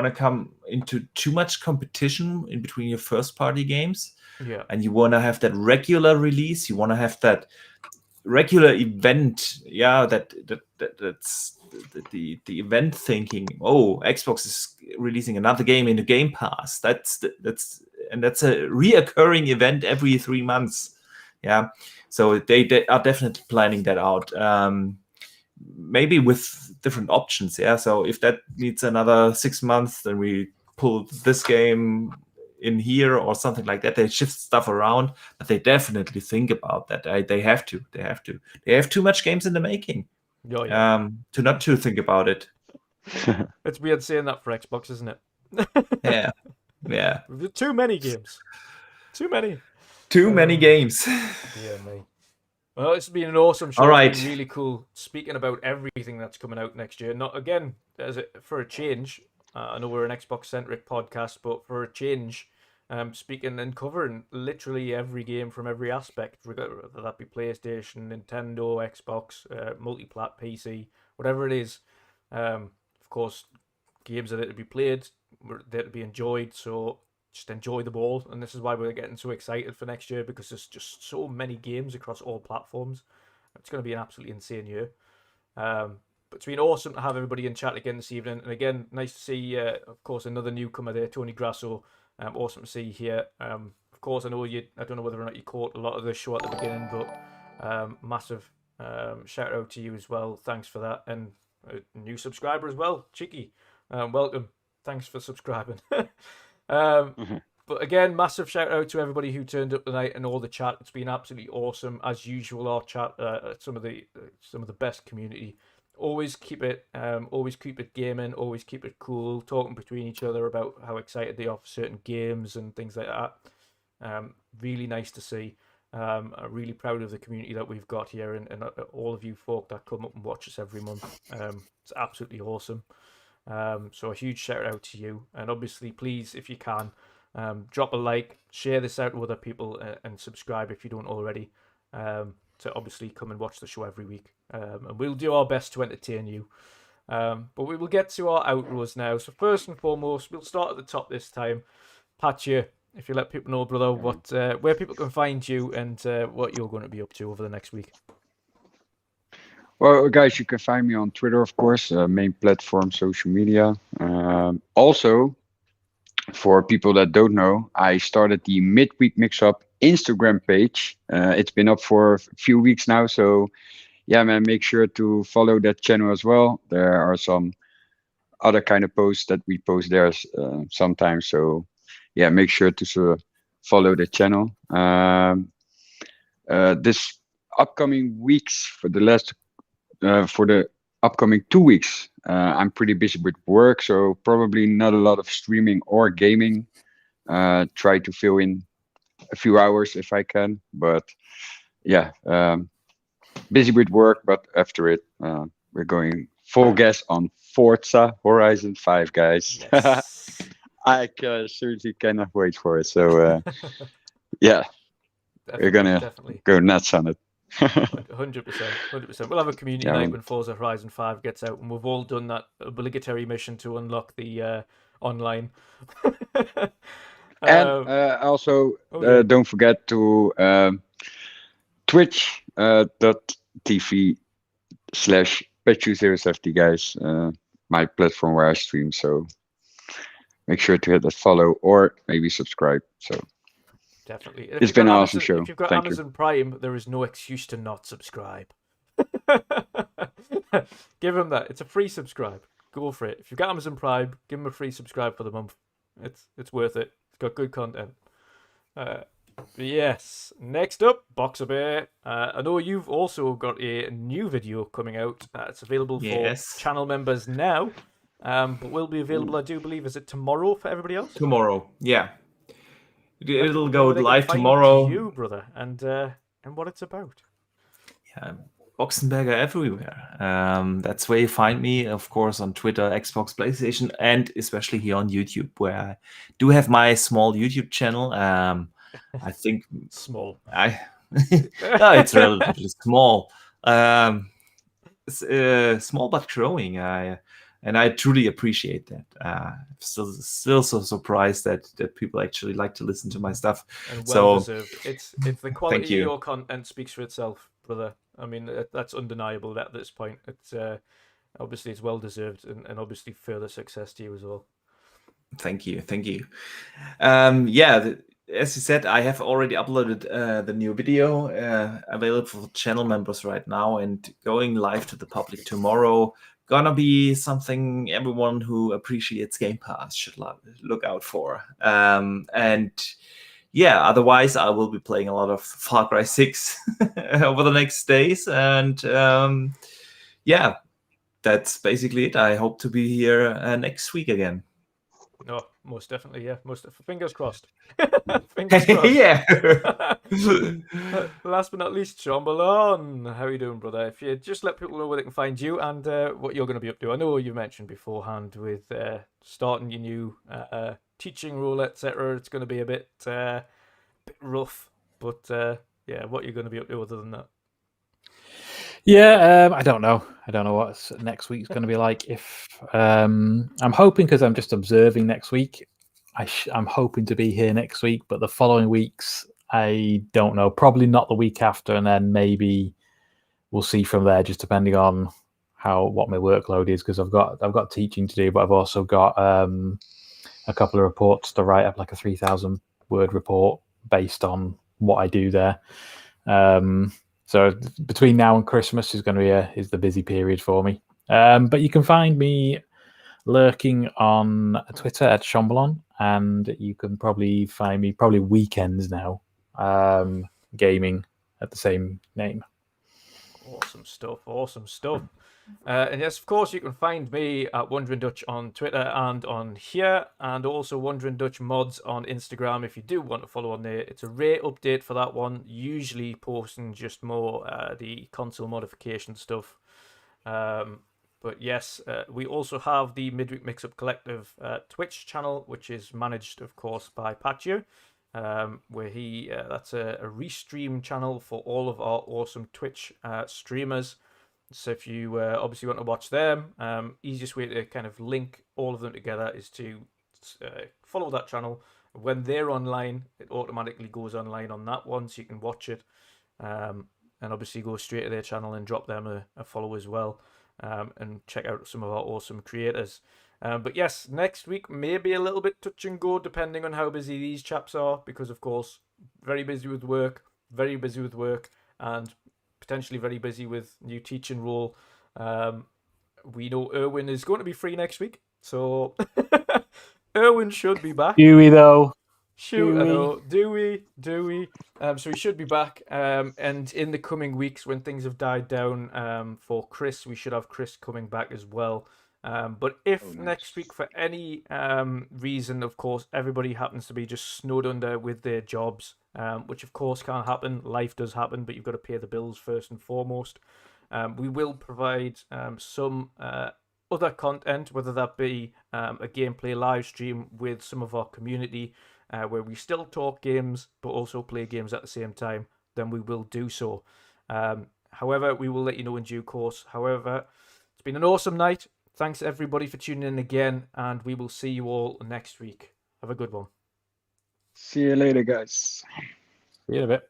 to come into too much competition in between your first party games. Yeah. And you want to have that regular release. You want to have that regular event. Yeah, that's the event thinking. Oh, Xbox is releasing another game in the Gamepass. That's a reoccurring event every 3 months. Yeah, so they are definitely planning that out. Maybe with different options. Yeah, so if that needs another 6 months, then we pull this game in here or something like that. They shift stuff around, but they definitely think about that. They have to. They have too much games in the making. To not to think about it. It's weird saying that for Xbox, isn't it? Yeah. Too many games. Too many games. Yeah, me. Well, it's been an awesome show. All right. It's been really cool. Speaking about everything that's coming out next year. Not again for a change. I know we're an Xbox-centric podcast, but for a change, speaking and covering literally every game from every aspect, whether that be PlayStation, Nintendo, Xbox, multi-plat, PC, whatever it is. Of course, games are there to be played, there to be enjoyed, so just enjoy them all. And this is why we're getting so excited for next year, because there's just so many games across all platforms. It's going to be an absolutely insane year. But it's been awesome to have everybody in chat again this evening. And again, nice to see, of course, another newcomer there, Tony Grasso. Awesome to see you here. Of course, I don't know whether or not you caught a lot of the show at the beginning, but massive shout out to you as well. Thanks for that. And a new subscriber as well, Cheeky. Welcome. Thanks for subscribing. But again, massive shout out to everybody who turned up tonight and all the chat. It's been absolutely awesome as usual. Our chat, some of the best community. Always keep it gaming. Always keep it cool. Talking between each other about how excited they are for certain games and things like that. Really nice to see. I'm really proud of the community that we've got here and all of you folk that come up and watch us every month. It's absolutely awesome. So a huge shout out to you. And obviously, please, if you can, drop a like, share this out to other people, and subscribe if you don't already. To obviously come and watch the show every week. And we'll do our best to entertain you. But we will get to our outros now. So first and foremost, we'll start at the top this time. Patch, if you let people know, brother, where people can find you and what you're going to be up to over the next week. Well, guys, you can find me on Twitter, of course, main platform, social media. Also, for people that don't know, I started the Midweek Mix-Up Instagram page. It's been up for a few weeks now, so yeah, man, make sure to follow that channel as well. There are some other kind of posts that we post there sometimes, so yeah, make sure to follow the channel. This upcoming weeks, for the upcoming 2 weeks, I'm pretty busy with work, so probably not a lot of streaming or gaming. Try to fill in a few hours if I can, but yeah, busy with work, but after it, we're going full guest on Forza Horizon 5, guys. Yes. I seriously cannot wait for it. So yeah, we're gonna Definitely. go nuts on it. 100%. 100%. We'll have a community Yeah, night man. when Forza Horizon 5 gets out, and we've all done that obligatory mission to unlock the online. And Oh, yeah. don't forget to twitch.tv/Petchu070, guys. My platform where I stream. So make sure to hit that follow or maybe subscribe. So Definitely. If it's you've got been an awesome Amazon, show. if you've got Thank you. Amazon Prime, there is no excuse to not subscribe. Give them that. It's a free subscribe. Go for it. If you've got Amazon Prime, give them a free subscribe for the month. It's worth it. It's got good content. Yes. Next up, Boxenberger. I know you've also got a new video coming out. It's available for Yes. channel members now, but will be available, I do believe, is it tomorrow for everybody else? Tomorrow, yeah. It'll Where go they can live find tomorrow. you, brother, and what it's about. Yeah, Boxenberger everywhere. That's where you find me, of course, on Twitter, Xbox, PlayStation, and especially here on YouTube, where I do have my small YouTube channel. I think Small. no, it's relatively small. It's small but growing. And I truly appreciate that. I'm still so surprised that people actually like to listen to my stuff. And So deserved. It's the quality of you. your content speaks for itself, brother. I mean, that's undeniable at this point. It's obviously it's well deserved, and obviously further success to you as well. Thank you. Yeah, as you said, I have already uploaded the new video available for channel members right now and going live to the public tomorrow. Gonna be something everyone who appreciates Gamepass should look out for. And yeah, otherwise I will be playing a lot of Far Cry 6 over the next days. And yeah, that's basically it. I hope to be here next week again. No, most definitely, yeah. Fingers crossed. Fingers crossed. Yeah. Last but not least, Shomberlon. How are you doing, brother? If you just let people know where they can find you and what you're going to be up to. I know you mentioned beforehand with starting your new teaching role, etc. It's going to be a bit rough, but yeah, what you're going to be up to other than that. Yeah, I don't know. I don't know what next week's going to be like. If I'm hoping, because I'm just observing next week, I'm hoping to be here next week, but the following weeks, I don't know. Probably not the week after, and then maybe we'll see from there, just depending on what my workload is. Because I've got teaching to do, but I've also got a couple of reports to write up, like a 3,000 word report based on what I do there. So between now and Christmas is going to be is the busy period for me. But you can find me lurking on Twitter at Shomberlon, and you can probably find me weekends now, gaming at the same name. Awesome stuff. And yes, of course, you can find me at WandrinDutch on Twitter and on here, and also WandrinDutch mods on Instagram if you do want to follow on there. It's a rare update for that one, usually posting just more the console modification stuff. But yes, we also have the Midweek Mix-Up Collective Twitch channel, which is managed, of course, by Patchu, where that's a restream channel for all of our awesome Twitch streamers. So if you obviously want to watch them, easiest way to kind of link all of them together is to follow that channel. When they're online, it automatically goes online on that one, so you can watch it. And obviously go straight to their channel and drop them a follow as well. And check out some of our awesome creators. But yes, next week may be a little bit touch and go depending on how busy these chaps are, because of course, very busy with work, and potentially very busy with new teaching role. We know Erwin is going to be free next week, so Erwin should be back. Do we though? Do we? So he should be back. And in the coming weeks, when things have died down, for Chris, we should have Chris coming back as well. But if next week, for any reason, of course, everybody happens to be just snowed under with their jobs, which of course can't happen. Life does happen, but you've got to pay the bills first and foremost. We will provide some other content, whether that be a gameplay live stream with some of our community, where we still talk games but also play games at the same time. Then we will do so. However, we will let you know in due course. However, it's been an awesome night. Thanks everybody for tuning in again, and we will see you all next week. Have a good one. See you later, guys. See you in a bit.